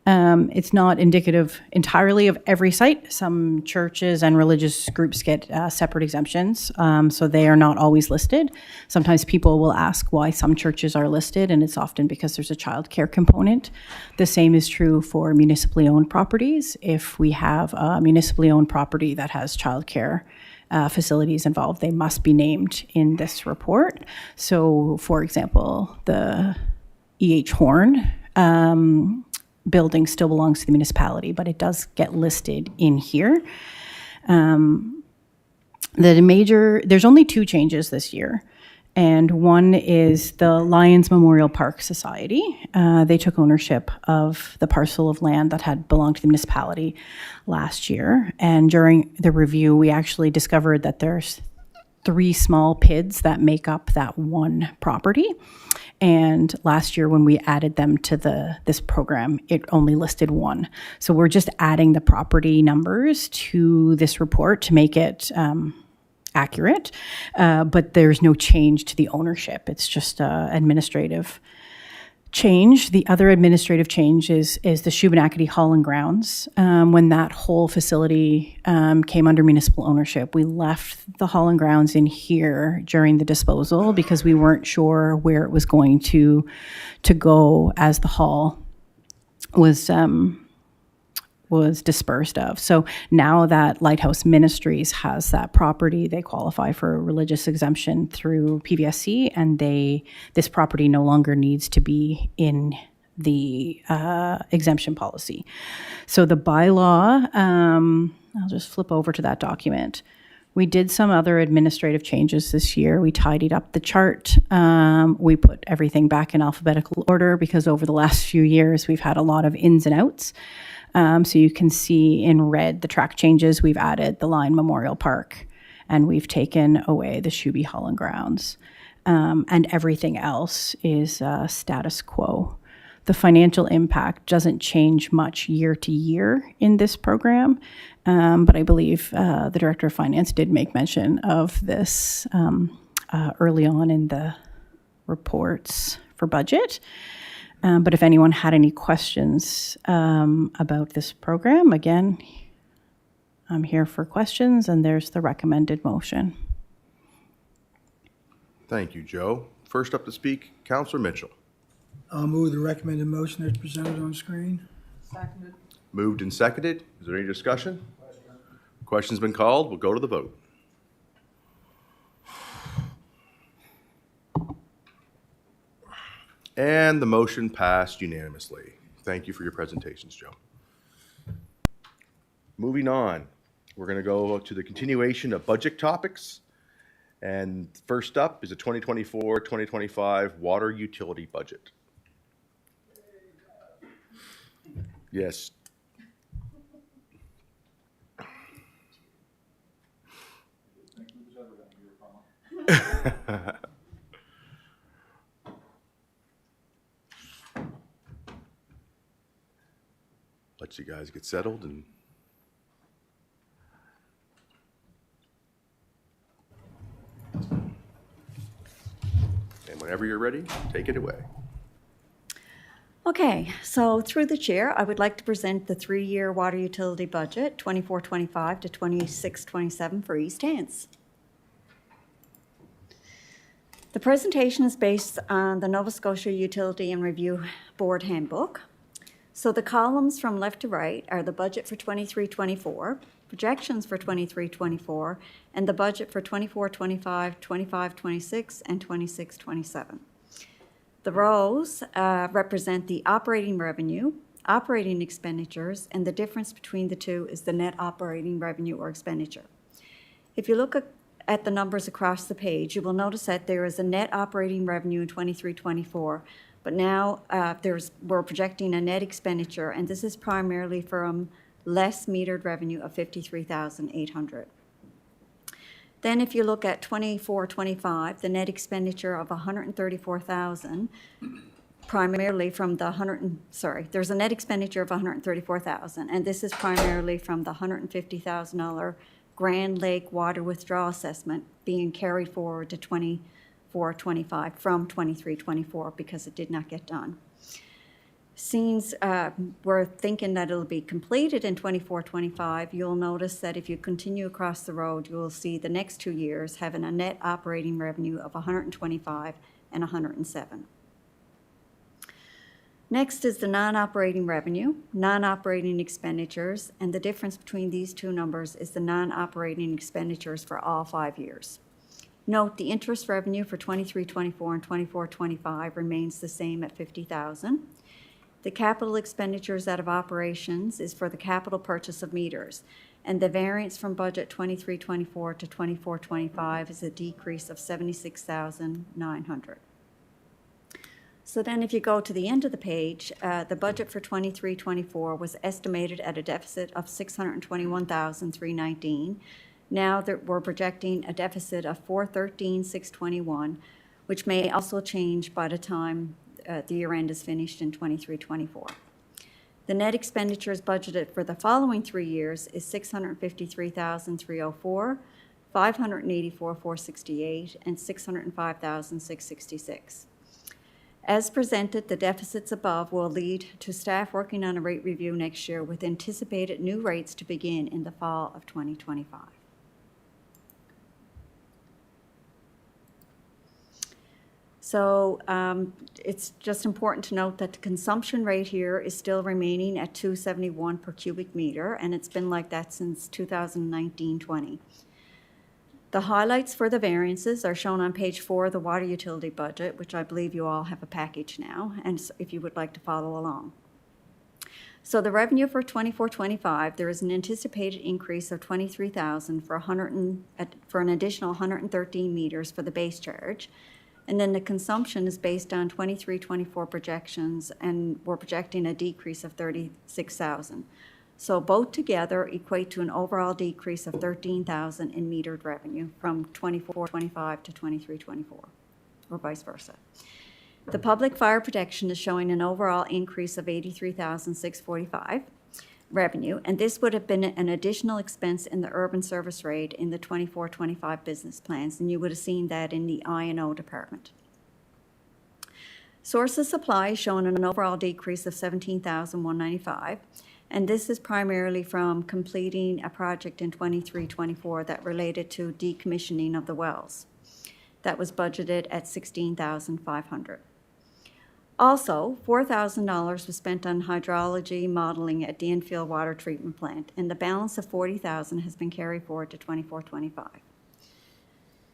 It's not indicative entirely of every site. Some churches and religious groups get separate exemptions, so they are not always listed. Sometimes people will ask why some churches are listed, and it's often because there's a childcare component. The same is true for municipally owned properties. If we have a municipally owned property that has childcare facilities involved, they must be named in this report. So, for example, the E.H. Horn building still belongs to the municipality, but it does get listed in here. There's only two changes this year, and one is the Lions Memorial Park Society. They took ownership of the parcel of land that had belonged to the municipality last year, and during the review, we actually discovered that there's 3 small PIDs that make up that one property. And last year, when we added them to this program, it only listed 1. So we're just adding the property numbers to this report to make it accurate, but there's no change to the ownership. It's just administrative change. The other administrative change is the Shubenacadie Hall and Grounds. When that whole facility came under municipal ownership, we left the Hall and Grounds in here during the disposal because we weren't sure where it was going to go as the hall was dispersed of. So now that Lighthouse Ministries has that property, they qualify for a religious exemption through PVSC, and this property no longer needs to be in the exemption policy. So the bylaw, I'll just flip over to that document. We did some other administrative changes this year. We tidied up the chart. We put everything back in alphabetical order because over the last few years, we've had a lot of ins and outs. So you can see in red the track changes. We've added the Lion Memorial Park, and we've taken away the Shuby Hall and Grounds. And everything else is status quo. The financial impact doesn't change much year to year in this program, but I believe the Director of Finance did make mention of this early on in the reports for budget. But if anyone had any questions about this program, again, I'm here for questions, and there's the recommended motion. Thank you, Joe. First up to speak, Counselor Mitchell. I'll move the recommended motion that's presented on screen. Seconded. Moved and seconded. Is there any discussion? Question's been called. We'll go to the vote. And the motion passed unanimously. Thank you for your presentations, Joe. Moving on, we're going to go to the continuation of budget topics. And first up is a 2024-2025 water utility budget. Yes. Let you guys get settled and Whenever you're ready, take it away. Okay, so through the chair, I would like to present the three-year water utility budget, 24-25 to 26-27 for East Hants. The presentation is based on the Nova Scotia Utility and Review Board Handbook. So the columns from left to right are the budget for 23-24, projections for 23-24, and the budget for 24-25, 25-26, and 26-27. The rows represent the operating revenue, operating expenditures, and the difference between the two is the net operating revenue or expenditure. If you look at the numbers across the page, you will notice that there is a net operating revenue in 23-24, but now we're projecting a net expenditure, and this is primarily from less metered revenue of $53,800. Then if you look at 24-25, the net expenditure of $134,000, primarily from there's a net expenditure of $134,000, and this is primarily from the $150,000 Grand Lake Water Withdrawal Assessment being carried forward to 24-25 from 23-24 because it did not get done. Since we're thinking that it'll be completed in 24-25, you'll notice that if you continue across the road, you'll see the next 2 years having a net operating revenue of $125 and $107. Next is the non-operating revenue, non-operating expenditures, and the difference between these two numbers is the non-operating expenditures for all 5 years. Note the interest revenue for 23-24 and 24-25 remains the same at $50,000. The capital expenditures out of operations is for the capital purchase of meters, and the variance from budget 23-24 to 24-25 is a decrease of $76,900. So then if you go to the end of the page, the budget for 23-24 was estimated at a deficit of $621,319. Now that we're projecting a deficit of $413,621, which may also change by the time the year end is finished in 23-24. The net expenditures budgeted for the following 3 years is $653,304, $584,468, and $605,666. As presented, the deficits above will lead to staff working on a rate review next year with anticipated new rates to begin in the fall of 2025. So it's just important to note that the consumption rate here is still remaining at 271 per cubic meter, and it's been like that since 2019-20. The highlights for the variances are shown on page 4 of the water utility budget, which I believe you all have a package now, and if you would like to follow along. So the revenue for 24-25, there is an anticipated increase of $23,000 for an additional 113 meters for the base charge. And then the consumption is based on 23-24 projections, and we're projecting a decrease of $36,000. So both together equate to an overall decrease of $13,000 in metered revenue from 24-25 to 23-24, or vice versa. The public fire protection is showing an overall increase of $83,645 revenue, and this would have been an additional expense in the urban service rate in the 24-25 business plans, and you would have seen that in the I&O department. Source of supply is showing an overall decrease of $17,195, and this is primarily from completing a project in 23-24 that related to decommissioning of the wells. That was budgeted at $16,500. Also, $4,000 was spent on hydrology modeling at the Enfield Water Treatment Plant, and the balance of $40,000 has been carried forward to 24-25.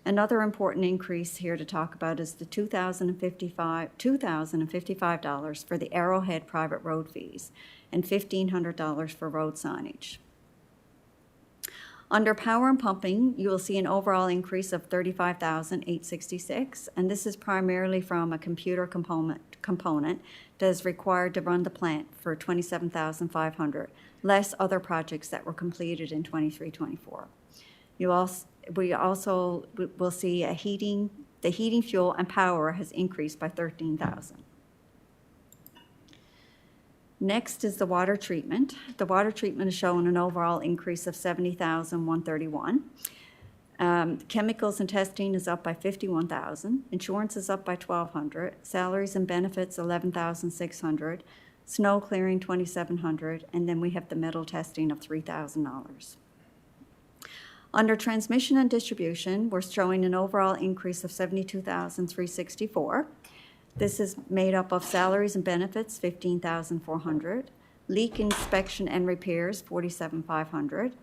Another important increase here to talk about is the $2,055 for the Arrowhead private road fees and $1,500 for road signage. Under power and pumping, you will see an overall increase of $35,866, and this is primarily from a computer component that is required to run the plant for $27,500, less other projects that were completed in 23-24. We also will see the heating fuel and power has increased by $13,000. Next is the water treatment. The water treatment is showing an overall increase of $70,131. Chemicals and testing is up by 51,000. Insurance is up by 1,200. Salaries and benefits, 11,600. Snow clearing, 2,700. And then we have the metal testing of $3,000. Under transmission and distribution, we're showing an overall increase of 72,364. This is made up of salaries and benefits, 15,400. Leak inspection and repairs, 47,500.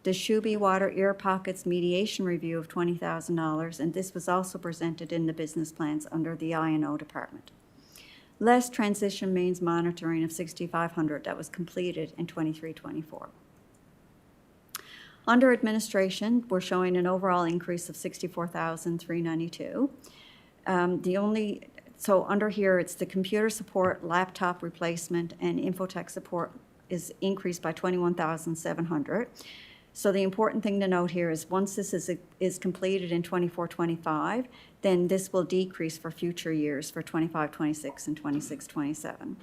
The Shuby Water Ear Pockets mediation review of $20,000, and this was also presented in the business plans under the I&O department. Less transition mains monitoring of 6,500 that was completed in 23-24. Under administration, we're showing an overall increase of 64,392. So under here, it's the computer support, laptop replacement, and infotech support is increased by 21,700. So the important thing to note here is once this is completed in 24-25, then this will decrease for future years for 25-26 and 26-27.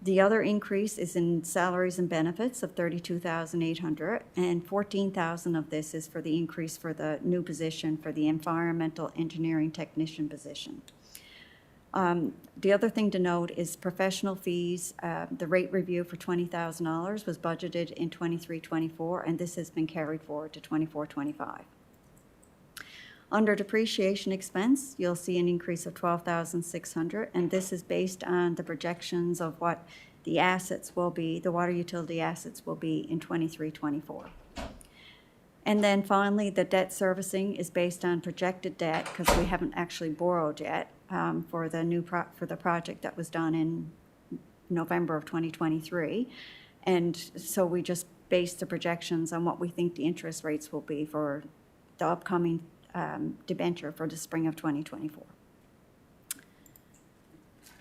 The other increase is in salaries and benefits of 32,800, and 14,000 of this is for the increase for the new position for the environmental engineering technician position. The other thing to note is professional fees. The rate review for $20,000 was budgeted in 23-24, and this has been carried forward to 24-25. Under depreciation expense, you'll see an increase of 12,600, and this is based on the projections of what the assets will be, the water utility assets will be in 23-24. And then finally, the debt servicing is based on projected debt because we haven't actually borrowed yet for the project that was done in November of 2023. And so we just based the projections on what we think the interest rates will be for the upcoming debenture for the spring of 2024.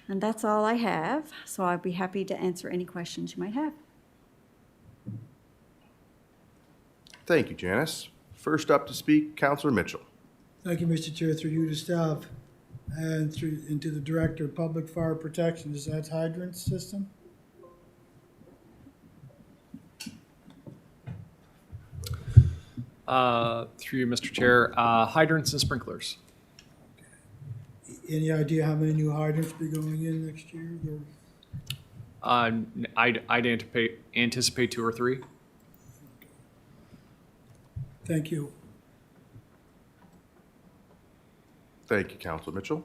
And that's all I have, so I'd be happy to answer any questions you might have. Thank you, Janice. First up to speak, Councillor Mitchell. Thank you, Mr. Chair, through you to staff and into the Director of Public Fire Protection. Is that hydrant system? Through you, Mr. Chair, hydrants and sprinklers. Any idea how many new hydrants be going in next year? I'd anticipate 2 or 3. Thank you. Thank you, Councillor Mitchell.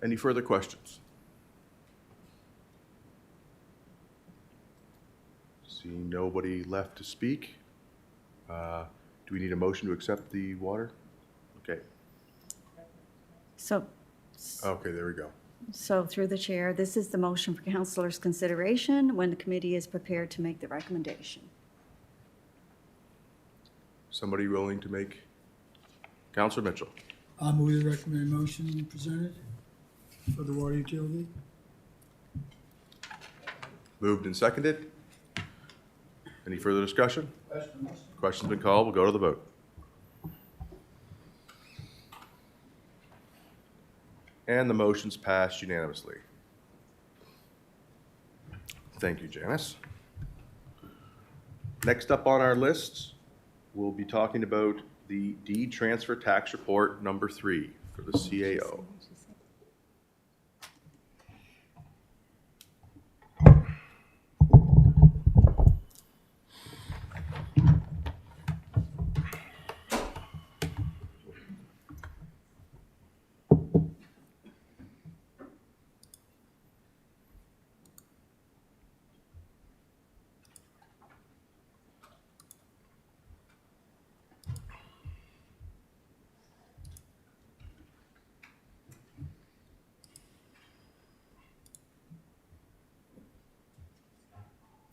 Any further questions? Seeing nobody left to speak, do we need a motion to accept the water? Okay. Okay, there we go. So through the chair, this is the motion for councillors' consideration when the committee is prepared to make the recommendation. Somebody willing to make? Councillor Mitchell. I'll move the recommended motion presented for the water utility. Moved and seconded. Any further discussion? Question's been called. We'll go to the vote. And the motion's passed unanimously. Thank you, Janice. Next up on our list, we'll be talking about the deed transfer tax report number 3 for the CAO.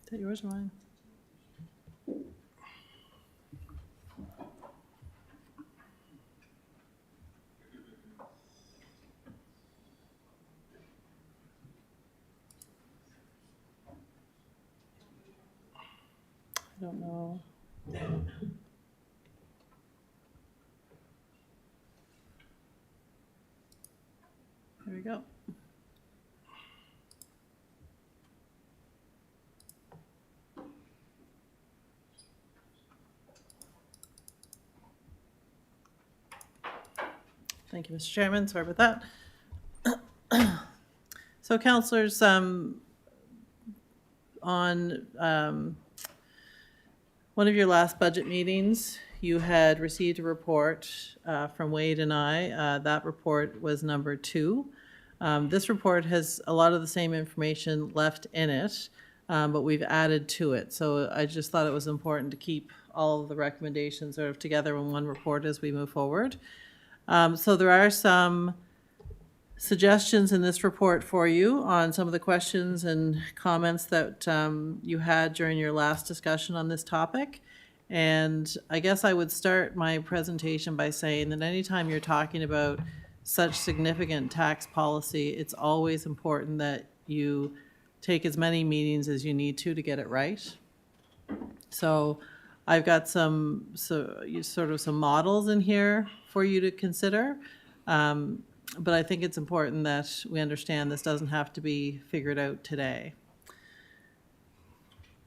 Is that yours or mine? I don't know. There we go. Thank you, Mr. Chairman. Sorry about that. So, councillors, on one of your last budget meetings, you had received a report from Wade and I. That report was number 2. This report has a lot of the same information left in it, but we've added to it. So I just thought it was important to keep all of the recommendations sort of together in one report as we move forward. So there are some suggestions in this report for you on some of the questions and comments that you had during your last discussion on this topic. And I guess I would start my presentation by saying that anytime you're talking about such significant tax policy, it's always important that you take as many meetings as you need to get it right. So I've got some models in here for you to consider. But I think it's important that we understand this doesn't have to be figured out today.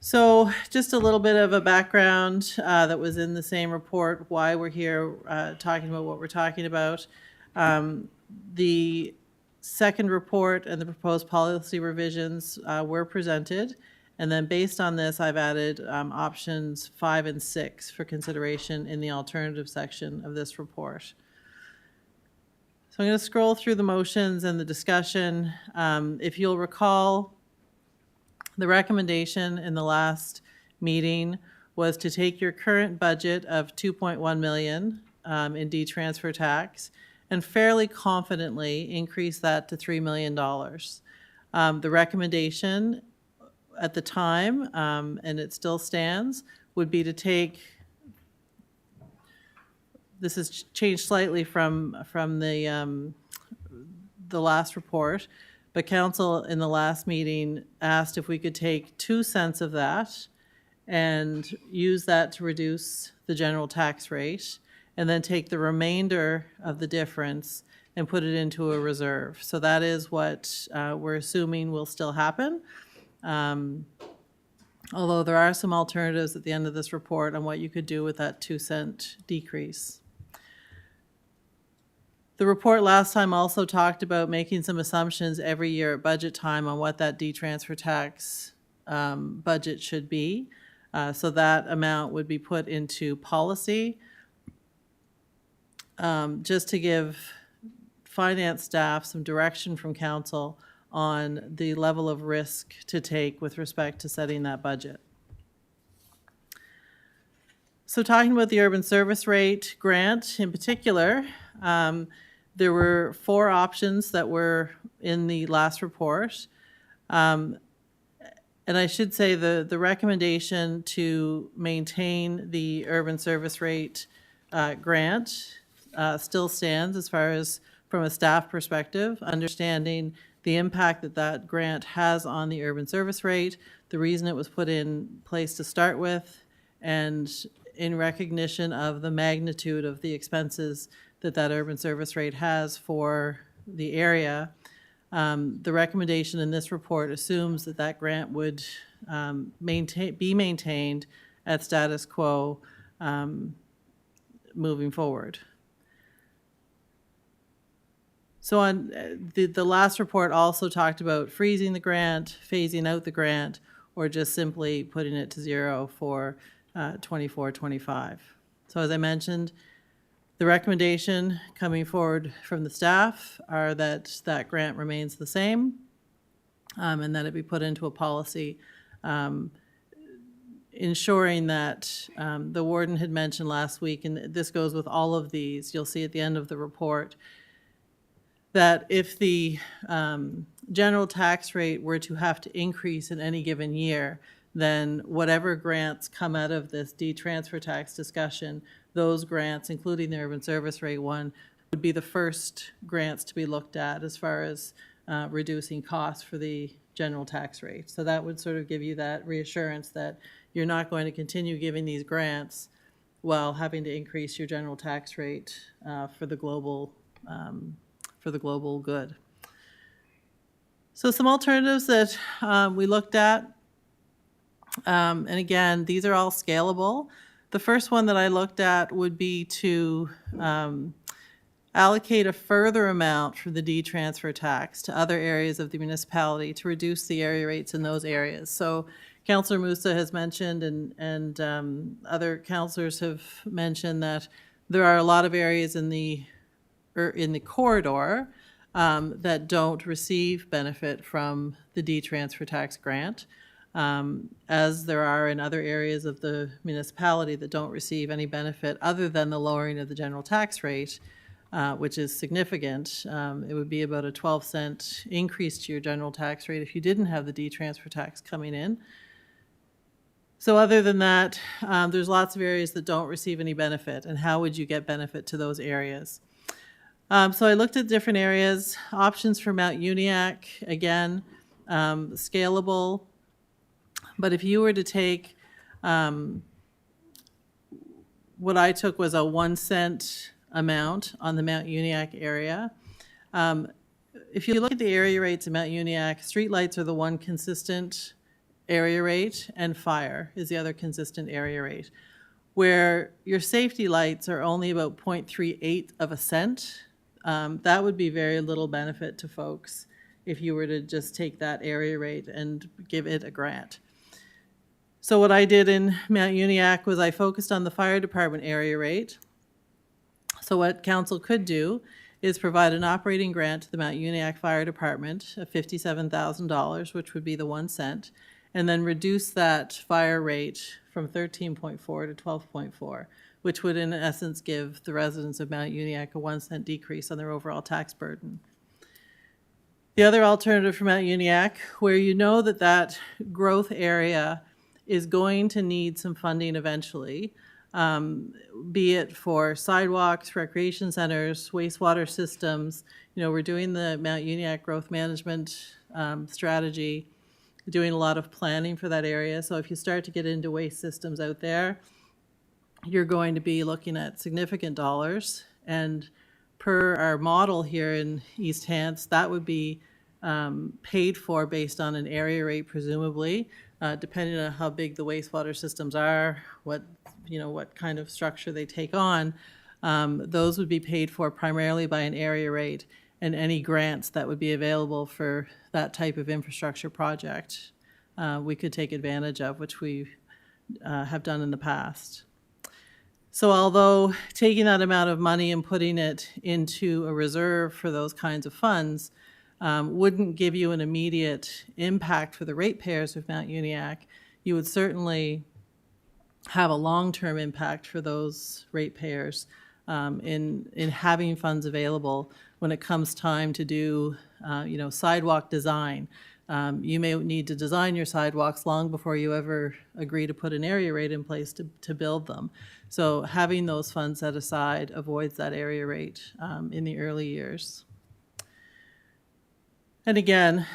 So just a little bit of a background that was in the same report, why we're here talking about what we're talking about. The second report and the proposed policy revisions were presented. And then based on this, I've added options 5 and 6 for consideration in the alternative section of this report. So I'm going to scroll through the motions and the discussion. If you'll recall, the recommendation in the last meeting was to take your current budget of $2.1 million in D-transfer tax and fairly confidently increase that to $3 million. The recommendation at the time, and it still stands, would be to take, this has changed slightly from the last report, but council in the last meeting asked if we could take 2 cents of that and use that to reduce the general tax rate, and then take the remainder of the difference and put it into a reserve. So that is what we're assuming will still happen. Although there are some alternatives at the end of this report on what you could do with that 2 cent decrease. The report last time also talked about making some assumptions every year at budget time on what that D-transfer tax budget should be. So that amount would be put into policy. Just to give finance staff some direction from council on the level of risk to take with respect to setting that budget. So talking about the urban service rate grant in particular, there were 4 options that were in the last report. And I should say the recommendation to maintain the urban service rate grant still stands as far as from a staff perspective, understanding the impact that that grant has on the urban service rate, the reason it was put in place to start with, and in recognition of the magnitude of the expenses that that urban service rate has for the area. The recommendation in this report assumes that that grant would be maintained at status quo moving forward. So on the last report also talked about freezing the grant, phasing out the grant, or just simply putting it to 0 for 24-25. So as I mentioned, the recommendation coming forward from the staff are that that grant remains the same and that it be put into a policy ensuring that the warden had mentioned last week, and this goes with all of these, you'll see at the end of the report, that if the general tax rate were to have to increase in any given year, then whatever grants come out of this D-transfer tax discussion, those grants, including the urban service rate one, would be the first grants to be looked at as far as reducing costs for the general tax rate. So that would sort of give you that reassurance that you're not going to continue giving these grants while having to increase your general tax rate for the global good. So some alternatives that we looked at, and again, these are all scalable. The first one that I looked at would be to allocate a further amount from the D-transfer tax to other areas of the municipality to reduce the area rates in those areas. So Councillor Musa has mentioned, and other councillors have mentioned that there are a lot of areas in the corridor that don't receive benefit from the D-transfer tax grant, as there are in other areas of the municipality that don't receive any benefit other than the lowering of the general tax rate, which is significant. It would be about a 12-cent increase to your general tax rate if you didn't have the D-transfer tax coming in. So other than that, there's lots of areas that don't receive any benefit, and how would you get benefit to those areas? So I looked at different areas, options for Mount Uniacke, again, scalable. But if you were to take, what I took was a 1 cent amount on the Mount Uniacke area. If you look at the area rates in Mount Uniacke, streetlights are the one consistent area rate, and fire is the other consistent area rate, where your safety lights are only about 0.38 of a cent. That would be very little benefit to folks if you were to just take that area rate and give it a grant. So what I did in Mount Uniacke was I focused on the fire department area rate. So what council could do is provide an operating grant to the Mount Uniacke Fire Department of $57,000, which would be the 1 cent, and then reduce that fire rate from 13.4 to 12.4, which would in essence give the residents of Mount Uniacke a 1 cent decrease on their overall tax burden. The other alternative for Mount Uniacke, where you know that that growth area is going to need some funding eventually, be it for sidewalks, recreation centers, wastewater systems. You know, we're doing the Mount Uniacke Growth Management strategy, doing a lot of planning for that area. So if you start to get into waste systems out there, you're going to be looking at significant dollars. And per our model here in East Hants, that would be paid for based on an area rate, presumably, depending on how big the wastewater systems are, what kind of structure they take on. Those would be paid for primarily by an area rate, and any grants that would be available for that type of infrastructure project we could take advantage of, which we have done in the past. So although taking that amount of money and putting it into a reserve for those kinds of funds wouldn't give you an immediate impact for the ratepayers of Mount Uniacke, you would certainly have a long-term impact for those ratepayers in having funds available when it comes time to do sidewalk design. You may need to design your sidewalks long before you ever agree to put an area rate in place to build them. So having those funds set aside avoids that area rate in the early years. And again,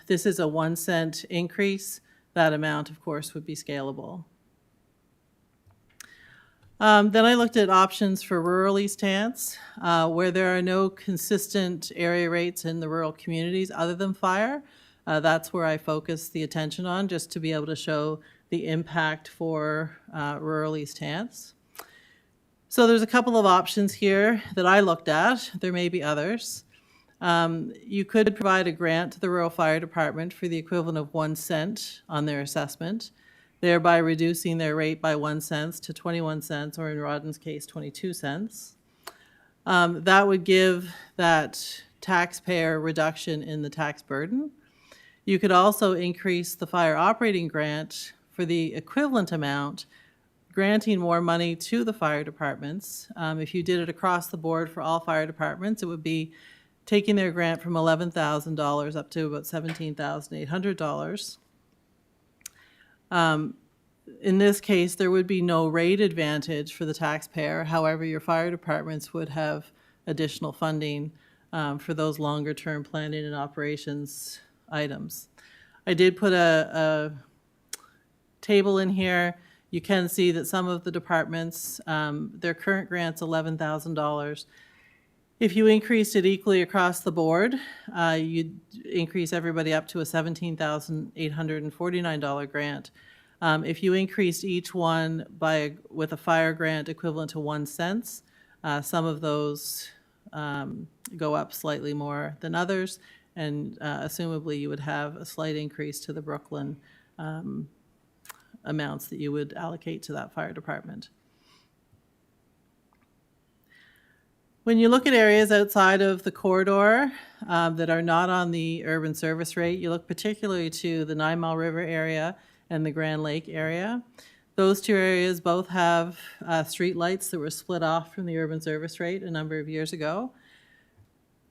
this is a 1 cent increase. That amount, of course, would be scalable. Then I looked at options for rural East Hants, where there are no consistent area rates in the rural communities other than fire. That's where I focused the attention on, just to be able to show the impact for rural East Hants. So there's a couple of options here that I looked at. There may be others. You could provide a grant to the rural fire department for the equivalent of 1 cent on their assessment, thereby reducing their rate by 1 cent to 21 cents, or in Rawdon's case, 22 cents. That would give that taxpayer reduction in the tax burden. You could also increase the fire operating grant for the equivalent amount, granting more money to the fire departments. If you did it across the board for all fire departments, it would be taking their grant from $11,000 up to about $17,800. In this case, there would be no rate advantage for the taxpayer. However, your fire departments would have additional funding for those longer-term planning and operations items. I did put a table in here. You can see that some of the departments, their current grant's $11,000. If you increased it equally across the board, you'd increase everybody up to a $17,849 grant. If you increased each one with a fire grant equivalent to 1 cent, some of those go up slightly more than others, and assumably you would have a slight increase to the Brooklyn amounts that you would allocate to that fire department. When you look at areas outside of the corridor that are not on the urban service rate, you look particularly to the 9 Mile River area and the Grand Lake area. Those two areas both have street lights that were split off from the urban service rate a number of years ago.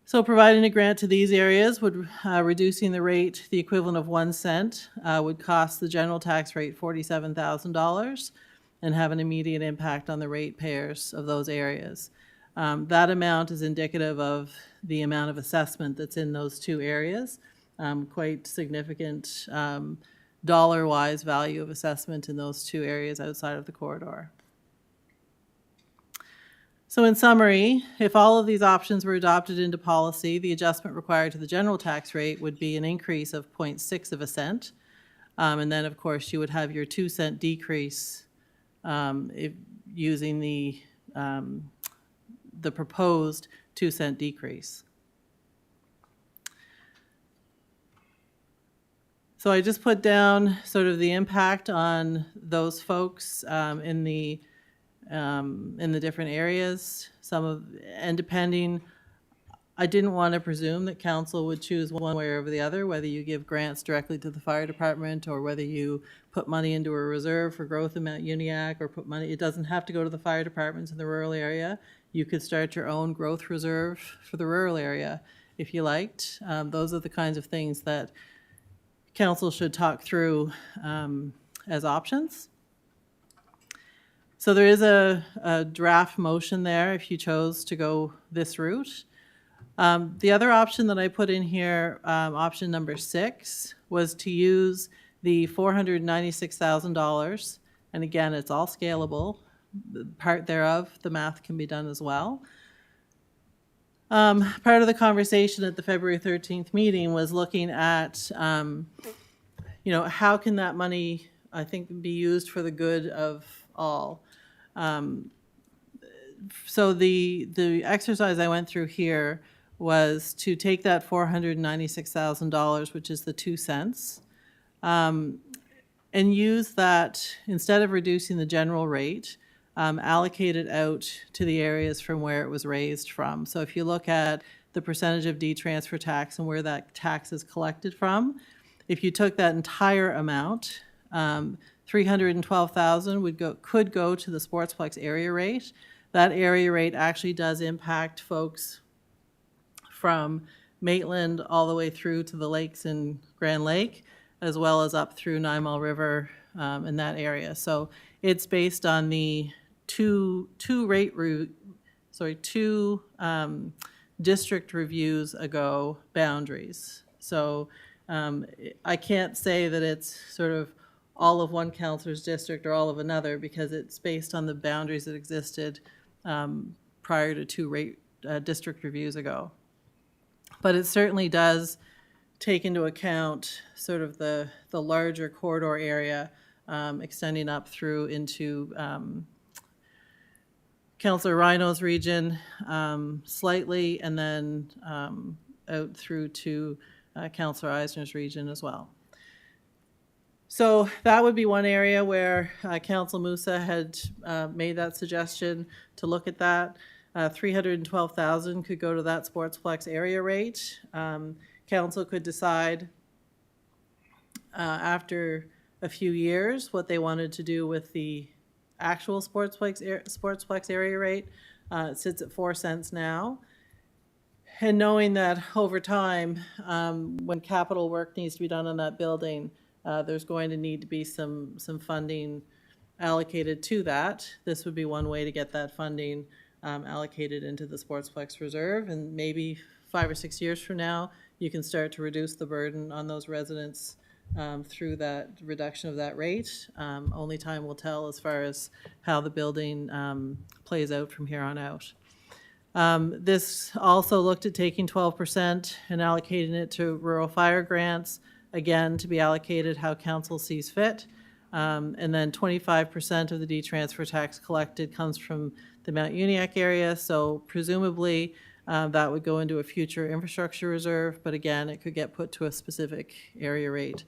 So providing a grant to these areas would, reducing the rate, the equivalent of 1 cent, would cost the general tax rate $47,000 and have an immediate impact on the ratepayers of those areas. That amount is indicative of the amount of assessment that's in those two areas. Quite significant dollar-wise value of assessment in those two areas outside of the corridor. So in summary, if all of these options were adopted into policy, the adjustment required to the general tax rate would be an increase of 0.6 of a cent. And then, of course, you would have your 2 cent decrease if using the proposed 2 cent decrease. So I just put down sort of the impact on those folks in the different areas. And depending, I didn't want to presume that council would choose one way over the other, whether you give grants directly to the fire department or whether you put money into a reserve for growth in Mount Uniacke or put money, it doesn't have to go to the fire departments in the rural area. You could start your own growth reserve for the rural area if you liked. Those are the kinds of things that council should talk through as options. So there is a draft motion there if you chose to go this route. The other option that I put in here, option number 6, was to use the $496,000. And again, it's all scalable. Part thereof, the math can be done as well. Part of the conversation at the February 13th meeting was looking at, how can that money, I think, be used for the good of all. So the exercise I went through here was to take that $496,000, which is the 2 cents, and use that, instead of reducing the general rate, allocate it out to the areas from where it was raised from. So if you look at the percentage of D-transfer tax and where that tax is collected from, if you took that entire amount, $312,000 could go to the Sportsplex area rate. That area rate actually does impact folks from Maitland all the way through to the lakes in Grand Lake, as well as up through 9 Mile River in that area. So it's based on the two district reviews ago boundaries. So I can't say that it's sort of all of one councillor's district or all of another, because it's based on the boundaries that existed prior to 2 district reviews ago. But it certainly does take into account sort of the larger corridor area extending up through into Councillor Rhino's region slightly, and then out through to Councillor Eisner's region as well. So that would be one area where Council Musa had made that suggestion to look at that. $312,000 could go to that Sportsplex area rate. Council could decide after a few years what they wanted to do with the actual Sportsplex area rate. It sits at 4 cents now. And knowing that over time, when capital work needs to be done on that building, there's going to need to be some funding allocated to that. This would be one way to get that funding allocated into the Sportsplex Reserve, and maybe 5 or 6 years from now, you can start to reduce the burden on those residents through that reduction of that rate. Only time will tell as far as how the building plays out from here on out. This also looked at taking 12% and allocating it to rural fire grants, again, to be allocated how council sees fit. And then 25% of the D-transfer tax collected comes from the Mount Uniacke area, so presumably That would go into a future infrastructure reserve, but again, it could get put to a specific area rate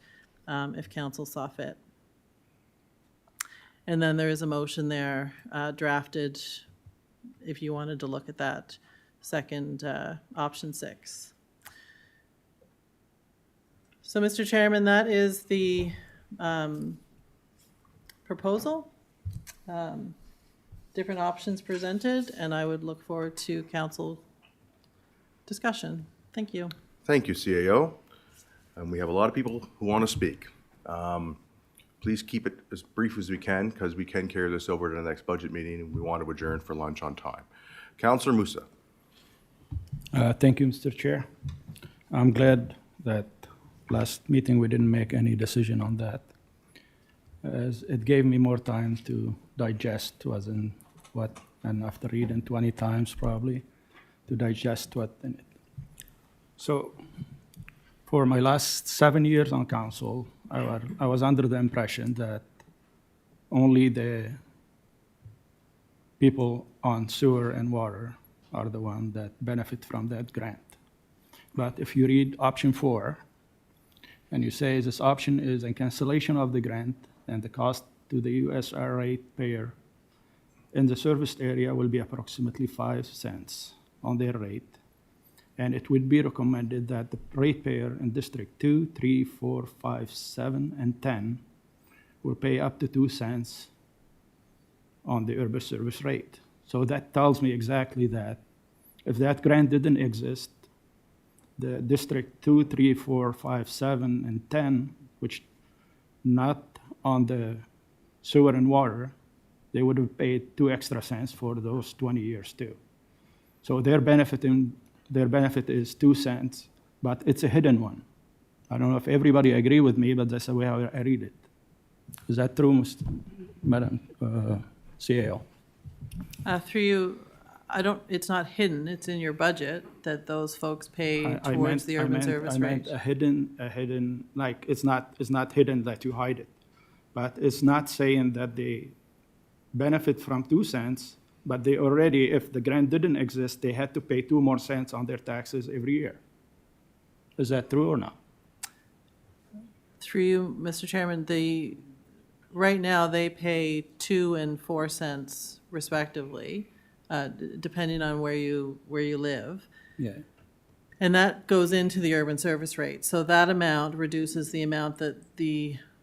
if council saw fit. And then there is a motion there drafted, if you wanted to look at that second option 6. So, Mr. Chairman, that is the proposal. Different options presented, and I would look forward to council discussion. Thank you. Thank you, CAO. And we have a lot of people who want to speak. Please keep it as brief as we can, because we can carry this over to the next budget meeting, and we want to adjourn for lunch on time. Councillor Musa. Thank you, Mr. Chair. I'm glad that last meeting we didn't make any decision on that, as it gave me more time to digest and after reading 20 times probably, to digest what in it. So, for my last 7 years on council, I was under the impression that only the people on sewer and water are the ones that benefit from that grant. But if you read option 4, and you say this option is a cancellation of the grant and the cost to the USR ratepayer in the serviced area will be approximately 5 cents on their rate. And it would be recommended that the ratepayer in District 2, 3, 4, 5, 7, and 10 will pay up to 2 cents on the urban service rate. So that tells me exactly that if that grant didn't exist, the District 2, 3, 4, 5, 7, and 10, which not on the sewer and water, they would have paid 2 extra cents for those 20 years too. So their benefit is 2 cents, but it's a hidden one. I don't know if everybody agree with me, but that's the way I read it. Is that true, Madam CAO? Through you, it's not hidden, it's in your budget that those folks pay towards the urban service rate. I meant a hidden, like it's not hidden that you hide it, but it's not saying that they benefit from 2 cents, but they already, if the grant didn't exist, they had to pay 2 more cents on their taxes every year. Is that true or not? Through you, Mr. Chairman, right now they pay 2 and 4 cents respectively, depending on where you live. Yeah. And that goes into the urban service rate. So that amount reduces the amount that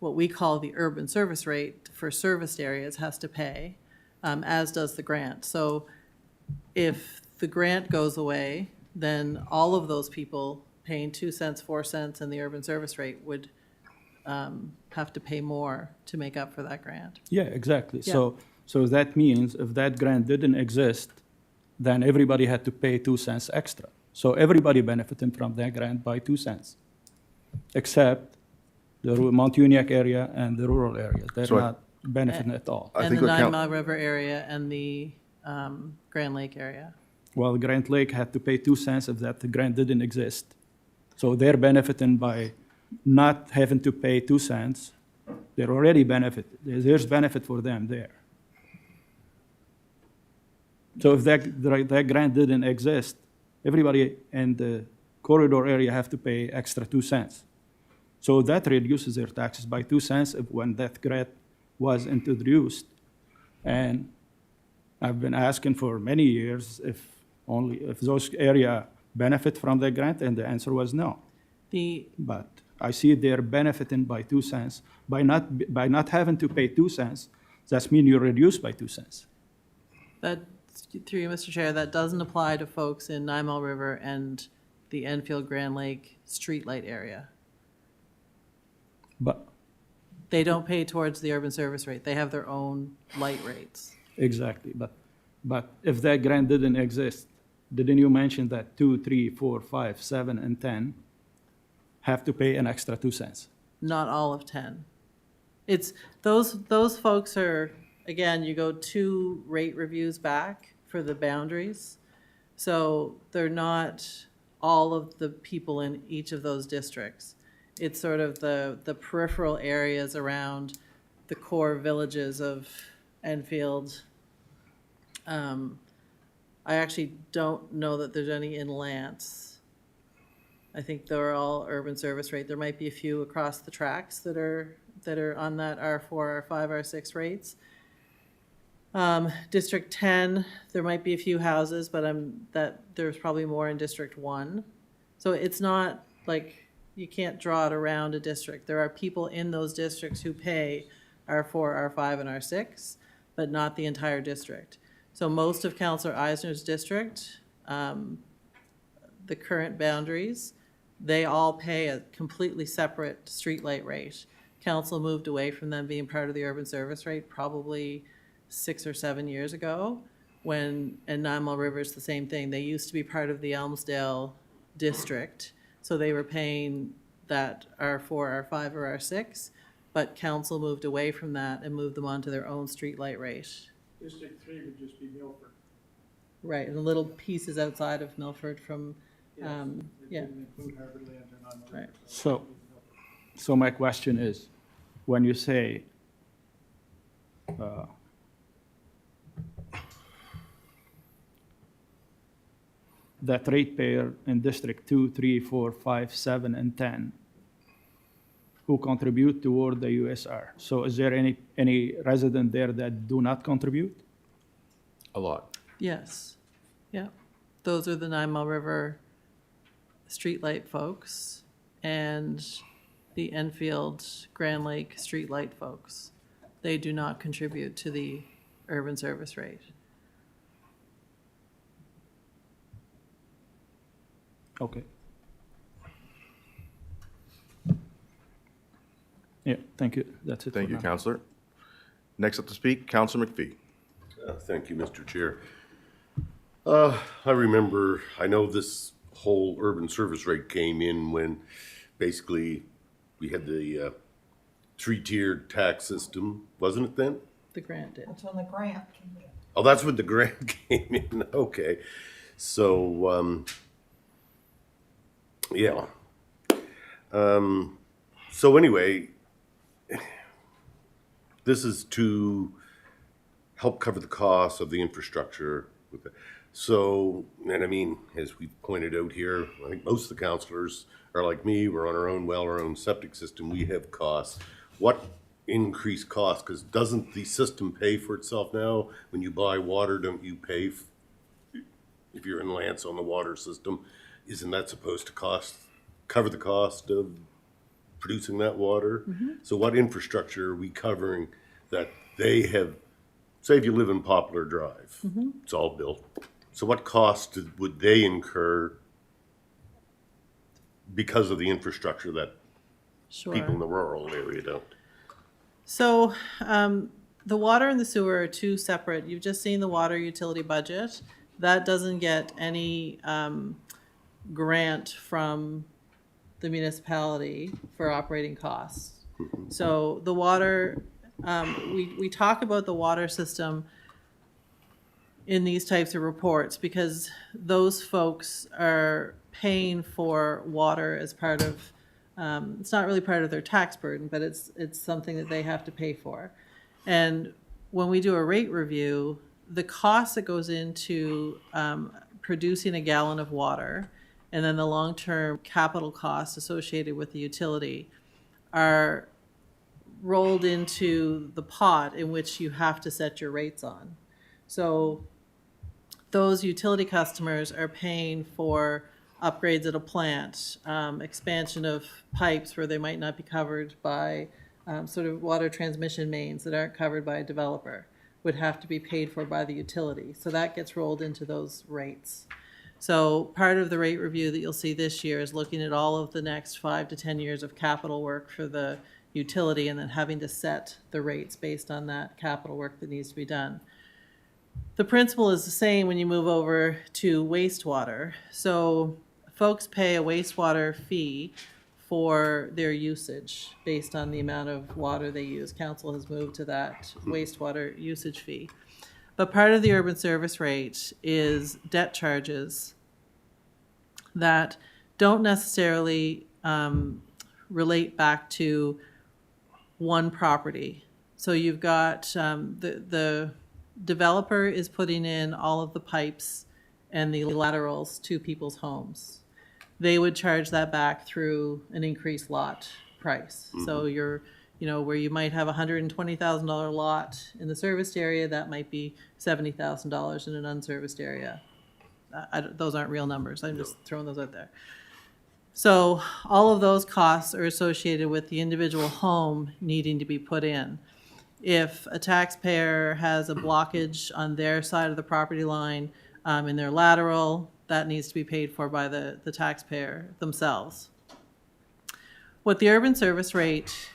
what we call the urban service rate for serviced areas has to pay, as does the grant. So if the grant goes away, then all of those people paying 2 cents, 4 cents, and the urban service rate would have to pay more to make up for that grant. Yeah, exactly. Yeah. So that means if that grant didn't exist, then everybody had to pay 2 cents extra. So everybody benefited from that grant by 2 cents, except the Mount Uniacke area and the rural areas. They're not benefiting at all. And the 9 Mile River area and the Grand Lake area. Well, Grand Lake had to pay 2 cents if that grant didn't exist. So they're benefiting by not having to pay 2 cents. They're already benefited. There's benefit for them there. So if that grant didn't exist, everybody in the corridor area have to pay extra 2 cents. So that reduces their taxes by 2 cents when that grant was introduced. And I've been asking for many years if those area benefit from the grant, and the answer was no. But I see they're benefiting by 2 cents. By not having to pay 2 cents, that means you reduce by 2 cents. That, through you, Mr. Chair, that doesn't apply to folks in 9 Mile River and the Enfield Grand Lake streetlight area. But they don't pay towards the urban service rate. They have their own light rates. Exactly. But if that grant didn't exist, didn't you mention that 2, 3, 4, 5, 7, and 10 have to pay an extra 2 cents? Not all of 10. It's those folks are, again, you go 2 rate reviews back for the boundaries. So they're not all of the people in each of those districts. It's sort of the peripheral areas around the core villages of Enfield. I actually don't know that there's any in Lance. I think they're all urban service rate. There might be a few across the tracks that are on that R4, R5, R6 rates. District 10, there might be a few houses, but there's probably more in District 1. So it's not like you can't draw it around a district. There are people in those districts who pay R4, R5, and R6, but not the entire district. So most of Councillor Eisner's district, the current boundaries, they all pay a completely separate streetlight rate. Council moved away from them being part of the urban service rate probably 6 or 7 years ago, and Nine Mile River is the same thing. They used to be part of the Elmsdale district, so they were paying that R4, R5, or R6, but council moved away from that and moved them onto their own streetlight rate. District 3 would just be Milford. Right, and the little pieces outside of Milford from, yeah. Include Harborland and Nine Mile River. Right. So my question is, when you say that ratepayer in District 2, 3, 4, 5, 7, and 10 who contribute toward the USR. So is there any resident there that do not contribute? A lot. Yes, yeah. Those are the 9 Mile River streetlight folks and the Enfield Grand Lake streetlight folks. They do not contribute to the urban service rate. Okay. Yeah, thank you. That's it. Thank for you, now. Counselor. Next up to speak, Counselor McPhee. Thank you, Mr. Chair. I remember, I know this whole urban service rate came in when basically we had the three-tiered tax system, wasn't it then? The grant did. That's when the grant came in. Oh, that's when the grant came in, okay. So, yeah. So anyway, this is to help cover the costs of the infrastructure. So, and I mean, as we pointed out here, I think most of the councillors are like me, we're on our own well, our own septic system, we have costs. What increased costs? Because doesn't the system pay for itself now? When you buy water, don't you pay, if you're in Lance on the water system, isn't that supposed to cover the cost of producing that water? Mm-hmm. So what infrastructure are we covering that they have, say if you live in Poplar Drive, Mm-hmm. it's all built. So what cost would they incur because of the infrastructure that Sure. people in the rural area don't? So the water and the sewer are two separate. You've just seen the water utility budget. That doesn't get any grant from the municipality for operating costs. So the water, we talk about the water system in these types of reports because those folks are paying for water as part of, it's not really part of their tax burden, but it's something that they have to pay for. And when we do a rate review, the cost that goes into producing a gallon of water and then the long-term capital costs associated with the utility are rolled into the pot in which you have to set your rates on. So those utility customers are paying for upgrades at a plant, expansion of pipes where they might not be covered by sort of water transmission mains that aren't covered by a developer, would have to be paid for by the utility. So that gets rolled into those rates. So part of the rate review that you'll see this year is looking at all of the next 5 to 10 years of capital work for the utility and then having to set the rates based on that capital work that needs to be done. The principle is the same when you move over to wastewater. So folks pay a wastewater fee for their usage based on the amount of water they use. Council has moved to that wastewater usage fee. But part of the urban service rate is debt charges that don't necessarily relate back to one property. So you've got the developer is putting in all of the pipes and the laterals to people's homes. They would charge that back through an increased lot price. So you're, where you might have a $120,000 lot in the serviced area, that might be $70,000 in an unserviced area. Those aren't real numbers. I'm just throwing those out there. So all of those costs are associated with the individual home needing to be put in. If a taxpayer has a blockage on their side of the property line in their lateral, that needs to be paid for by the taxpayer themselves. What the urban service rate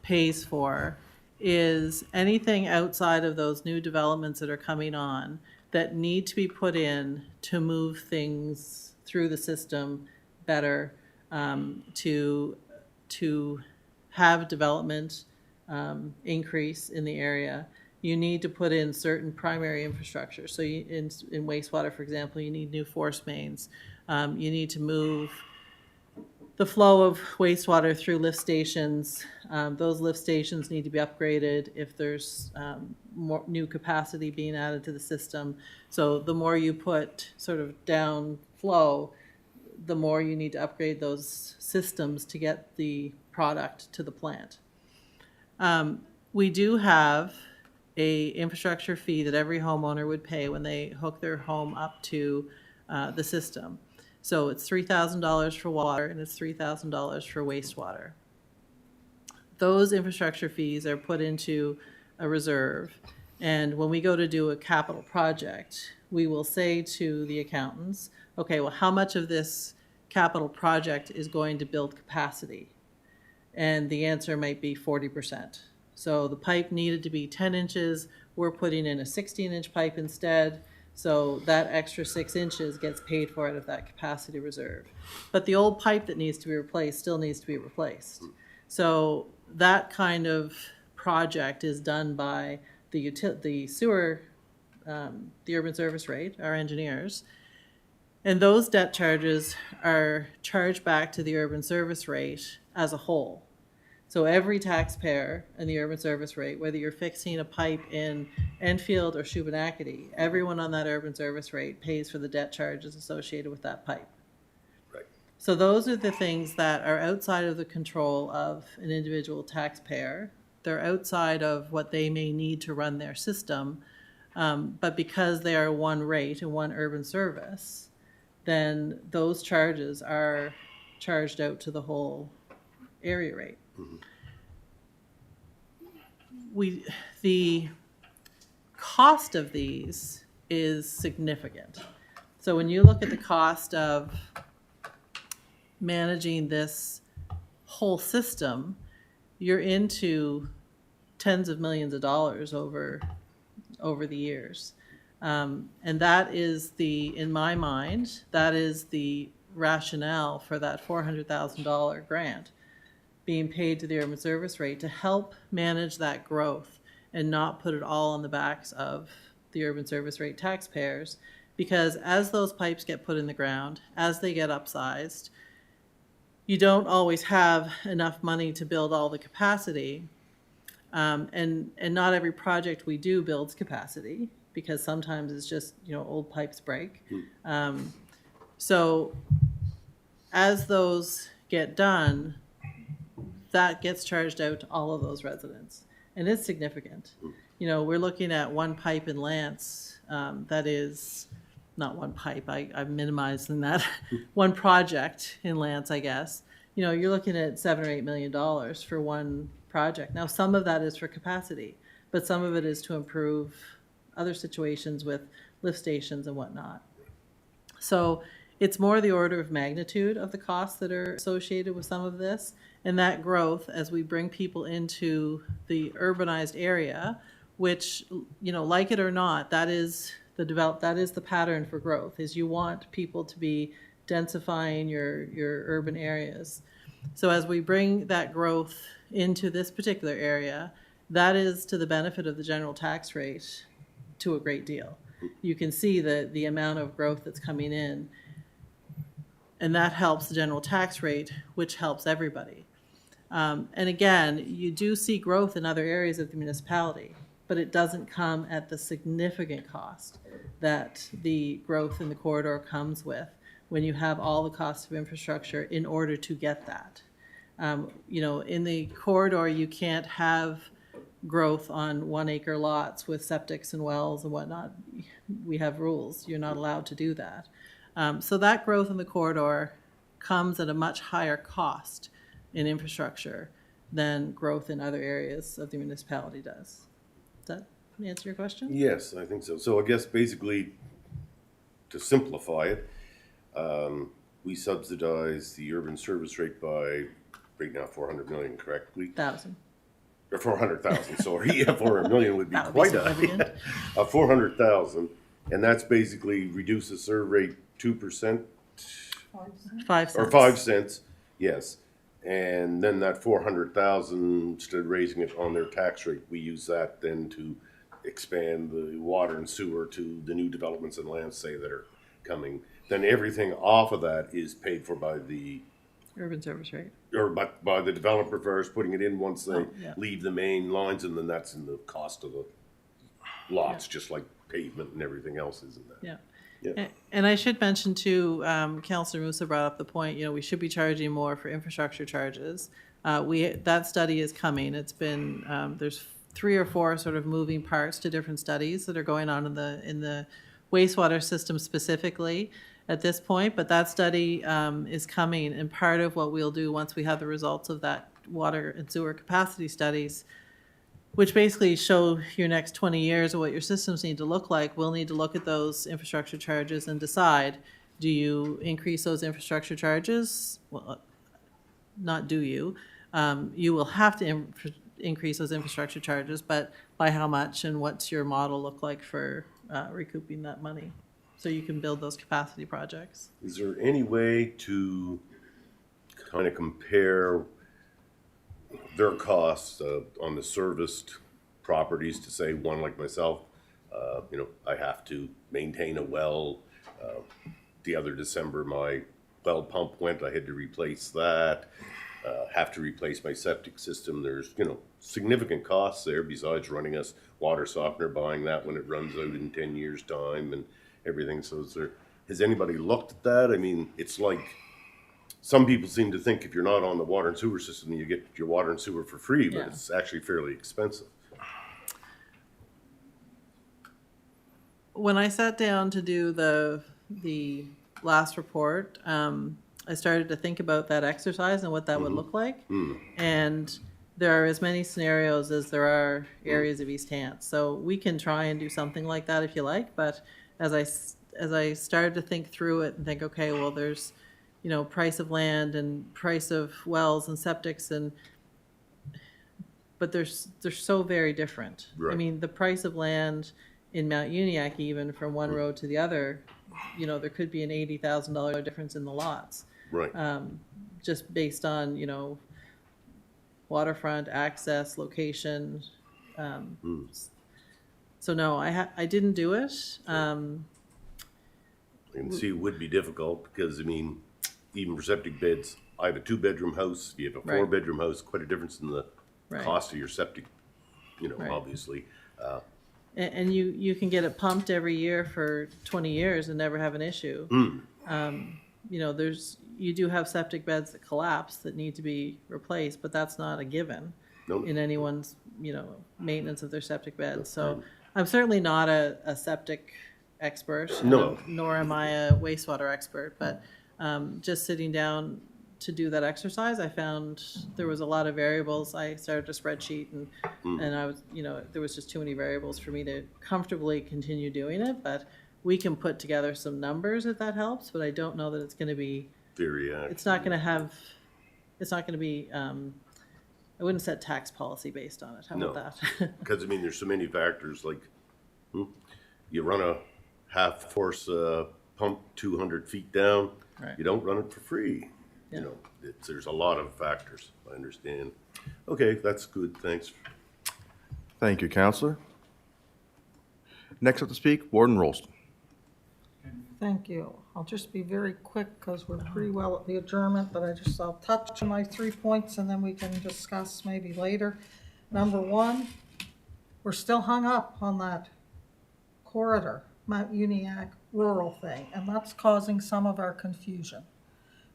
pays for is anything outside of those new developments that are coming on that need to be put in to move things through the system better, to have development increase in the area. You need to put in certain primary infrastructure. So in wastewater, for example, you need new force mains. You need to move the flow of wastewater through lift stations. Those lift stations need to be upgraded if there's more new capacity being added to the system. So the more you put sort of down flow, the more you need to upgrade those systems to get the product to the plant. We do have a infrastructure fee that every homeowner would pay when they hook their home up to the system. So it's $3,000 for water and it's $3,000 for wastewater. Those infrastructure fees are put into a reserve. And when we go to do a capital project, we will say to the accountants, okay, well, how much of this capital project is going to build capacity? And the answer might be 40%. So the pipe needed to be 10 inches. We're putting in a 16-inch pipe instead. So that extra 6 inches gets paid for out of that capacity reserve. But the old pipe that needs to be replaced still needs to be replaced. So that kind of project is done by the sewer, the urban service rate, our engineers. And those debt charges are charged back to the urban service rate as a whole. So every taxpayer in the urban service rate, whether you're fixing a pipe in Enfield or Shubenacadie, everyone on that urban service rate pays for the debt charges associated with that pipe. Right. So those are the things that are outside of the control of an individual taxpayer. They're outside of what they may need to run their system. But because they are one rate and one urban service, then those charges are charged out to the whole area rate. The cost of these is significant. So when you look at the cost of managing this whole system, you're into tens of millions of dollars over the years. And that is in my mind, that is the rationale for that $400,000 grant being paid to the urban service rate to help manage that growth and not put it all on the backs of the urban service rate taxpayers. Because as those pipes get put in the ground, as they get upsized, you don't always have enough money to build all the capacity. And not every project we do builds capacity, because sometimes it's just, old pipes break. So as those get done, that gets charged out to all of those residents. And it's significant. We're looking at one pipe in Lance that is, not one pipe, I'm minimizing that, one project in Lance, I guess. You're looking at $7 or $8 million for one project. Now, some of that is for capacity, but some of it is to improve other situations with lift stations and whatnot. So it's more the order of magnitude of the costs that are associated with some of this. And that growth, as we bring people into the urbanized area, which, like it or not, that is the pattern for growth, is you want people to be densifying your urban areas. So as we bring that growth into this particular area, that is to the benefit of the general tax rate to a great deal. You can see the amount of growth that's coming in, and that helps the general tax rate, which helps everybody. And again, you do see growth in other areas of the municipality. but it doesn't come at the significant cost that the growth in the corridor comes with when you have all the costs of infrastructure in order to get that. You know, in the corridor, you can't have growth on 1 acre lots with septics and wells and whatnot. We have rules. You're not allowed to do that. So that growth in the corridor comes at a much higher cost in infrastructure than growth in other areas of the municipality does. Does that answer your question? Yes, I think so. So I guess basically, to simplify it, we subsidize the urban service rate by right now 400 million, correctly? 1,000. Or 400,000, sorry. Yeah, 400 million would be That would be quite significant. a 400,000, and that's basically reduce the serve rate 2%. 5 cents. Or 5 cents, yes. And then that 400,000, instead of raising it on their tax rate, we use that then to expand the water and sewer to the new developments in land, say, that are coming. Then everything off of that is paid for by the, Urban service rate. or by the developer first, putting it in once they Oh, yeah. leave the main lines, and then that's in the cost of the lots, just like pavement and everything else is in there. Yeah. Yeah. And I should mention too, Councillor Musa brought up the point, you know, we should be charging more for infrastructure charges. That study is coming. It's been, there's 3 or 4 sort of moving parts to different studies that are going on in the wastewater system specifically at this point, but that study is coming, and part of what we'll do once we have the results of that water and sewer capacity studies, which basically show your next 20 years of what your systems need to look like, we'll need to look at those infrastructure charges and decide, do you increase those infrastructure charges? Well, not do you. You will have to increase those infrastructure charges, but by how much, and what's your model look like for recouping that money? So you can build those capacity projects. Is there any way to kind of compare their costs on the serviced properties to say one like myself, you know, I have to maintain a well. The other December, my well pump went, I had to replace that. Have to replace my septic system. There's, you know, significant costs there besides running us water softener, buying that when it runs out in 10 years' time and everything. So has anybody looked at that? I mean, it's like, some people seem to think if you're not on the water and sewer system, you get your water and sewer for free, but Yeah. it's actually fairly expensive. When I sat down to do the last report, I started to think about that exercise and what that would look like. And there are as many scenarios as there are areas of East Hants. So we can try and do something like that if you like, but as I started to think through it and think, okay, well, there's, you know, price of land and price of wells and septics, but they're so very different. I Right. mean, the price of land in Mount Uniacke, even from one road to the other, you know, there could be an $80,000 difference in the lots. Right. Just based on, you know, waterfront access, location. So no, I didn't do it. I can see it would be difficult because, I mean, even for septic beds, I have a 2-bedroom house, you have a Right. 4-bedroom house, quite a difference in the Right. cost of your septic, you know, Right. obviously. And you can get it pumped every year for 20 years and never have an issue. You know, you do have septic beds that collapse that need to be replaced, but that's not a given No. in anyone's, you know, maintenance of their septic beds. So I'm certainly not a septic expert. No. Nor am I a wastewater expert, but just sitting down to do that exercise, I found there was a lot of variables. I started a spreadsheet and I was, you know, there was just too many variables for me to comfortably continue doing it, but we can put together some numbers if that helps, but I don't know that it's going to be, Very, it's not going to be, I wouldn't set tax policy based on it. How No. about that? because, I mean, there's so many factors, like, you run a half-force pump 200 feet down, Right. you don't run it for free. Yeah. You know, there's a lot of factors, I understand. Okay, that's good, thanks. Thank you, Counselor. Next up to speak, Warden Rolston. Thank you. I'll just be very quick because we're pretty well at the adjournment, but I'll touch on my 3 points and then we can discuss maybe later. Number one, we're still hung up on that corridor, Mount Uniacke rural thing, and that's causing some of our confusion.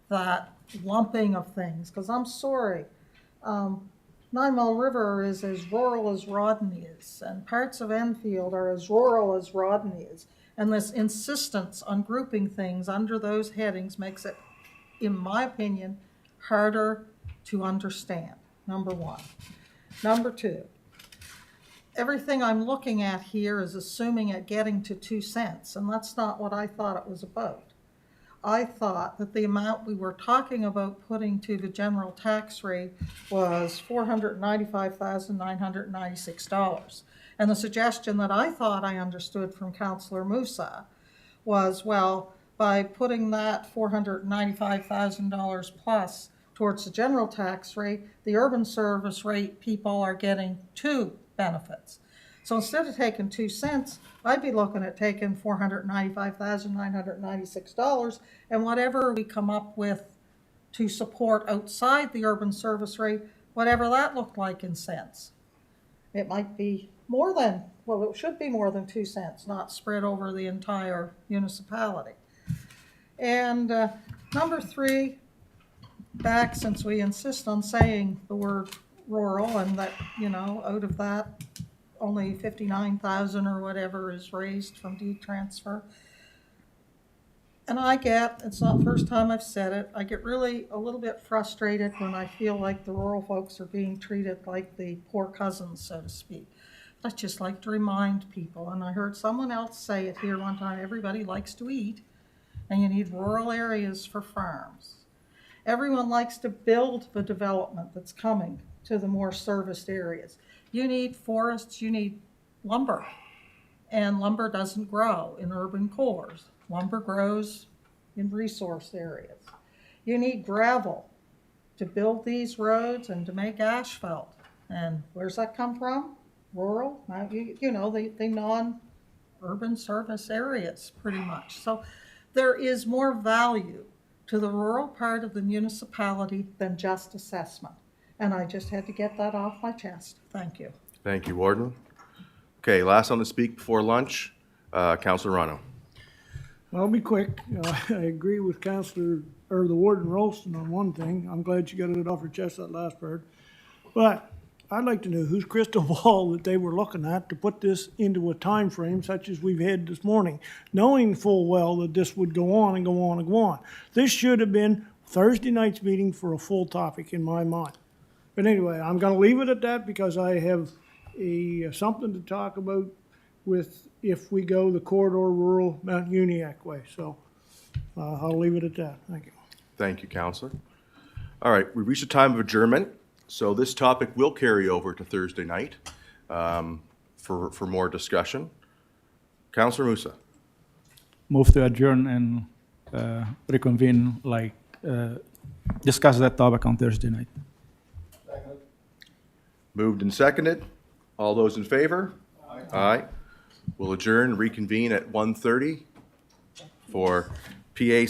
That lumping of things, because I'm sorry, 9 Mile River is as rural as Rawdon is, and parts of Enfield are as rural as Rawdon is. And this insistence on grouping things under those headings makes it, in my opinion, harder to understand, number one. Number two, everything I'm looking at here is assuming it getting to 2 cents, and that's not what I thought it was about. I thought that the amount we were talking about putting to the general tax rate was $495,996. And the suggestion that I thought I understood from Councillor Musa was, well, by putting that $495,000 plus towards the general tax rate, the urban service rate people are getting 2 benefits. So instead of taking 2 cents, I'd be looking at taking $495,996 and whatever we come up with to support outside the urban service rate, whatever that looked like in cents. It might be more than, well, it should be more than 2 cents, not spread over the entire municipality. And number 3, back, since we insist on saying the word rural and that, you know, out of that, only 59,000 or whatever is raised from deed transfer. And I get, it's not the first time I've said it, I get really a little bit frustrated when I feel like the rural folks are being treated like the poor cousins, so to speak. I just like to remind people, and I heard someone else say it here one time, everybody likes to eat, and you need rural areas for farms. Everyone likes to build the development that's coming to the more serviced areas. You need forests, you need lumber, and lumber doesn't grow in urban cores. Lumber grows in resource areas. You need gravel to build these roads and to make asphalt. And where's that come from? Rural, you know, the non-urban service areas, pretty much. So there is more value to the rural part of the municipality than just assessment. And I just had to get that off my chest. Thank you. Thank you, Warden. Okay, last one to speak before lunch, Councilor Rano. I'll be quick. I agree with the Warden Rolston on one thing. I'm glad you got it off your chest, that last part. But I'd like to know whose crystal ball that they were looking at to put this into a time frame such as we've had this morning, knowing full well that this would go on and go on and go on. This should have been Thursday night's meeting for a full topic in my mind. But anyway, I'm going to leave it at that because I have something to talk about with if we go the corridor rural Mount Uniacke way. So I'll leave it at that. Thank you. Thank you, Councilor. All right, we've reached the time of adjournment, so this topic will carry over to Thursday night for more discussion. Councilor Musa. Move to adjourn and reconvene, discuss that topic on Thursday night. Moved and seconded. All those in favor? Aye. We'll adjourn, reconvene at 1:30 for PA